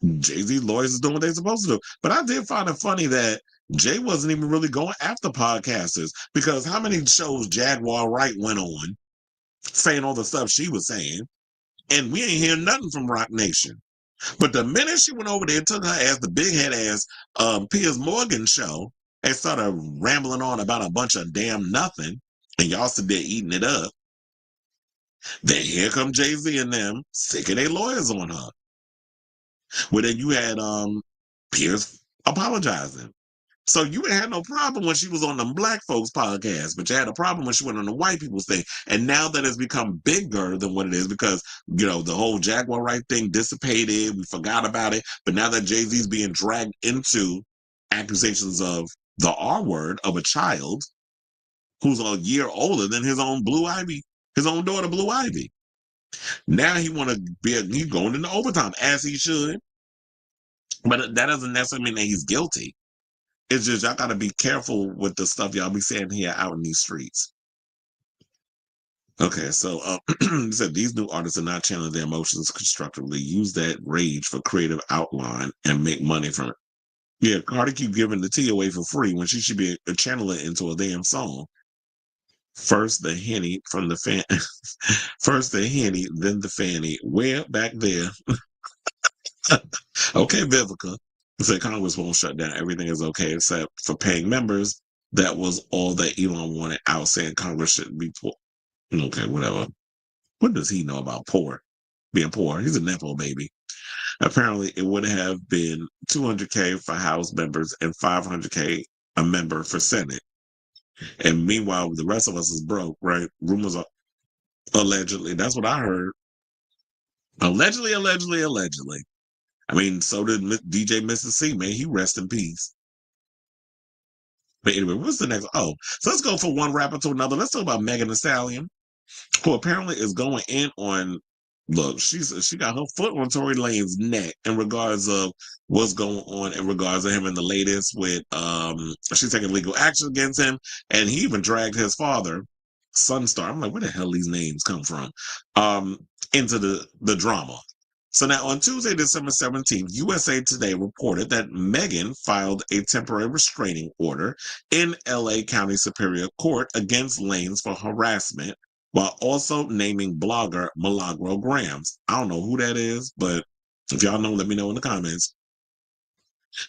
Jay-Z lawyers is doing what they're supposed to do. But I did find it funny that Jay wasn't even really going after podcasters because how many shows Jaguar Wright went on saying all the stuff she was saying, and we ain't hear nothing from Rock Nation. But the minute she went over there and took her ass, the big head ass Piers Morgan show, and started rambling on about a bunch of damn nothing, and y'all sit there eating it up, then here come Jay-Z and them sick of their lawyers on her. Well, then you had Piers apologizing. So you ain't had no problem when she was on them black folks podcast, but you had a problem when she went on the white people's thing. And now that it's become bigger than what it is because, you know, the whole Jaguar Wright thing dissipated. We forgot about it. But now that Jay-Z's being dragged into accusations of the R word of a child who's a year older than his own Blue Ivy, his own daughter, Blue Ivy. Now he want to be, he's going into overtime as he should. But that doesn't necessarily mean that he's guilty. It's just y'all gotta be careful with the stuff y'all be saying here out in these streets. Okay, so he said these new artists are not channeling their emotions constructively. Use that rage for creative outline and make money from it. Yeah, Cardi keep giving the tea away for free when she should be channeling it into a damn song. First the henny from the fan, first the henny, then the fanny. Where back there? Okay, Vivica. Said Congress won't shut down. Everything is okay except for paying members. That was all that Elon wanted out, saying Congress shouldn't be poor. Okay, whatever. What does he know about poor? Being poor. He's a Nepo baby. Apparently, it would have been $200K for House members and $500K a member for Senate. And meanwhile, the rest of us is broke, right? Rumors are allegedly. That's what I heard. Allegedly, allegedly, allegedly. I mean, so did DJ Mr. C, man. He rest in peace. But anyway, what's the next? Oh, so let's go from one rapper to another. Let's talk about Megan Thee Stallion, who apparently is going in on. Look, she got her foot on Tory Lane's neck in regards of what's going on in regards of him in the latest with she's taking legal action against him, and he even dragged his father, Sunstar. I'm like, where the hell these names come from? Into the drama. So now on Tuesday, December 17th, USA Today reported that Megan filed a temporary restraining order in LA County Superior Court against Lanez for harassment, while also naming blogger Milagro Grams. I don't know who that is, but if y'all know, let me know in the comments.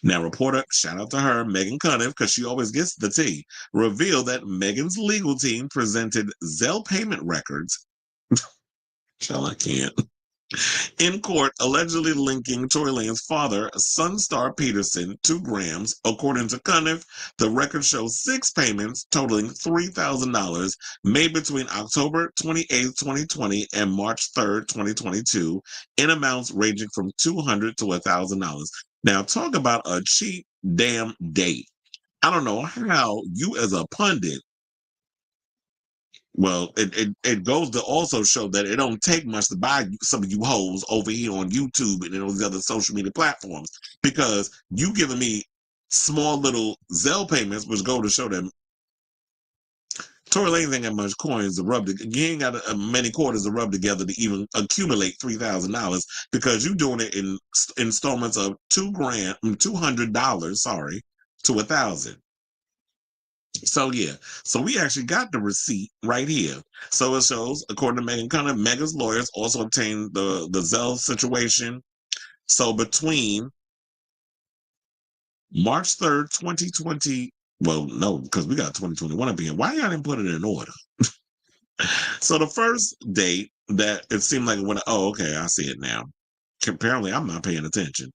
Now, reporter, shout out to her, Megan Cunniff, because she always gets the tea, revealed that Megan's legal team presented Zelle payment records. Shall I can't. In court, allegedly linking Tory Lane's father, Sunstar Peterson, to Grams. According to Cunniff, the record shows 6 payments totaling $3,000 made between October 28, 2020 and March 3rd, 2022, in amounts ranging from $200 to $1,000. Now, talk about a cheap damn date. I don't know how you as a pundit. Well, it goes to also show that it don't take much to buy some of you hoes over here on YouTube and all these other social media platforms, because you giving me small little Zelle payments, which go to show them Tory Lanez ain't got much coins to rub. You ain't got many quarters to rub together to even accumulate $3,000 because you doing it in installments of $200, sorry, to $1,000. So yeah, so we actually got the receipt right here. So it shows, according to Megan Cunniff, Megan's lawyers also obtained the Zelle situation. So between March 3rd, 2020, well, no, because we got 2021 up here. Why y'all didn't put it in order? So the first date that it seemed like when, oh, okay, I see it now. Apparently, I'm not paying attention.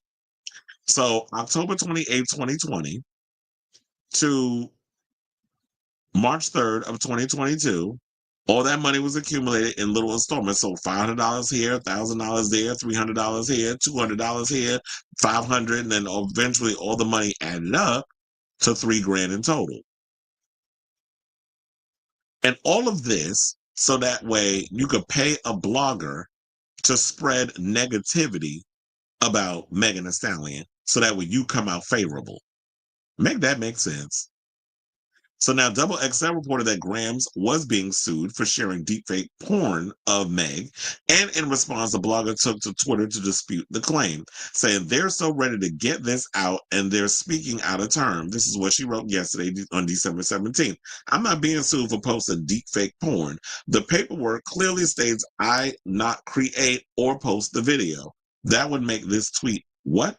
So October 28th, 2020 to March 3rd of 2022, all that money was accumulated in little installments. So $500 here, $1,000 there, $300 here, $200 here, $500, and then eventually all the money added up to $3,000 in total. And all of this, so that way you could pay a blogger to spread negativity about Megan Thee Stallion, so that way you come out favorable. Make that make sense. So now Double XL reported that Grams was being sued for sharing deepfake porn of Meg, and in response, the blogger took to Twitter to dispute the claim, saying they're so ready to get this out and they're speaking out of term. This is what she wrote yesterday on December 17th. I'm not being sued for posting deepfake porn. The paperwork clearly states I not create or post the video. That would make this tweet what?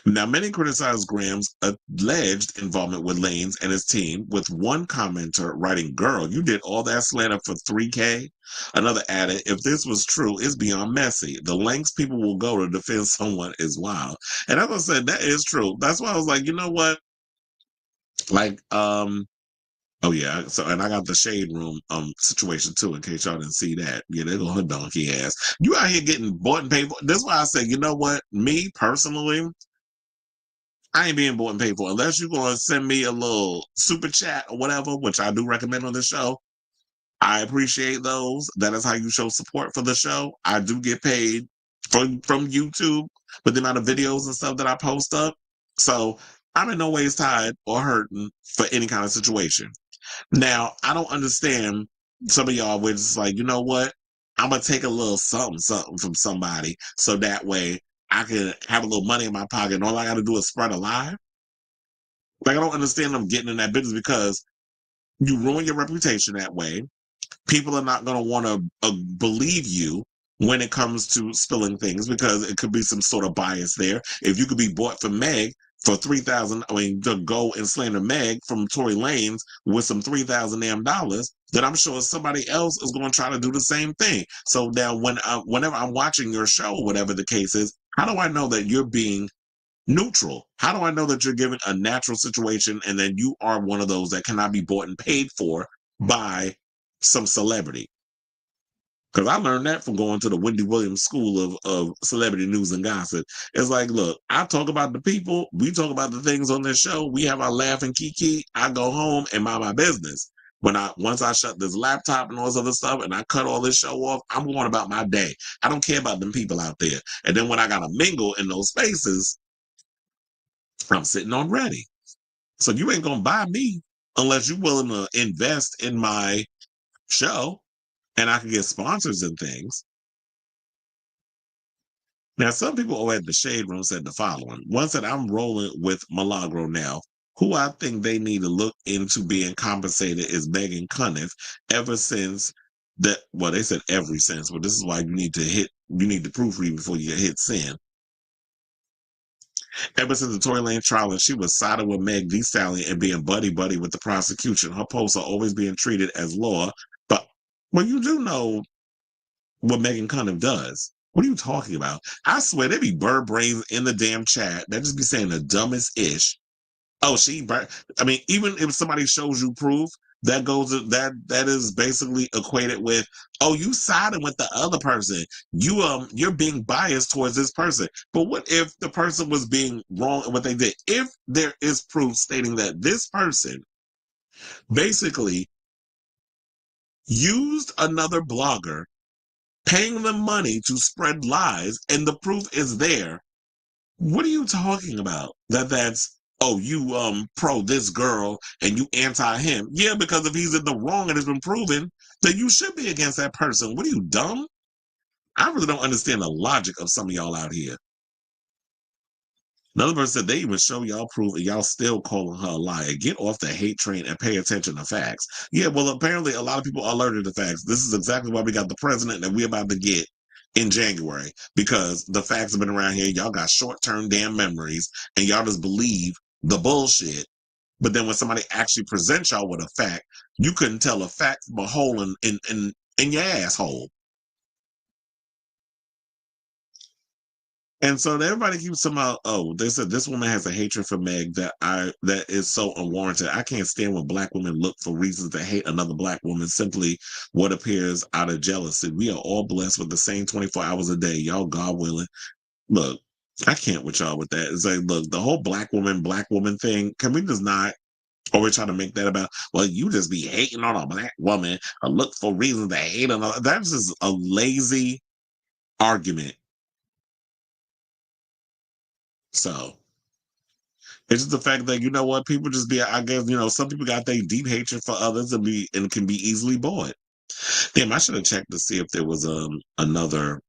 Now, many criticized Graham's alleged involvement with Lanez and his team, with one commenter writing, "Girl, you did all that slander for 3K." Another added, "If this was true, it's beyond messy. The lengths people will go to defend someone is wild." And as I said, that is true. That's why I was like, you know what? Like, oh yeah, so and I got the shade room situation too, in case y'all didn't see that. Yeah, they go her donkey ass. You out here getting bought and paid for. This is why I say, you know what? Me personally, I ain't being bought and paid for unless you're going to send me a little super chat or whatever, which I do recommend on the show. I appreciate those. That is how you show support for the show. I do get paid from YouTube with the amount of videos and stuff that I post up. So I'm in no ways tied or hurting for any kind of situation. Now, I don't understand some of y'all where it's like, you know what? I'm going to take a little something, something from somebody so that way I can have a little money in my pocket and all I got to do is spread a lie. Like, I don't understand them getting in that business because you ruin your reputation that way. People are not going to want to believe you when it comes to spilling things because it could be some sort of bias there. If you could be bought for Meg for 3,000, I mean, to go and slander Meg from Tory Lanez with some 3,000 damn dollars, then I'm sure somebody else is going to try to do the same thing. So now, whenever I'm watching your show, whatever the case is, how do I know that you're being neutral? How do I know that you're given a natural situation and then you are one of those that cannot be bought and paid for by some celebrity? Because I learned that from going to the Wendy Williams School of Celebrity News and Gossip. It's like, look, I talk about the people, we talk about the things on this show, we have our laugh and kiki, I go home and mind my business. Once I shut this laptop and all this other stuff and I cut all this show off, I'm going about my day. I don't care about them people out there. And then when I gotta mingle in those spaces, I'm sitting on ready. So you ain't gonna buy me unless you're willing to invest in my show and I can get sponsors and things. Now, some people over at the Shade Room said the following. One said, "I'm rolling with Milagro now. Who I think they need to look into being compensated is Megan Cunniff ever since that, well, they said every since, but this is why you need to proofread before you hit send. Ever since the Tory Lanez trial, and she was siding with Meg Thee Stallion and being buddy-buddy with the prosecution. Her posts are always being treated as law. But, well, you do know what Megan Cunniff does. What are you talking about? I swear there be bird brains in the damn chat that just be saying the dumbest ish. Oh, I mean, even if somebody shows you proof, that is basically equated with, oh, you siding with the other person. You're being biased towards this person. But what if the person was being wrong in what they did? If there is proof stating that this person basically used another blogger, paying them money to spread lies, and the proof is there. What are you talking about? That's, oh, you pro this girl and you anti him. Yeah, because if he's in the wrong and it's been proven, then you should be against that person. What are you, dumb? I really don't understand the logic of some of y'all out here. Another person said they even show y'all proof and y'all still calling her a liar. Get off the hate train and pay attention to facts. Yeah, well, apparently a lot of people are alerted to facts. This is exactly why we got the president that we're about to get in January, because the facts have been around here. Y'all got short-term damn memories and y'all just believe the bullshit. But then when somebody actually presents y'all with a fact, you couldn't tell a fact from a hole in your asshole. And so everybody keeps talking about, oh, they said this woman has a hatred for Meg that is so unwarranted. I can't stand when Black women look for reasons to hate another Black woman, simply what appears out of jealousy. We are all blessed with the same 24 hours a day. Y'all, God willing. Look, I can't with y'all with that. It's like, look, the whole Black woman thing, can we just not always try to make that about, well, you just be hating on a Black woman or look for reasons to hate another? That's just a lazy argument. So, It's just the fact that, you know what, people just be, I guess, you know, some people got their deep hatred for others and can be easily bored. Damn, I should have checked to see if there was another.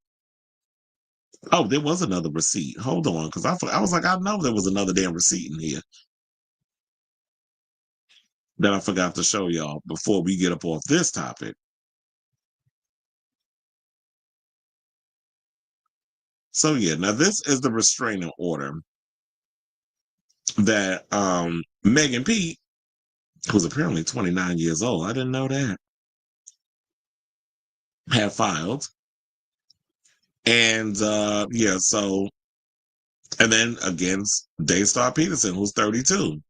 Oh, there was another receipt. Hold on, because I was like, I know there was another damn receipt in here that I forgot to show y'all before we get up off this topic. So yeah, now this is the restraining order that Megan Pete, who's apparently 29 years old, I didn't know that, had filed. And yeah, so and then against Daystar Peterson, who's 32.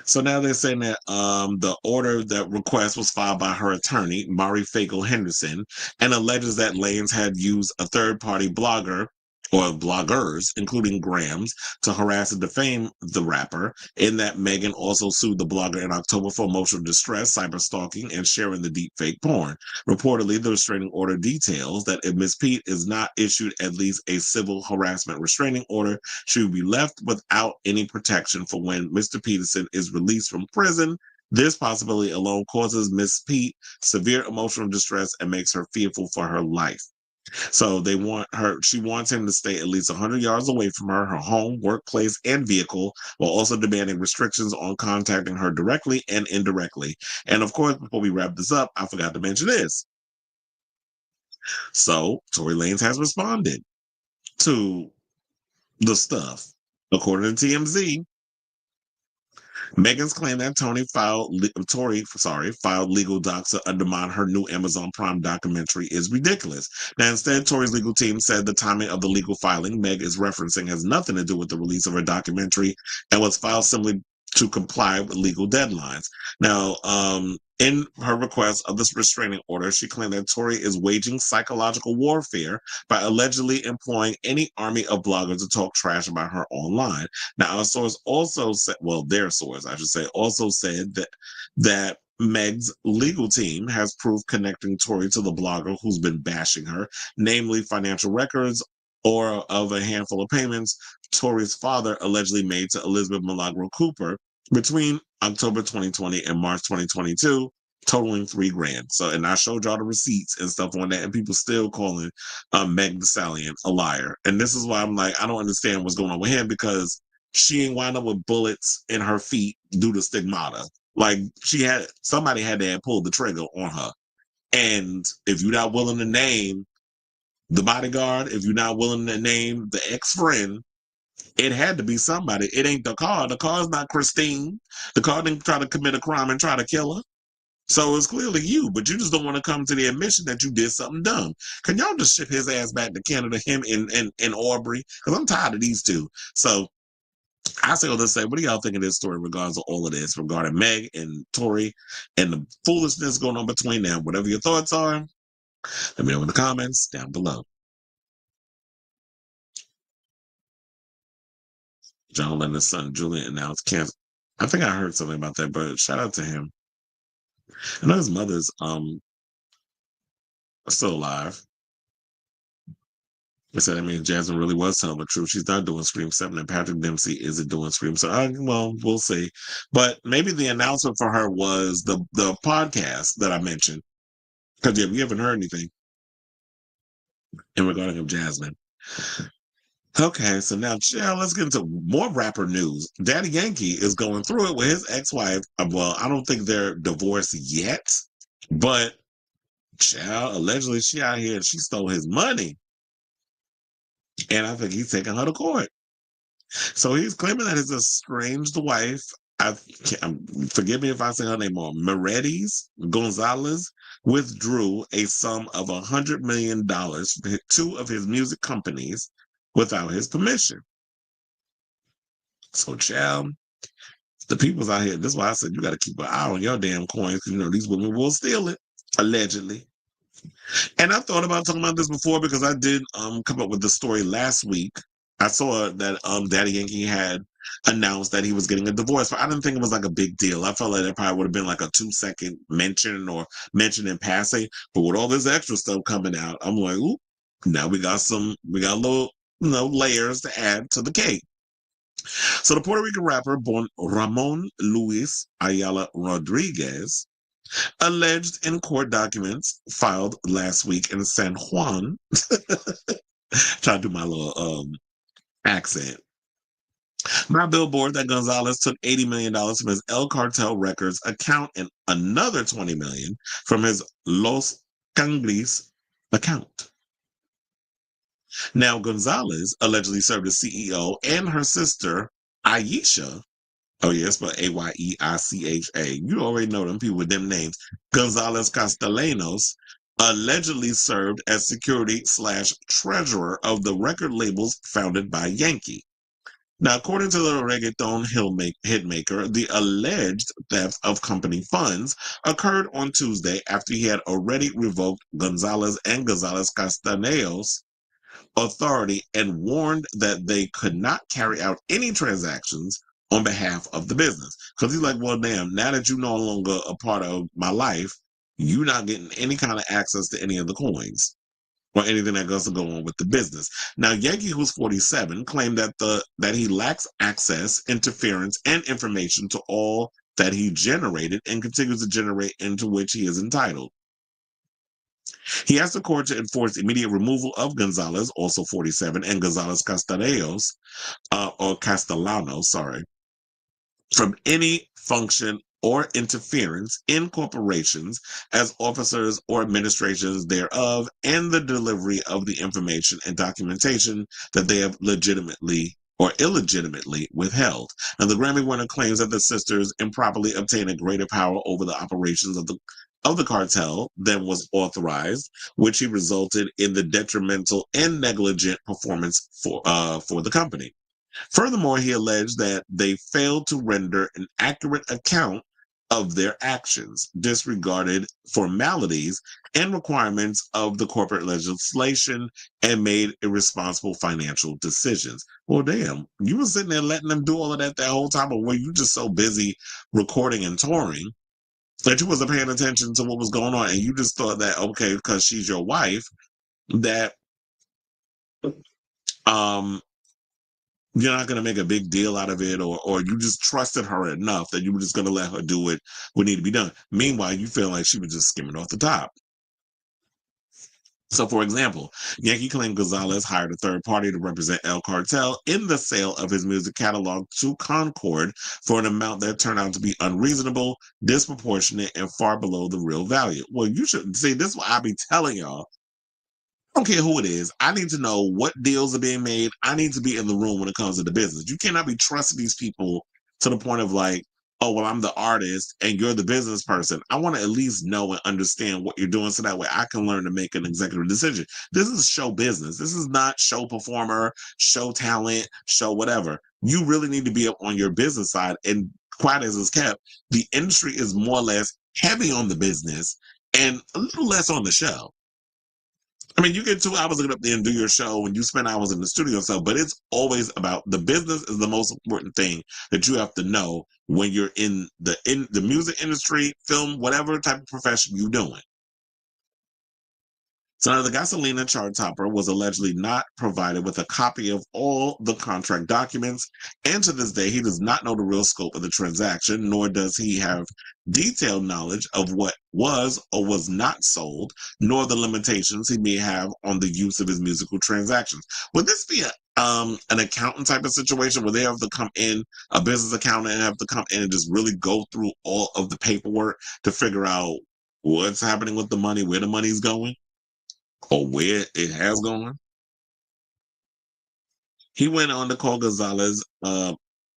So now they're saying that the order that request was filed by her attorney, Mari Fagle Henderson, and alleges that Lanez had used a third-party blogger or bloggers, including Grams, to harass and defame the rapper, in that Megan also sued the blogger in October for emotional distress, cyberstalking, and sharing the deep fake porn. Reportedly, the restraining order details that if Ms. Pete is not issued at least a civil harassment restraining order, she will be left without any protection for when Mr. Peterson is released from prison. This possibility alone causes Miss Pete severe emotional distress and makes her fearful for her life. So she wants him to stay at least 100 yards away from her home, workplace, and vehicle, while also demanding restrictions on contacting her directly and indirectly. And of course, before we wrap this up, I forgot to mention this. So Tory Lanez has responded to the stuff. According to TMZ, Megan's claim that Tory filed legal docs to undermine her new Amazon Prime documentary is ridiculous. Now, instead, Tory's legal team said the timing of the legal filing Meg is referencing has nothing to do with the release of her documentary and was filed simply to comply with legal deadlines. Now, in her request of this restraining order, she claimed that Tory is waging psychological warfare by allegedly employing any army of bloggers to talk trash about her online. Now, our source also said, well, their source, I should say, also said that Meg's legal team has proof connecting Tory to the blogger who's been bashing her, namely financial records or of a handful of payments Tory's father allegedly made to Elizabeth Milagro Cooper between October 2020 and March 2022, totaling $3,000. So, and I showed y'all the receipts and stuff on that, and people still calling Meg the Stallion a liar. And this is why I'm like, I don't understand what's going on with him, because she ain't wind up with bullets in her feet due to stigmata. Like, somebody had to have pulled the trigger on her. And if you're not willing to name the bodyguard, if you're not willing to name the ex-friend, it had to be somebody. It ain't the car. The car's not Christine. The car didn't try to commit a crime and try to kill her. So it's clearly you, but you just don't want to come to the admission that you did something dumb. Can y'all just ship his ass back to Canada, him and Aubrey? Because I'm tired of these two. So I say all this say, what do y'all think of this story in regards to all of this regarding Meg and Tory and the foolishness going on between them? Whatever your thoughts are, let me know in the comments down below. John Lennon's son, Julian, announced cancer. I think I heard something about that, but shout out to him. I know his mother's still alive. I said, I mean, Jasmine really was telling the truth. She's not doing Scream 7, and Patrick Dempsey isn't doing Scream. So, well, we'll see. But maybe the announcement for her was the podcast that I mentioned. Because, yeah, we haven't heard anything in regarding of Jasmine. Okay, so now, chill, let's get into more rapper news. Daddy Yankee is going through it with his ex-wife. Well, I don't think they're divorced yet, but child, allegedly she out here and she stole his money. And I think he's taking her to court. So he's claiming that his estranged wife, forgive me if I say her name wrong, Meredith Gonzalez, withdrew a sum of $100 million from two of his music companies without his permission. So, child, the people's out here. This is why I said you got to keep an eye on your damn coins, because you know these women will steal it, allegedly. And I thought about talking about this before because I did come up with the story last week. I saw that Daddy Yankee had announced that he was getting a divorce, but I didn't think it was like a big deal. I felt like it probably would have been like a 2-second mention or mention in passing. But with all this extra stuff coming out, I'm like, ooh, now we got little, layers to add to the cake. So the Puerto Rican rapper born Ramon Luis Ayala Rodriguez alleged in court documents filed last week in San Juan. Try to do my little accent. My billboard that Gonzalez took $80 million from his El Cartel Records account and another $20 million from his Los Canglis account. Now, Gonzalez allegedly served as CEO and her sister, Aisha. Oh, yeah, it's spelled Ayeicha. You already know them people with them names. Gonzalez Castellanos allegedly served as security/treasurer of the record labels founded by Yankee. Now, according to the reggaeton hitmaker, the alleged theft of company funds occurred on Tuesday after he had already revoked Gonzalez and Gonzalez Castellanos authority and warned that they could not carry out any transactions on behalf of the business. Because he's like, well, damn, now that you're no longer a part of my life, you're not getting any kind of access to any of the coins or anything that goes to go on with the business. Now, Yankee, who's 47, claimed that he lacks access, interference, and information to all that he generated and continues to generate, into which he is entitled. He asked the court to enforce immediate removal of Gonzalez, also 47, and Gonzalez Castellanos, from any function or interference in corporations as officers or administrations thereof, and the delivery of the information and documentation that they have legitimately or illegitimately withheld. And the Grammy winner claims that the sisters improperly obtained a greater power over the operations of the cartel than was authorized, which he resulted in the detrimental and negligent performance for the company. Furthermore, he alleged that they failed to render an accurate account of their actions, disregarded formalities and requirements of the corporate legislation, and made irresponsible financial decisions. Well, damn, you were sitting there letting them do all of that whole time, or were you just so busy recording and touring that you wasn't paying attention to what was going on, and you just thought that, okay, because she's your wife, that you're not going to make a big deal out of it, or you just trusted her enough that you were just going to let her do what would need to be done. Meanwhile, you feel like she was just skimming off the top. So, for example, Yankee claimed Gonzalez hired a third party to represent El Cartel in the sale of his music catalog to Concord for an amount that turned out to be unreasonable, disproportionate, and far below the real value. Well, you should see, this is what I be telling y'all. I don't care who it is. I need to know what deals are being made. I need to be in the room when it comes to the business. You cannot be trusting these people to the point of like, oh, well, I'm the artist and you're the business person. I want to at least know and understand what you're doing so that way I can learn to make an executive decision. This is show business. This is not show performer, show talent, show whatever. You really need to be up on your business side. And quiet as it's kept, the industry is more or less heavy on the business and a little less on the show. I mean, you get 2 hours to get up there and do your show and you spend hours in the studio, so, but it's always about the business is the most important thing that you have to know when you're in the music industry, film, whatever type of profession you're doing. So now the Gasolina chart topper was allegedly not provided with a copy of all the contract documents, and to this day, he does not know the real scope of the transaction, nor does he have detailed knowledge of what was or was not sold, nor the limitations he may have on the use of his musical transactions. Would this be an accountant type of situation where they have to come in, a business accountant, and have to come in and just really go through all of the paperwork to figure out what's happening with the money, where the money's going? Or where it has gone. He went on to call Gonzalez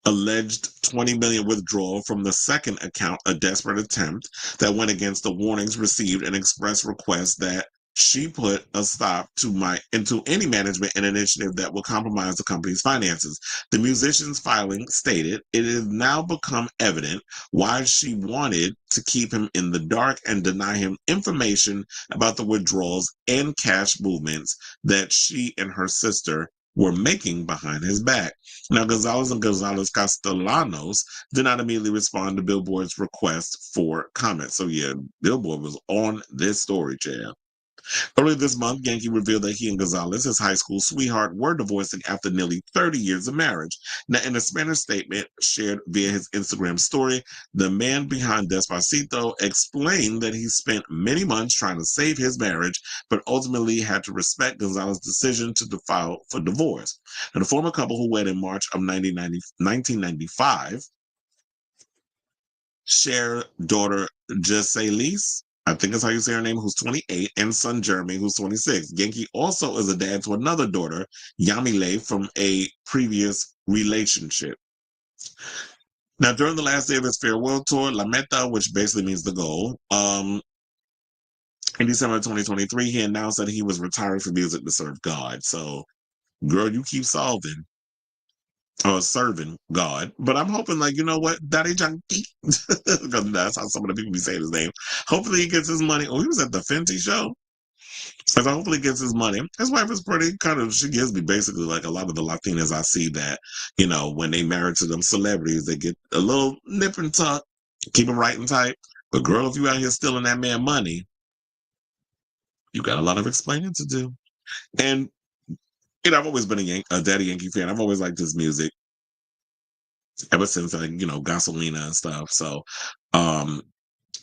alleged 20 million withdrawal from the second account a desperate attempt that went against the warnings received and express requests that she put a stop to into any management and initiative that will compromise the company's finances. The musician's filing stated it has now become evident why she wanted to keep him in the dark and deny him information about the withdrawals and cash movements that she and her sister were making behind his back. Now, Gonzalez and Gonzalez Castellanos did not immediately respond to Billboard's request for comment. So, yeah, Billboard was on this story, Jam. Earlier this month, Yankee revealed that he and Gonzalez, his high school sweetheart, were divorcing after nearly 30 years of marriage. Now, in a Spanish statement shared via his Instagram story, the man behind Despacito explained that he spent many months trying to save his marriage, but ultimately had to respect Gonzalez's decision to file for divorce. Now, the former couple, who wed in March of 1995, share daughter Giselle, I think that's how you say her name, who's 28, and son Jeremy, who's 26. Yankee also is a dad to another daughter, Yamile, from a previous relationship. Now, during the last day of his farewell tour, La Meta, which basically means the goal, in December 2023, he announced that he was retiring from music to serve God. So, girl, you keep solving. Or serving God, but I'm hoping, like, you know what, Daddy Yankee, because that's how some of the people be saying his name. Hopefully, he gets his money. Oh, he was at the Fenty show, so hopefully, he gets his money. His wife is pretty kind of. She gives me basically like a lot of the Latinas I see that, you know, when they married to them celebrities, they get a little nip and tuck, keep them right and tight. But girl, if you out here stealing that man money, you got a lot of explaining to do. And you know, I've always been a Daddy Yankee fan. I've always liked his music ever since, like, you know, Gasolina and stuff. So I'm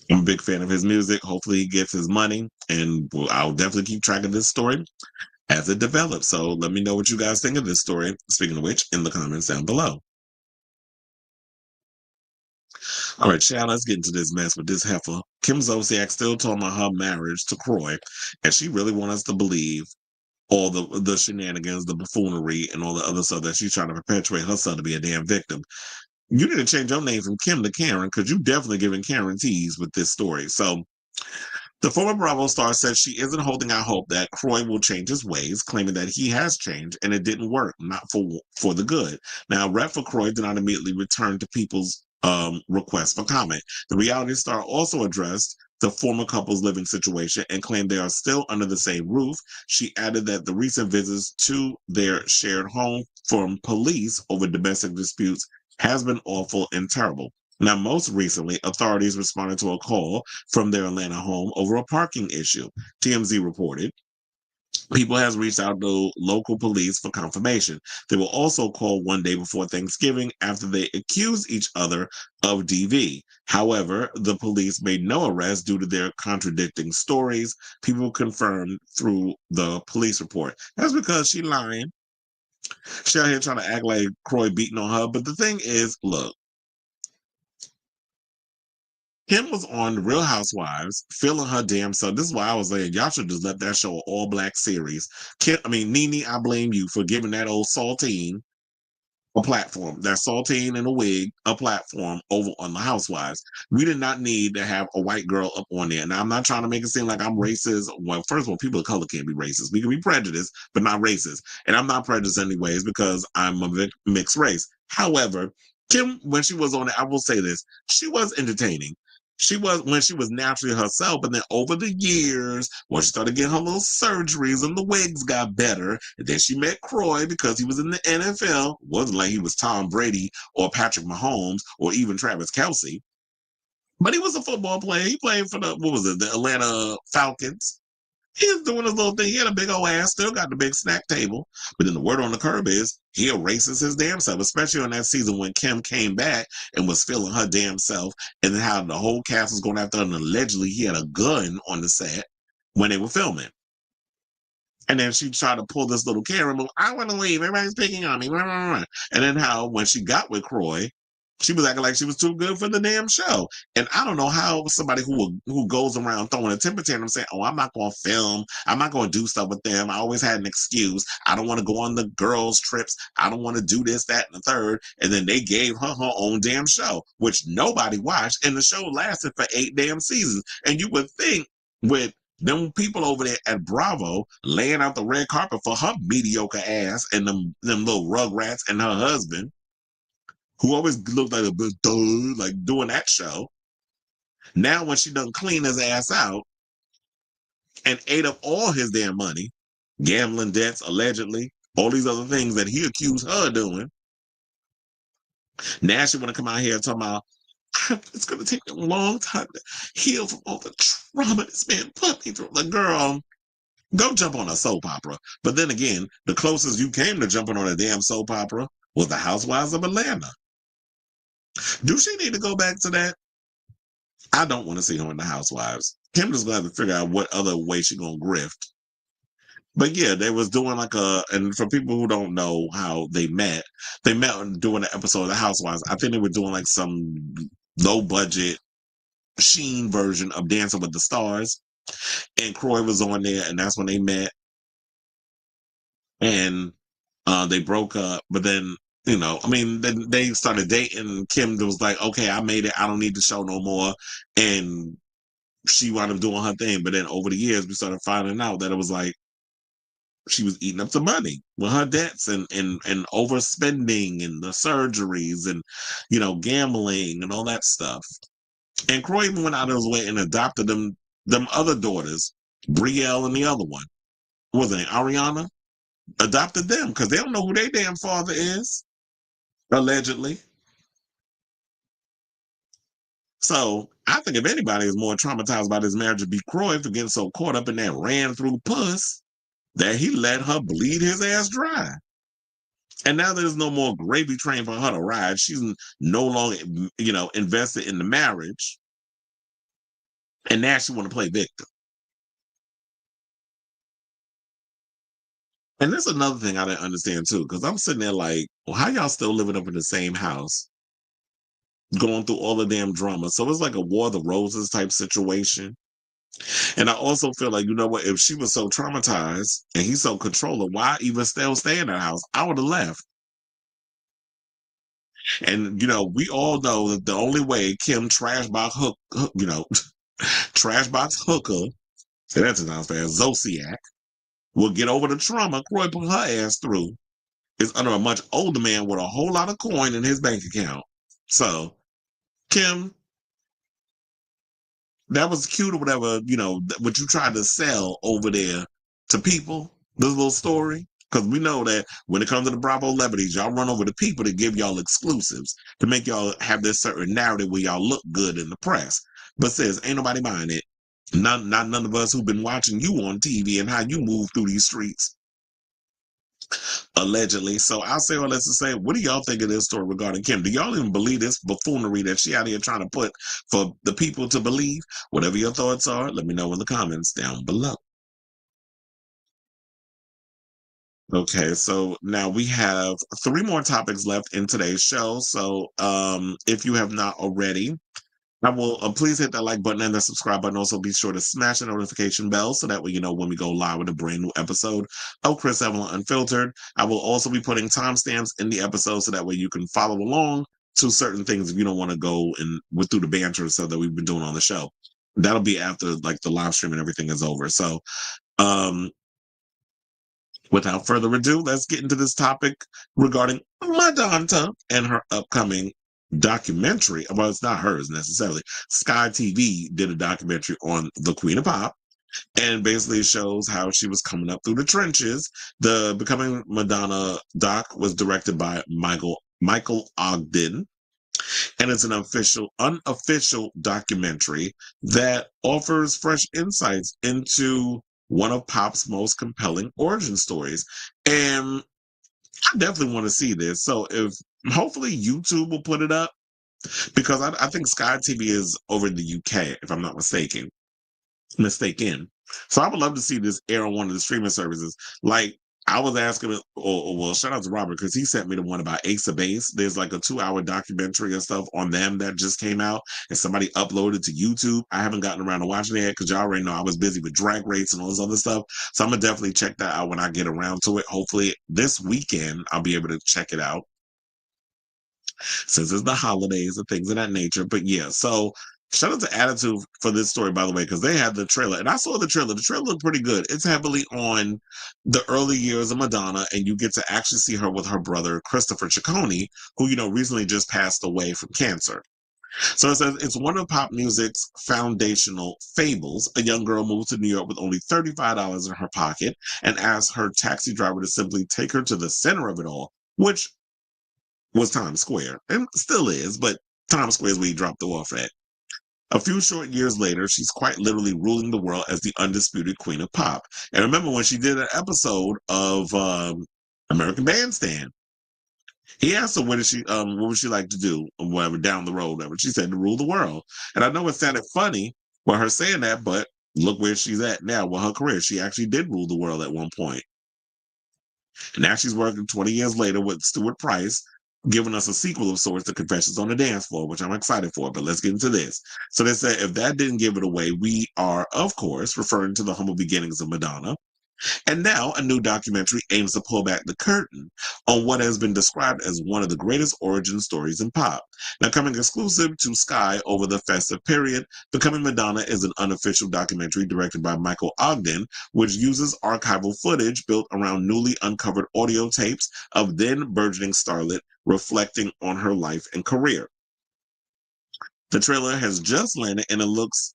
a big fan of his music. Hopefully he gets his money, and I'll definitely keep track of this story as it develops. So let me know what you guys think of this story. Speaking of which, in the comments down below. All right, child, let's get into this mess with this heifer. Kim Zolciak still talking about her marriage to Kroy, and she really wants us to believe all the shenanigans, the buffoonery, and all the other stuff that she's trying to perpetuate herself to be a damn victim. You need to change your name from Kim to Karen, because you definitely giving Karen tease with this story. So the former Bravo star said she isn't holding out hope that Kroy will change his ways, claiming that he has changed and it didn't work, not for the good. Now, rep for Kroy did not immediately return to people's requests for comment. The reality star also addressed the former couple's living situation and claimed they are still under the same roof. She added that the recent visits to their shared home from police over domestic disputes has been awful and terrible. Now, most recently, authorities responded to a call from their Atlanta home over a parking issue. TMZ reported people has reached out to local police for confirmation. They will also call one day before Thanksgiving after they accused each other of DV. However, the police made no arrest due to their contradicting stories. People confirmed through the police report. That's because she lying. She out here trying to act like Kroy beating on her. But the thing is, look, Kim was on The Real Housewives, feeling her damn self. This is why I was saying y'all should just let that show an all black series. Nene, I blame you for giving that old saltine a platform. That saltine and a wig a platform over on The Housewives. We did not need to have a white girl up on there. Now, I'm not trying to make it seem like I'm racist. Well, first of all, people of color can't be racist. We can be prejudiced, but not racist. And I'm not prejudiced anyways because I'm a mixed race. However, Kim, when she was on it, I will say this, she was entertaining. She was when she was naturally herself, but then over the years, when she started getting her little surgeries and the wigs got better, and then she met Kroy because he was in the NFL. Wasn't like he was Tom Brady or Patrick Mahomes or even Travis Kelce, but he was a football player. He played for the Atlanta Falcons. He was doing his little thing. He had a big old ass, still got the big snack table. But then the word on the curb is he erases his damn self, especially on that season when Kim came back and was feeling her damn self, and then how the whole cast was going after her, and allegedly he had a gun on the set when they were filming. And then she tried to pull this little Karen move. I want to leave. Everybody's picking on me. And then how when she got with Kroy, she was acting like she was too good for the damn show. And I don't know how somebody who goes around throwing a temper tantrum saying, "Oh, I'm not going to film. I'm not going to do stuff with them. I always had an excuse. I don't want to go on the girls' trips. I don't want to do this, that, and the third." And then they gave her own damn show, which nobody watched. And the show lasted for 8 damn seasons. And you would think with them people over there at Bravo laying out the red carpet for her mediocre ass and them little rugrats and her husband, who always looked like a bit dude, like doing that show. Now when she done clean his ass out and ate up all his damn money, gambling debts allegedly, all these other things that he accused her of doing. Now she want to come out here and talk about it's going to take a long time to heal from all the trauma this man put me through. Like, girl, Go jump on a soap opera. But then again, the closest you came to jumping on a damn soap opera was the Housewives of Atlanta. Do she need to go back to that? I don't want to see her in the Housewives. Kim just gonna have to figure out what other way she gonna grift. But yeah, they was doing like and for people who don't know how they met doing an episode of the Housewives. I think they were doing like some low budget Sheen version of Dancing with the Stars. And Kroy was on there, and that's when they met. And they broke up, but then then they started dating. Kim was like, "Okay, I made it. I don't need the show no more," and she wound up doing her thing. But then over the years, we started finding out that it was like she was eating up the money with her debts and overspending and the surgeries and gambling and all that stuff. And Kroy even went out of his way and adopted them other daughters, Brielle and the other one. What was it, Ariana? Adopted them because they don't know who their damn father is, allegedly. So I think if anybody is more traumatized by this marriage, it'd be Kroy for getting so caught up in that ran through puss that he let her bleed his ass dry. And now there's no more gravy train for her to ride. She's no longer, invested in the marriage. And now she want to play victim. And that's another thing I didn't understand too, because I'm sitting there like, well, how y'all still living up in the same house, going through all the damn drama? So it's like a War of the Roses type situation. And I also feel like, you know what, if she was so traumatized and he's so controlling, why even still stay in that house? I would have left. And we all know that the only way Kim Trashbox Hooker, say that sounds fast, Zolciak, will get over the trauma Kroy put her ass through is under a much older man with a whole lot of coin in his bank account. So, Kim, that was cute or whatever, what you tried to sell over there to people, this little story. Because we know that when it comes to the Bravo celebrities, y'all run over the people to give y'all exclusives, to make y'all have this certain narrative where y'all look good in the press. But says, ain't nobody buying it. Not none of us who've been watching you on TV and how you move through these streets. Allegedly. So I'll say all this to say, what do y'all think of this story regarding Kim? Do y'all even believe this buffoonery that she out here trying to put for the people to believe? Whatever your thoughts are, let me know in the comments down below. Okay, so now we have 3 more topics left in today's show. So if you have not already, I will please hit that like button and the subscribe button. Also, be sure to smash the notification bell so that way you know when we go live with a brand new episode of Chris Evelyn Unfiltered. I will also be putting timestamps in the episode so that way you can follow along to certain things if you don't want to go and through the banter and stuff that we've been doing on the show. That'll be after like the live stream and everything is over. So, without further ado, let's get into this topic regarding Madonna and her upcoming documentary. Well, it's not hers necessarily. Sky TV did a documentary on the Queen of Pop and basically shows how she was coming up through the trenches. The Becoming Madonna doc was directed by Michael Ogden, and it's an unofficial documentary that offers fresh insights into one of pop's most compelling origin stories. And I definitely want to see this. So if hopefully YouTube will put it up, because I think Sky TV is over in the UK, if I'm not mistaken. So I would love to see this air on one of the streaming services. Like I was asking, well, shout out to Robert because he sent me the one about Ace of Base. There's like a 2-hour documentary and stuff on them that just came out, and somebody uploaded to YouTube. I haven't gotten around to watching it because y'all already know I was busy with Drag Race and all this other stuff. So I'm gonna definitely check that out when I get around to it. Hopefully this weekend I'll be able to check it out, since it's the holidays and things of that nature. But yeah, so shout out to Attitude for this story, by the way, because they had the trailer. And I saw the trailer. The trailer looked pretty good. It's heavily on the early years of Madonna, and you get to actually see her with her brother, Christopher Ciccone, who, recently just passed away from cancer. So it says, it's one of pop music's foundational fables. A young girl moves to New York with only $35 in her pocket and asks her taxi driver to simply take her to the center of it all, which was Times Square and still is, but Times Square is where he dropped her off at. A few short years later, she's quite literally ruling the world as the undisputed queen of pop. And remember when she did an episode of American Bandstand, he asked her what would she like to do, or whatever, down the road, whatever. She said to rule the world. And I know it sounded funny for her saying that, but look where she's at now with her career. She actually did rule the world at one point. And now she's working 20 years later with Stuart Price, giving us a sequel of sorts to Confessions on the Dance Floor, which I'm excited for. But let's get into this. So they said if that didn't give it away, we are, of course, referring to the humble beginnings of Madonna. And now a new documentary aims to pull back the curtain on what has been described as one of the greatest origin stories in pop. Now, coming exclusive to Sky over the festive period, Becoming Madonna is an unofficial documentary directed by Michael Ogden, which uses archival footage built around newly uncovered audio tapes of then burgeoning starlet reflecting on her life and career. The trailer has just landed and it looks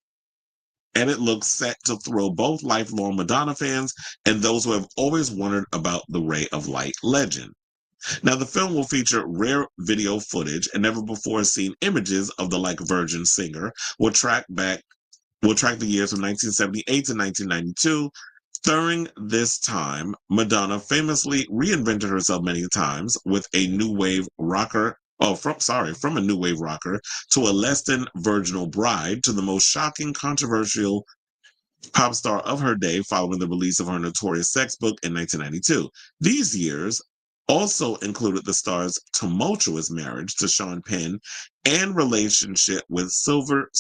set to thrill both lifelong Madonna fans and those who have always wondered about the Ray of Light legend. Now, the film will feature rare video footage and never before seen images of the Like Virgin singer. Will track the years from 1978 to 1992. During this time, Madonna famously reinvented herself many times with a new wave rocker. From a new wave rocker to a less than virginal bride to the most shocking, controversial pop star of her day following the release of her notorious sex book in 1992. These years also included the star's tumultuous marriage to Sean Penn and relationship with silver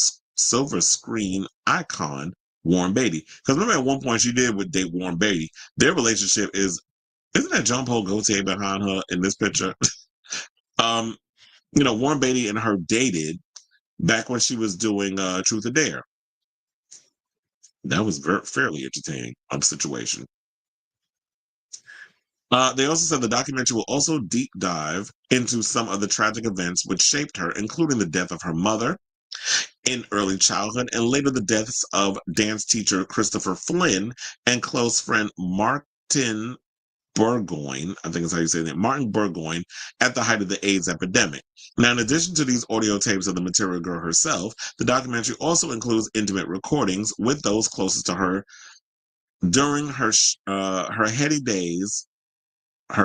screen icon Warren Beatty. Because remember at one point she did date Warren Beatty. Their relationship isn't that John Paul Gaultier behind her in this picture? Warren Beatty and her dated back when she was doing Truth or Dare. That was fairly entertaining situation. They also said the documentary will also deep dive into some of the tragic events which shaped her, including the death of her mother in early childhood and later the deaths of dance teacher Christopher Flynn and close friend Martin Burgoyne, I think is how you say that, Martin Burgoyne, at the height of the AIDS epidemic. Now, in addition to these audio tapes of the material girl herself, the documentary also includes intimate recordings with those closest to her during her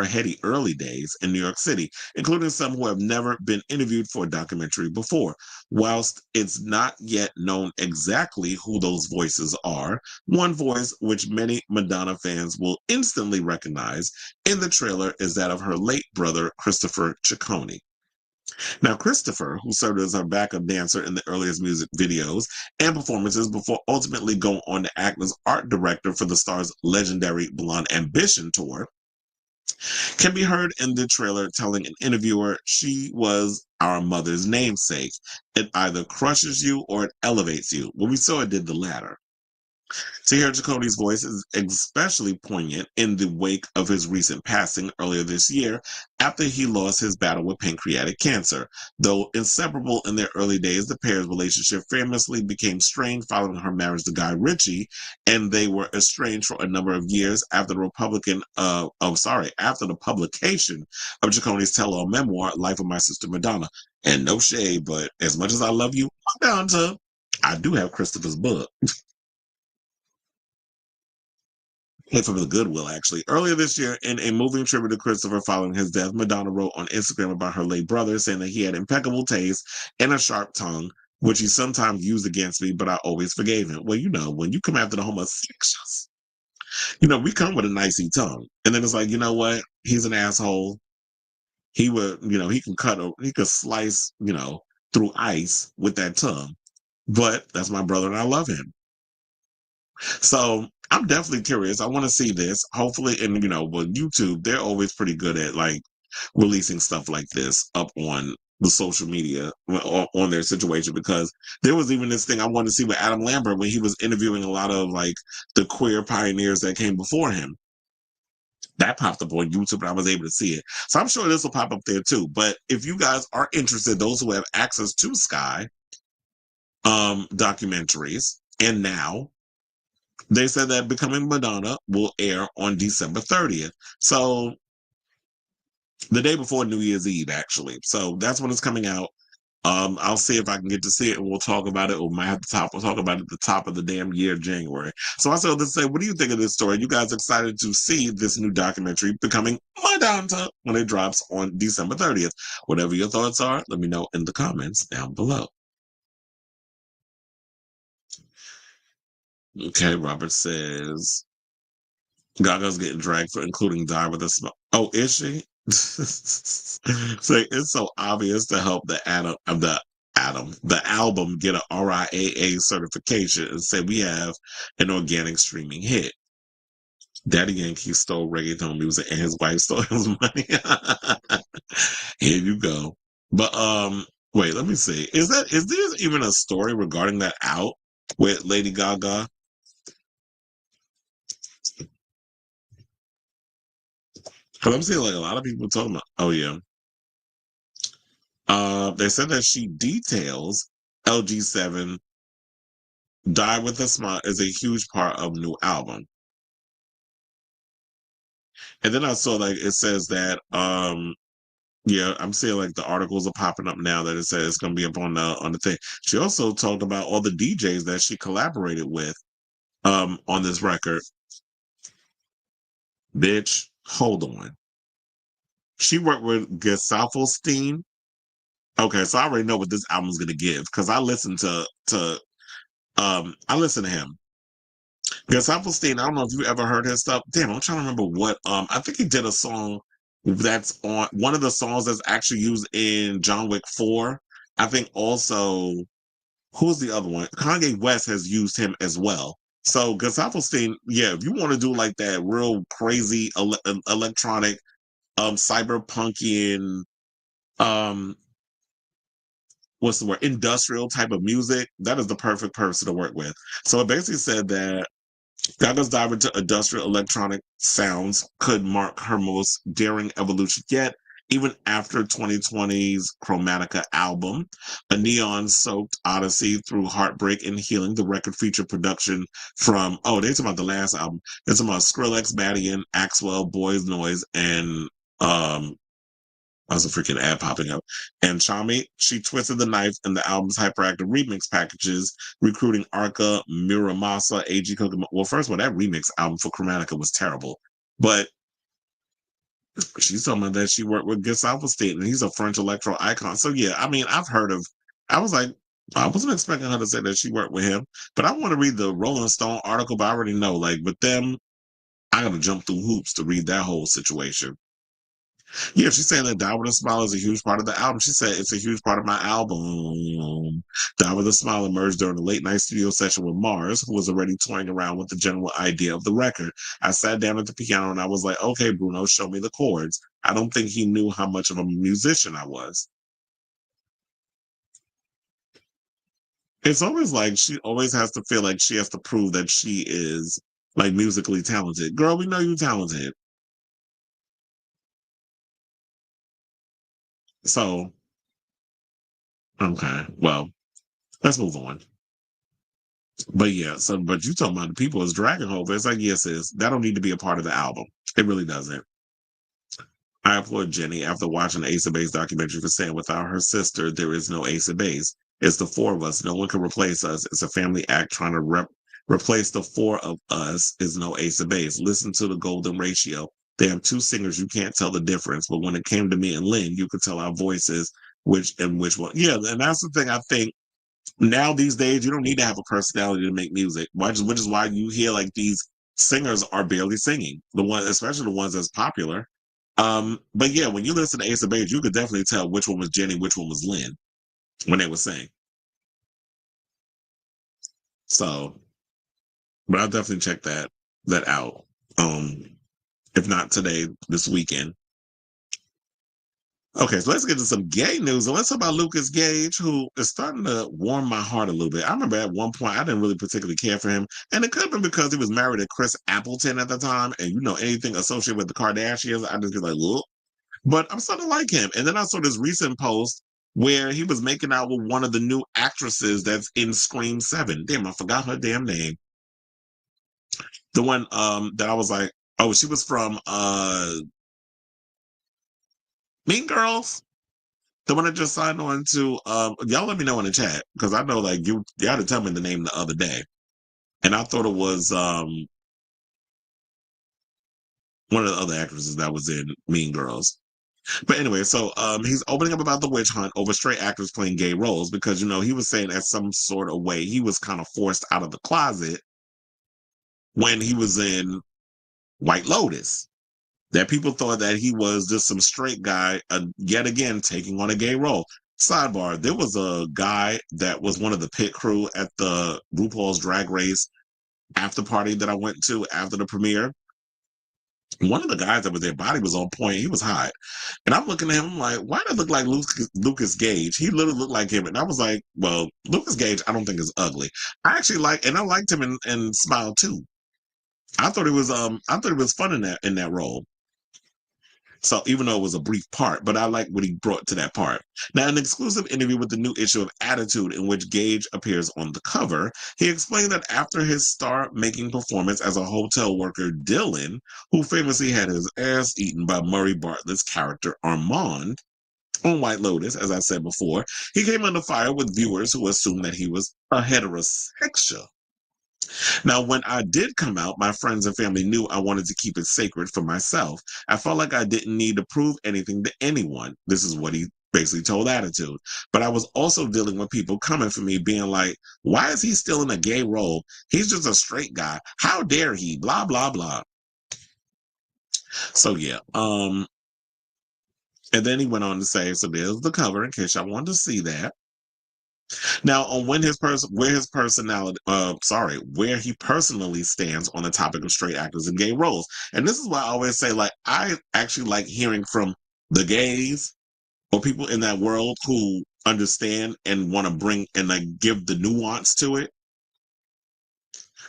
heady early days in New York City, including some who have never been interviewed for a documentary before. Whilst it's not yet known exactly who those voices are, one voice which many Madonna fans will instantly recognize in the trailer is that of her late brother, Christopher Ciccone. Now, Christopher, who served as her backup dancer in the earliest music videos and performances before ultimately going on to act as art director for the star's legendary Blonde Ambition tour, can be heard in the trailer telling an interviewer she was our mother's namesake. It either crushes you or it elevates you. Well, we saw it did the latter. To hear Ciccone's voice is especially poignant in the wake of his recent passing earlier this year after he lost his battle with pancreatic cancer. Though inseparable in their early days, the pair's relationship famously became strained following her marriage to Guy Ritchie, and they were estranged for a number of years after the after the publication of Ciccone's tell-all memoir, Life of My Sister Madonna. And no shade, but as much as I love you, I'm down to I do have Christopher's book. From the Goodwill, actually. Earlier this year, in a moving tribute to Christopher following his death, Madonna wrote on Instagram about her late brother, saying that he had impeccable taste and a sharp tongue, which he sometimes used against me, but I always forgave him. Well, when you come after the homosexuals, we come with a nicey tongue. And then it's like, you know what? He's an asshole. He would, he could slice, through ice with that tongue. But that's my brother and I love him. So I'm definitely curious. I want to see this. Hopefully, and with YouTube, they're always pretty good at releasing stuff like this up on the social media on their situation, because there was even this thing I wanted to see with Adam Lambert when he was interviewing a lot of the queer pioneers that came before him. That popped up on YouTube and I was able to see it. So I'm sure this will pop up there too. But if you guys are interested, those who have access to Sky documentaries, and now they said that Becoming Madonna will air on December 30th. So the day before New Year's Eve, actually. So that's when it's coming out. I'll see if I can get to see it, and we'll talk about it. We might have to we'll talk about it at the top of the damn year, January. So I said to say, what do you think of this story? You guys excited to see this new documentary becoming Madonna when it drops on December 30th? Whatever your thoughts are, let me know in the comments down below. Okay, Robert says Gaga's getting dragged for including Die with a Smile. Oh, is she? So it's so obvious to help the album get a RIAA certification and say we have an organic streaming hit. Daddy Yankee stole reggaeton music and his wife stole his money. Here you go. But wait, let me see. Is there even a story regarding that out with Lady Gaga? Because I'm seeing like a lot of people talking about, oh yeah. They said that she details LG7 Die with a Smile is a huge part of new album. And then I saw like it says that yeah, I'm seeing like the articles are popping up now that it says it's gonna be up on the thing. She also talked about all the DJs that she collaborated with on this record. Bitch, hold on. She worked with Gesaffelstein. Okay, so I already know what this album's gonna give because I listened to I listen to him. Gesaffelstein, I don't know if you ever heard his stuff. Damn, I'm trying to remember what I think he did a song that's on one of the songs that's actually used in John Wick 4. I think also who's the other one? Kanye West has used him as well. So Gesaffelstein, yeah, if you want to do like that real crazy electronic cyberpunkian um what's the word, industrial type of music, that is the perfect person to work with. So it basically said that Gaga's dive into industrial electronic sounds could mark her most daring evolution yet, even after 2020's Chromatica album. A neon-soaked odyssey through heartbreak and healing, the record featured production from, oh, they're talking about the last album. They're talking about Skrillex, Badian, Axwell, Boys Noise, and was a freaking ad popping up. And Chami, she twisted the knife in the album's hyperactive remix packages, recruiting Arca, Miramasa, AG Cook. Well, first of all, that remix album for Chromatica was terrible. But she's talking about that she worked with Gus Alpestein, and he's a French electro icon. So yeah, I mean, I was like, I wasn't expecting her to say that she worked with him, but I want to read the Rolling Stone article, but I already know, like, with them, I gotta jump through hoops to read that whole situation. Yeah, she's saying that Die with a Smile is a huge part of the album. She said it's a huge part of my album. Die with a Smile emerged during a late night studio session with Mars, who was already toying around with the general idea of the record. I sat down at the piano and I was like, okay, Bruno, show me the chords. I don't think he knew how much of a musician I was. It's always like she always has to feel like she has to prove that she is like musically talented. Girl, we know you're talented. So, okay, well, let's move on. But yeah, so but you talking about the people is dragging over. It's like, yes, that don't need to be a part of the album. It really doesn't. I applaud Jenny after watching the Ace of Base documentary for saying without her sister, there is no Ace of Base. It's the four of us. No one can replace us. It's a family act trying to replace the four of us is no Ace of Base. Listen to the golden ratio. They have two singers. You can't tell the difference. But when it came to me and Lynn, you could tell our voices, which one. Yeah, and that's the thing I think now these days you don't need to have a personality to make music, which is why you hear like these singers are barely singing. The one, especially the ones that's popular. But yeah, when you listen to Ace of Base, you could definitely tell which one was Jenny, which one was Lynn when they were singing. So, but I'll definitely check that out. If not today, this weekend. Okay, so let's get to some gay news. And let's talk about Lukas Gage, who is starting to warm my heart a little bit. I remember at one point I didn't really particularly care for him. And it could have been because he was married to Chris Appleton at the time. And you know, anything associated with the Kardashians, I just be like, look. But I'm starting to like him. And then I saw this recent post where he was making out with one of the new actresses that's in Scream 7. Damn, I forgot her damn name. The one that I was like, oh, she was from Mean Girls. The one I just signed on to, y'all let me know in the chat, because I know like you had to tell me the name the other day. And I thought it was one of the other actresses that was in Mean Girls. But anyway, so he's opening up about the witch hunt over straight actors playing gay roles because, you know, he was saying that some sort of way he was kind of forced out of the closet when he was in White Lotus. That people thought that he was just some straight guy, yet again, taking on a gay role. Sidebar, there was a guy that was one of the pit crew at the RuPaul's Drag Race after party that I went to after the premiere. One of the guys that was there, body was on point. He was hot. And I'm looking at him, I'm like, why does it look like Lukas Gage? He literally looked like him. And I was like, well, Lukas Gage, I don't think is ugly. I actually I liked him in Smile too. I thought it was fun in that role. So even though it was a brief part, but I like what he brought to that part. Now, an exclusive interview with the new issue of Attitude in which Gage appears on the cover, he explained that after his star-making performance as a hotel worker, Dylan, who famously had his ass eaten by Murray Bartlett's character Armand on White Lotus, as I said before, he came under fire with viewers who assumed that he was a heterosexual. Now, when I did come out, my friends and family knew I wanted to keep it sacred for myself. I felt like I didn't need to prove anything to anyone. This is what he basically told Attitude. But I was also dealing with people coming for me being like, why is he still in a gay role? He's just a straight guy. How dare he? Blah, blah, blah. So yeah. And then he went on to say, so there's the cover in case y'all wanted to see that. Now, on where he personally stands on the topic of straight actors and gay roles, and this is why I always say, like, I actually like hearing from the gays or people in that world who understand and want to bring and like give the nuance to it.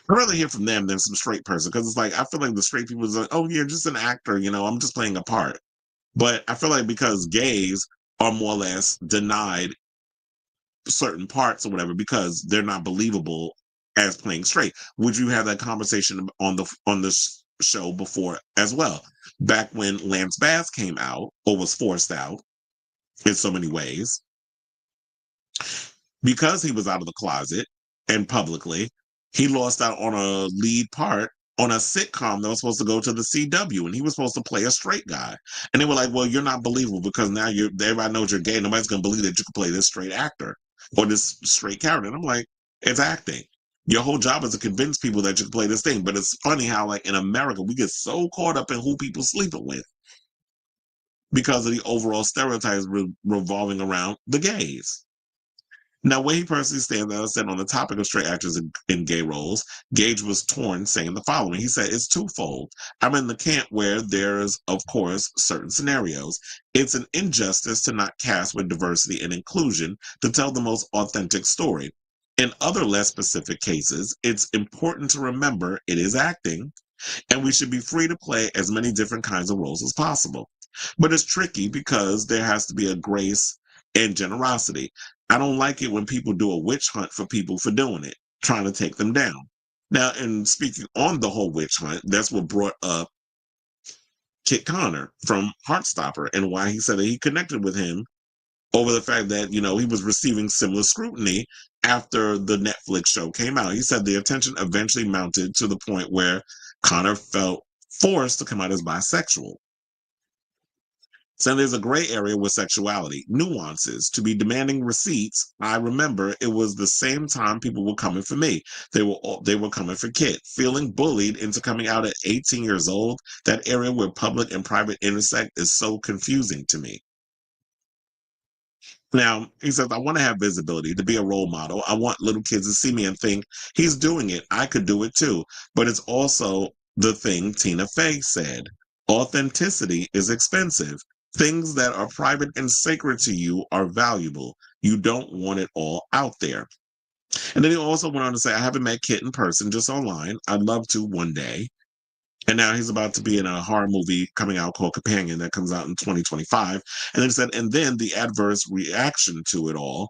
I'd rather hear from them than some straight person because it's like I feel like the straight people is like, oh, you're just an actor, you know, I'm just playing a part. But I feel like because gays are more or less denied certain parts or whatever because they're not believable as playing straight. Would you have that conversation on the show before as well? Back when Lance Bass came out or was forced out in so many ways because he was out of the closet and publicly, he lost out on a lead part on a sitcom that was supposed to go to the CW, and he was supposed to play a straight guy. And they were like, well, you're not believable because now everybody knows you're gay. Nobody's going to believe that you can play this straight actor or this straight character. And I'm like, it's acting. Your whole job is to convince people that you can play this thing. But it's funny how, like, in America, we get so caught up in who people sleeping with because of the overall stereotypes revolving around the gays. Now, where he personally stands, as I said, on the topic of straight actors in gay roles, Gage was torn, saying the following. He said, it's twofold. I'm in the camp where there's, of course, certain scenarios. It's an injustice to not cast with diversity and inclusion to tell the most authentic story. In other less specific cases, it's important to remember it is acting, and we should be free to play as many different kinds of roles as possible. But it's tricky because there has to be a grace and generosity. I don't like it when people do a witch hunt for people for doing it, trying to take them down. Now, and speaking on the whole witch hunt, that's what brought up Kit Connor from Heartstopper and why he said that he connected with him over the fact that, you know, he was receiving similar scrutiny after the Netflix show came out. He said the attention eventually mounted to the point where Connor felt forced to come out as bisexual. So there's a gray area with sexuality, nuances. To be demanding receipts, I remember it was the same time people were coming for me. They were coming for Kit. Feeling bullied into coming out at 18 years old, that area where public and private intersect is so confusing to me. Now, he says, I want to have visibility, to be a role model. I want little kids to see me and think, he's doing it. I could do it too. But it's also the thing Tina Fey said. Authenticity is expensive. Things that are private and sacred to you are valuable. You don't want it all out there. And then he also went on to say, I haven't met Kit in person, just online. I'd love to one day. And now he's about to be in a horror movie coming out called Companion that comes out in 2025. And then he said, and then the adverse reaction to it all.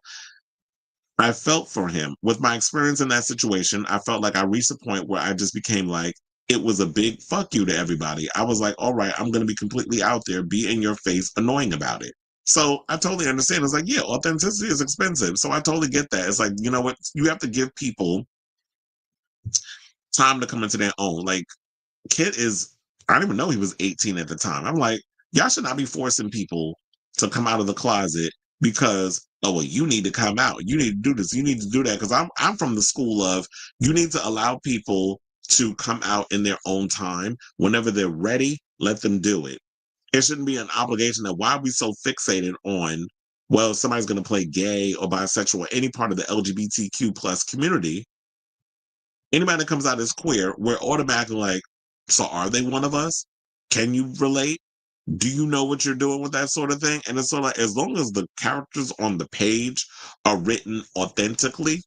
I felt for him. With my experience in that situation, I felt like I reached a point where I just became like, it was a big fuck you to everybody. I was like, all right, I'm going to be completely out there, be in your face, annoying about it. So I totally understand. It's like, yeah, authenticity is expensive. So I totally get that. It's like, you know what? You have to give people time to come into their own. Like, Kid is, I didn't even know he was 18 at the time. I'm like, y'all should not be forcing people to come out of the closet because, oh, well, you need to come out. You need to do this. You need to do that. Because I'm from the school of you need to allow people to come out in their own time. Whenever they're ready, let them do it. It shouldn't be an obligation that why are we so fixated on, well, somebody's going to play gay or bisexual or any part of the LGBTQ plus community. Anybody that comes out as queer, we're automatically like, so are they one of us? Can you relate? Do you know what you're doing with that sort of thing? And it's sort of like, as long as the characters on the page are written authentically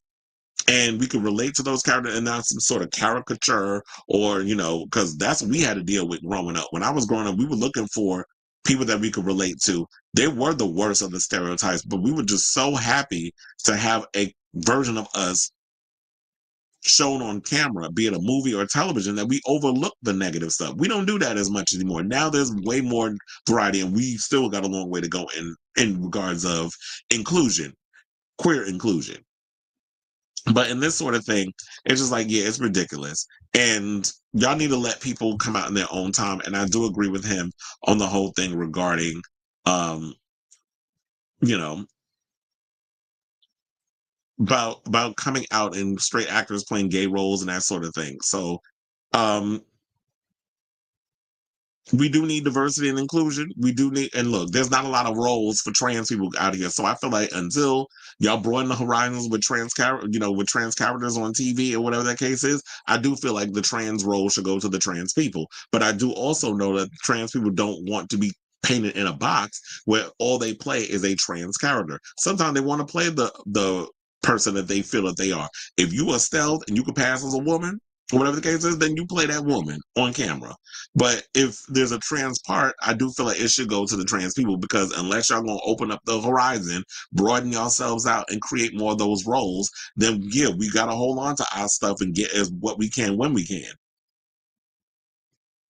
and we can relate to those characters and not some sort of caricature or, because that's what we had to deal with growing up. When I was growing up, we were looking for people that we could relate to. They were the worst of the stereotypes, but we were just so happy to have a version of us shown on camera, be it a movie or television, that we overlook the negative stuff. We don't do that as much anymore. Now there's way more variety, and we still got a long way to go in regards of inclusion, queer inclusion. But in this sort of thing, it's just like, yeah, it's ridiculous. And y'all need to let people come out in their own time. And I do agree with him on the whole thing regarding, um, you know, about coming out and straight actors playing gay roles and that sort of thing. So um we do need diversity and inclusion. We do need, and look, there's not a lot of roles for trans people out here. So I feel like until y'all broaden the horizons with with trans characters on TV or whatever that case is, I do feel like the trans role should go to the trans people. But I do also know that trans people don't want to be painted in a box where all they play is a trans character. Sometimes they want to play the person that they feel that they are. If you are stealth and you can pass as a woman, or whatever the case is, then you play that woman on camera. But if there's a trans part, I do feel like it should go to the trans people because unless y'all gonna open up the horizon, broaden yourselves out, and create more of those roles, then yeah, we gotta hold on to our stuff and get as what we can when we can.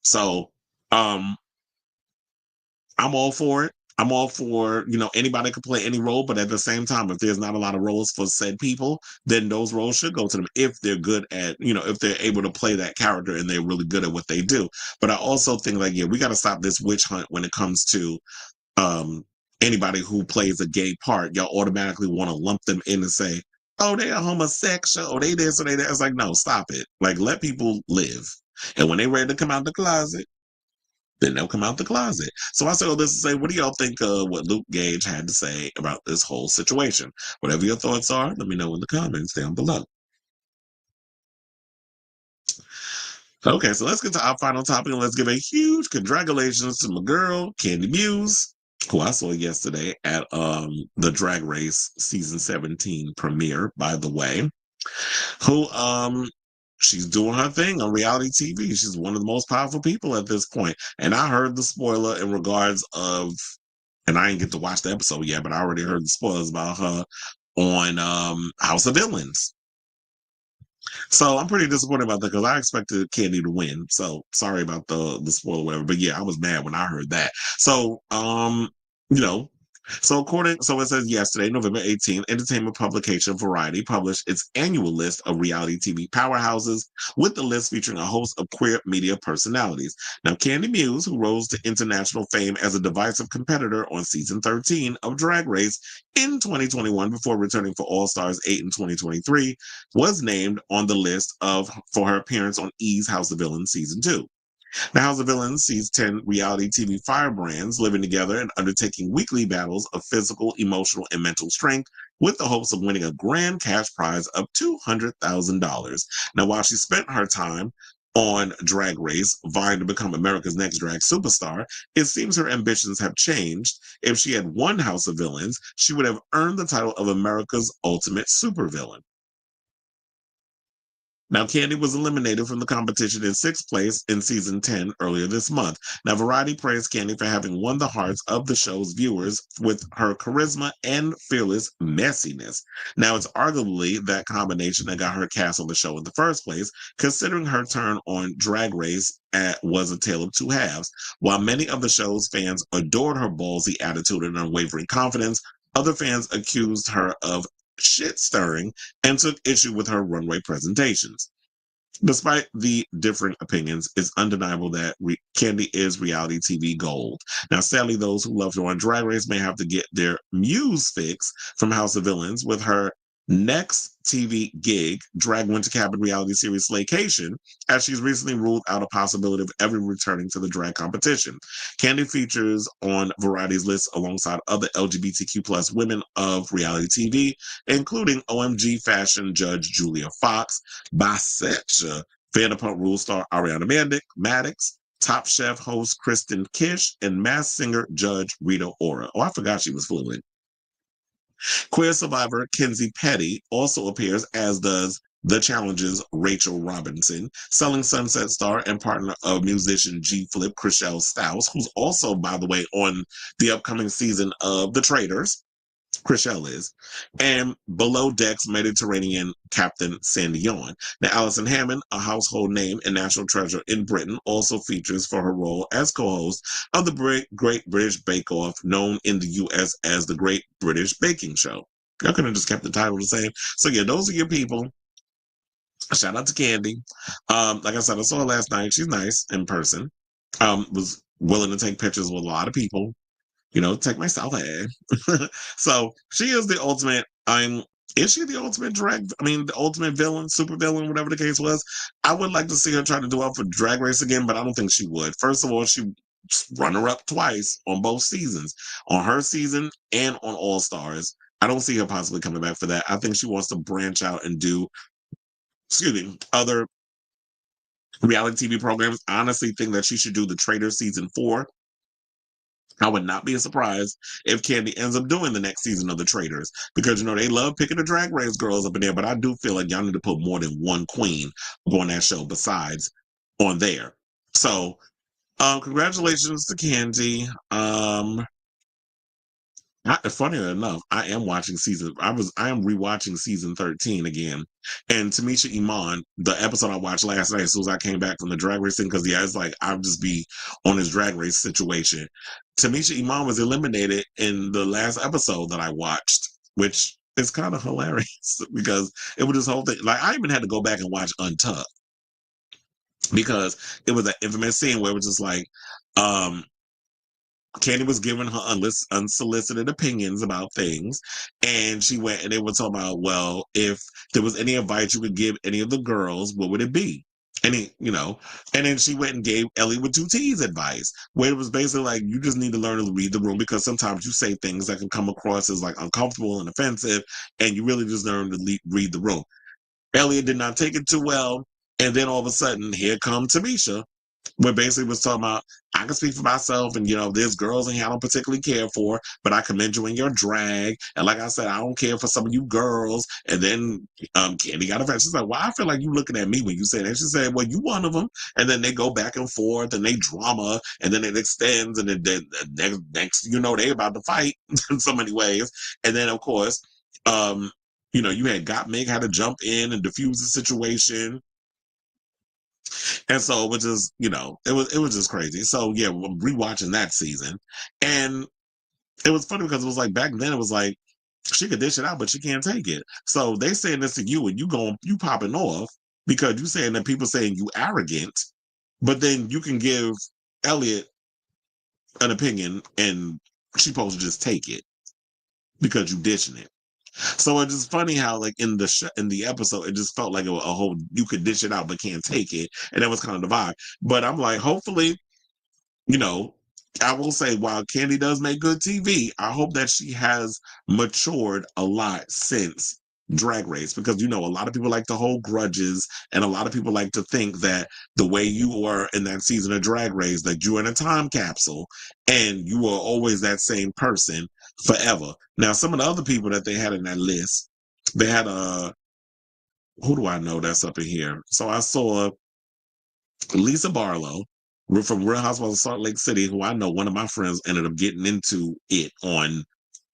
So, um, I'm all for it. I'm all for, anybody can play any role, but at the same time, if there's not a lot of roles for said people, then those roles should go to them if they're good at, if they're able to play that character and they're really good at what they do. But I also think like, yeah, we got to stop this witch hunt when it comes to um anybody who plays a gay part. Y'all automatically want to lump them in and say, oh, they're homosexual, or they this or they that. It's like, no, stop it. Like, let people live. And when they're ready to come out the closet, then they'll come out the closet. So I said all this to say, what do y'all think of what Lukas Gage had to say about this whole situation? Whatever your thoughts are, let me know in the comments down below. Okay, so let's get to our final topic and let's give a huge congratulations to my girl, Kandy Muse, who I saw yesterday at the Drag Race season 17 premiere, by the way, who she's doing her thing on reality TV. She's one of the most powerful people at this point. And I heard the spoiler in regards of, and I didn't get to watch the episode yet, but I already heard the spoilers about her on House of Villains. So I'm pretty disappointed about that because I expected Kandy to win. So sorry about the spoiler, whatever. But yeah, I was mad when I heard that. So you know, so it says yesterday, November 18th, entertainment publication Variety published its annual list of reality TV powerhouses, with the list featuring a host of queer media personalities. Now, Kandy Muse, who rose to international fame as a divisive competitor on season 13 of Drag Race in 2021 before returning for All Stars 8 in 2023, was named on the list for her appearance on E's House of Villains season 2. The House of Villains sees 10 reality TV firebrands living together and undertaking weekly battles of physical, emotional, and mental strength, with the hopes of winning a grand cash prize of $200,000. Now, while she spent her time on Drag Race, vying to become America's next drag superstar, it seems her ambitions have changed. If she had won House of Villains, she would have earned the title of America's ultimate supervillain. Now, Kandy was eliminated from the competition in sixth place in season 10 earlier this month. Now, Variety praised Kandy for having won the hearts of the show's viewers with her charisma and fearless messiness. Now, it's arguably that combination that got her cast on the show in the first place, considering her turn on Drag Race was a tale of two halves. While many of the show's fans adored her ballsy attitude and unwavering confidence, other fans accused her of shit stirring and took issue with her runway presentations. Despite the different opinions, it's undeniable that Kandy is reality TV gold. Now, sadly, those who love her on Drag Race may have to get their Muse fix from House of Villains with her next TV gig, Drag Winter Cabin reality series Slaycation, as she's recently ruled out a possibility of ever returning to the drag competition. Kandy features on Variety's list alongside other LGBTQ plus women of reality TV, including OMG fashion judge Julia Fox, bisexual Vanderpump Rules star Ariana Madix, Top Chef host Kristen Kish, and Masked Singer judge Rita Ora. Oh, I forgot she was fluent. Queer survivor Kenzie Petty also appears, as does The Challenge's Rachel Robinson, Selling Sunset star and partner of musician G Flip Chriselle Stouse, who's also, by the way, on the upcoming season of The Traitors. Chriselle is, and Below Deck's Mediterranean Captain Sandy Yawn. Now, Alison Hammond, a household name and national treasure in Britain, also features for her role as co-host of the Great British Bake Off, known in the U.S. as the Great British Baking Show. Y'all could have just kept the title the same. So yeah, those are your people. Shout out to Kandy. Like I said, I saw her last night. She's nice in person. Was willing to take pictures with a lot of people. Take myself So she is the ultimate. Is she the ultimate drag? I mean, the ultimate villain, super villain, whatever the case was. I would like to see her try to do up for Drag Race again, but I don't think she would. First of all, she runner up twice on both seasons, on her season and on All Stars. I don't see her possibly coming back for that. I think she wants to branch out and do, other reality TV programs. I honestly think that she should do The Traitor season 4. I would not be surprised if Kandy ends up doing the next season of The Traitors, because they love picking the Drag Race girls up in there, but I do feel like y'all need to put more than one queen on that show besides on there. So congratulations to Kandy. Funny enough, I am rewatching season 13 again. And Tamisha Iman, the episode I watched last night, as soon as I came back from the drag race thing, because it's like I'll just be on this drag race situation. Tamisha Iman was eliminated in the last episode that I watched, which is kind of hilarious because it was this whole thing. Like, I even had to go back and watch Untucked because it was that infamous scene where it was just like, Kandy was giving her unsolicited opinions about things, and she went and they were talking about, well, if there was any advice you could give any of the girls, what would it be? And then she went and gave Ellie with 2T's advice, where it was basically like, you just need to learn to read the room, because sometimes you say things that can come across as like uncomfortable and offensive, and you really just learn to read the room. Elliot did not take it too well, and then all of a sudden, here comes Tamisha, where basically was talking about, I can speak for myself, and there's girls in here I don't particularly care for, but I commend you in your drag. And like I said, I don't care for some of you girls. And then Kandy got offended. She's like, well, I feel like you looking at me when you say that. She said, well, you one of them. And then they go back and forth and they drama, and then it extends, and then next they about to fight in so many ways. And then of course, you had Gottmik had to jump in and diffuse the situation. And so it was just, it was just crazy. So yeah, I'm rewatching that season. And it was funny because it was like back then it was like she could dish it out, but she can't take it. So they saying this to you and you popping off because you saying that people saying you arrogant, but then you can give Elliot an opinion and she supposed to just take it because you dishing it. So it's just funny how, like, in the episode, it just felt like a whole, you could dish it out but can't take it, and that was kind of the vibe. But I'm like, hopefully, I will say, while Kandy does make good TV, I hope that she has matured a lot since Drag Race, because a lot of people like to hold grudges, and a lot of people like to think that the way you were in that season of Drag Race, that you're in a time capsule and you are always that same person forever. Now, some of the other people that they had in that list, they had who do I know that's up in here? So I saw Lisa Barlow from Real Housewives of Salt Lake City, who I know one of my friends ended up getting into it on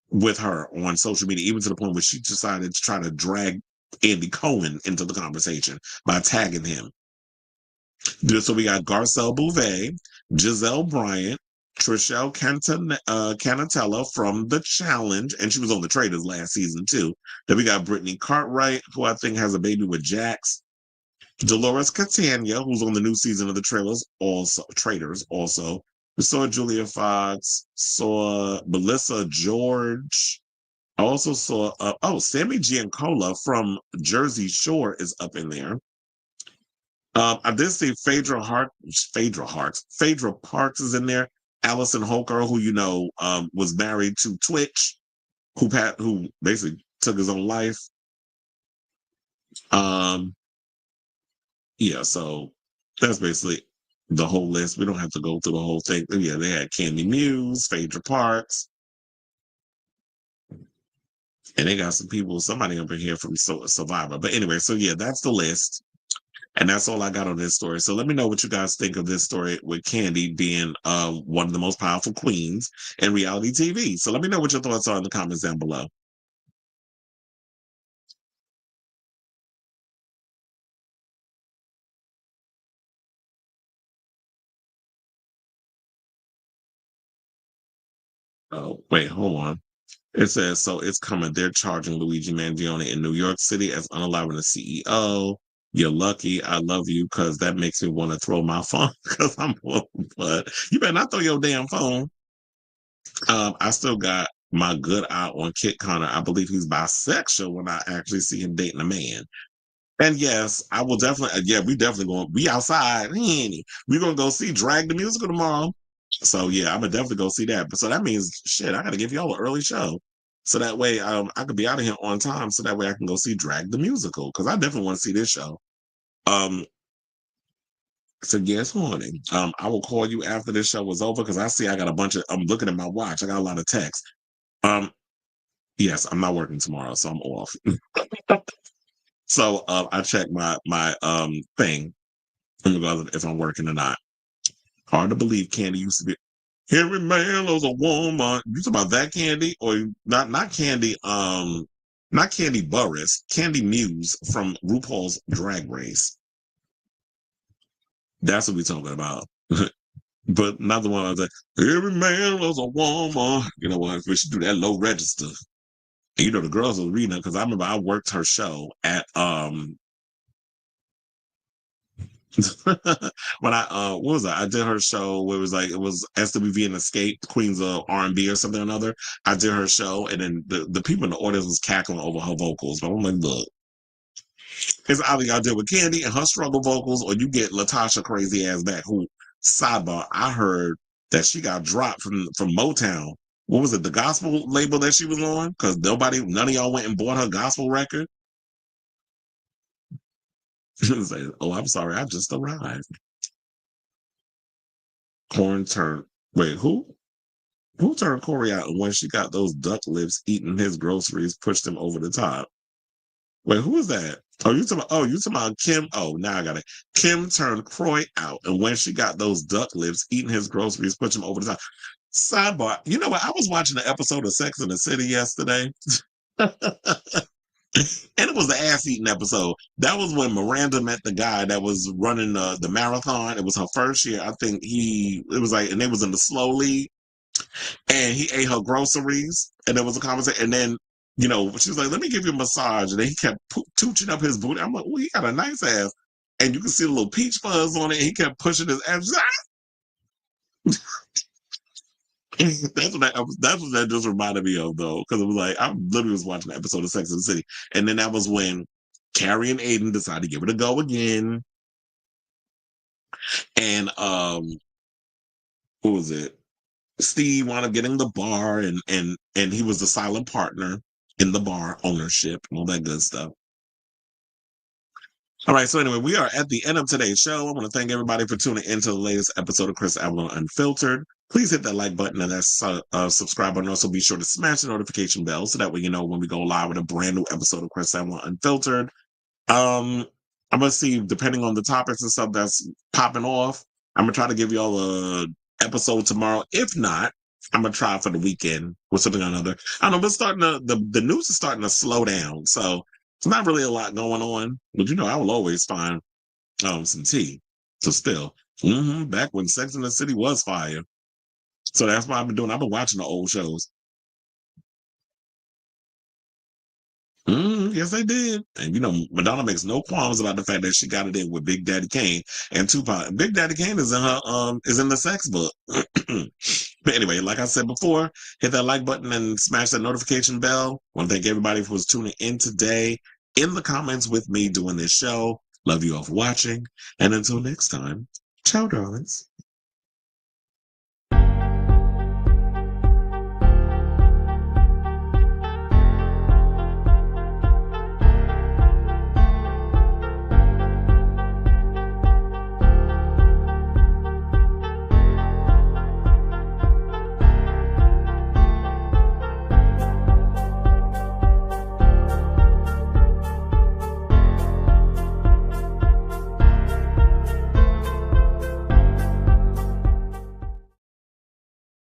with her on social media, even to the point where she decided to try to drag Andy Cohen into the conversation by tagging him. So we got Garcelle Bouvet, Giselle Bryant, Trishelle Canatella from The Challenge, and she was on The Traitors last season too. Then we got Brittany Cartwright, who I think has a baby with Jax. Dolores Catania, who's on the new season of The Traitors also. We saw Julia Fox, saw Melissa George. I also saw, Sammy Giancola from Jersey Shore is up in there. I did see Phaedra Parks is in there. Allison Holker, who was married to Twitch, who basically took his own life. Yeah, so that's basically the whole list. We don't have to go through the whole thing. Yeah, they had Candy Muse, Phaedra Parks, and they got somebody up in here from Survivor. But anyway, so yeah, that's the list. And that's all I got on this story. So let me know what you guys think of this story with Kandy being one of the most powerful queens in reality TV. So let me know what your thoughts are in the comments down below. Oh, wait, hold on. It says, so it's coming. They're charging Luigi Mangione in New York City as unallowing the CEO. You're lucky. I love you because that makes me want to throw my phone because I'm but you better not throw your damn phone. I still got my good eye on Kit Connor. I believe he's bisexual when I actually see him dating a man. And yes, I will definitely, we definitely going, we outside. We're going to go see Drag the Musical tomorrow. So yeah, I'm going to definitely go see that. But so that means, shit, I got to give y'all an early show. So that way I could be out of here on time. So that way I can go see Drag the Musical. Because I definitely want to see this show. So yes, horny. I will call you after this show is over because I see I got I'm looking at my watch. I got a lot of texts. Yes, I'm not working tomorrow, so I'm off. So I checked my thing in regards to if I'm working or not. Hard to believe Kandy used to be every man loves a woman. You talking about that Kandy or not Kandy, not Kandy Burris, Kandy Muse from RuPaul's Drag Race. That's what we're talking about. But not the one I was like, every man loves a woman. You know what? We should do that low register. And, the girls was reading it because I remember I worked her show at when I what was that? I did her show where it was SWV and Escape, Queens of R&B or something or another. I did her show and then the people in the audience was cackling over her vocals. But I'm like, look, it's either y'all deal with Kandy and her struggle vocals or you get Latasha crazy ass back who sidebar, I heard that she got dropped from Motown. What was it, the gospel label that she was on? Because none of y'all went and bought her gospel record. Say, oh, I'm sorry, I just arrived. Corn turned. Wait, who? Who turned Corey out? And when she got those duck lips eating his groceries, pushed him over the top. Wait, who is that? You talking about Kim? Oh, now I got it. Kim turned Kroy out, and when she got those duck lips eating his groceries, pushed him over the top. Sidebar. You know what? I was watching an episode of Sex and the City yesterday. And it was the ass eating episode. That was when Miranda met the guy that was running the marathon. It was her first year. I think and they was in the slow league. And he ate her groceries. And there was a conversation. And then, she was like, let me give you a massage. And then he kept tooching up his booty. I'm like, oh, he got a nice ass. And you can see the little peach fuzz on it. And he kept pushing his ass. That's what that just reminded me of though, because it was like I literally was watching an episode of Sex and the City, and then that was when Carrie and Aiden decided to give it a go again, and what was it? Steve wound up getting the bar, and he was the silent partner in the bar ownership and all that good stuff. All right, so anyway, we are at the end of today's show. I want to thank everybody for tuning into the latest episode of Chris Avalon Unfiltered. Please hit that like button and that subscribe button. Also, be sure to smash the notification bell so that way you know when we go live with a brand new episode of Chris Avalon Unfiltered. I'm gonna see, depending on the topics and stuff that's popping off. I'm gonna try to give y'all a episode tomorrow. If not, I'm gonna try for the weekend with something or another. I don't know, but starting to, the news is starting to slow down, so it's not really a lot going on. But I will always find some tea. So still, back when Sex and the City was fire. So that's what I've been doing. I've been watching the old shows. Yes, they did. And Madonna makes no qualms about the fact that she got it in with Big Daddy Kane and Tupac. Big Daddy Kane is in her is in the sex book. But anyway, like I said before, hit that like button and smash that notification bell. Want to thank everybody who was tuning in today in the comments with me doing this show. Love you all for watching. And until next time, ciao, darlings.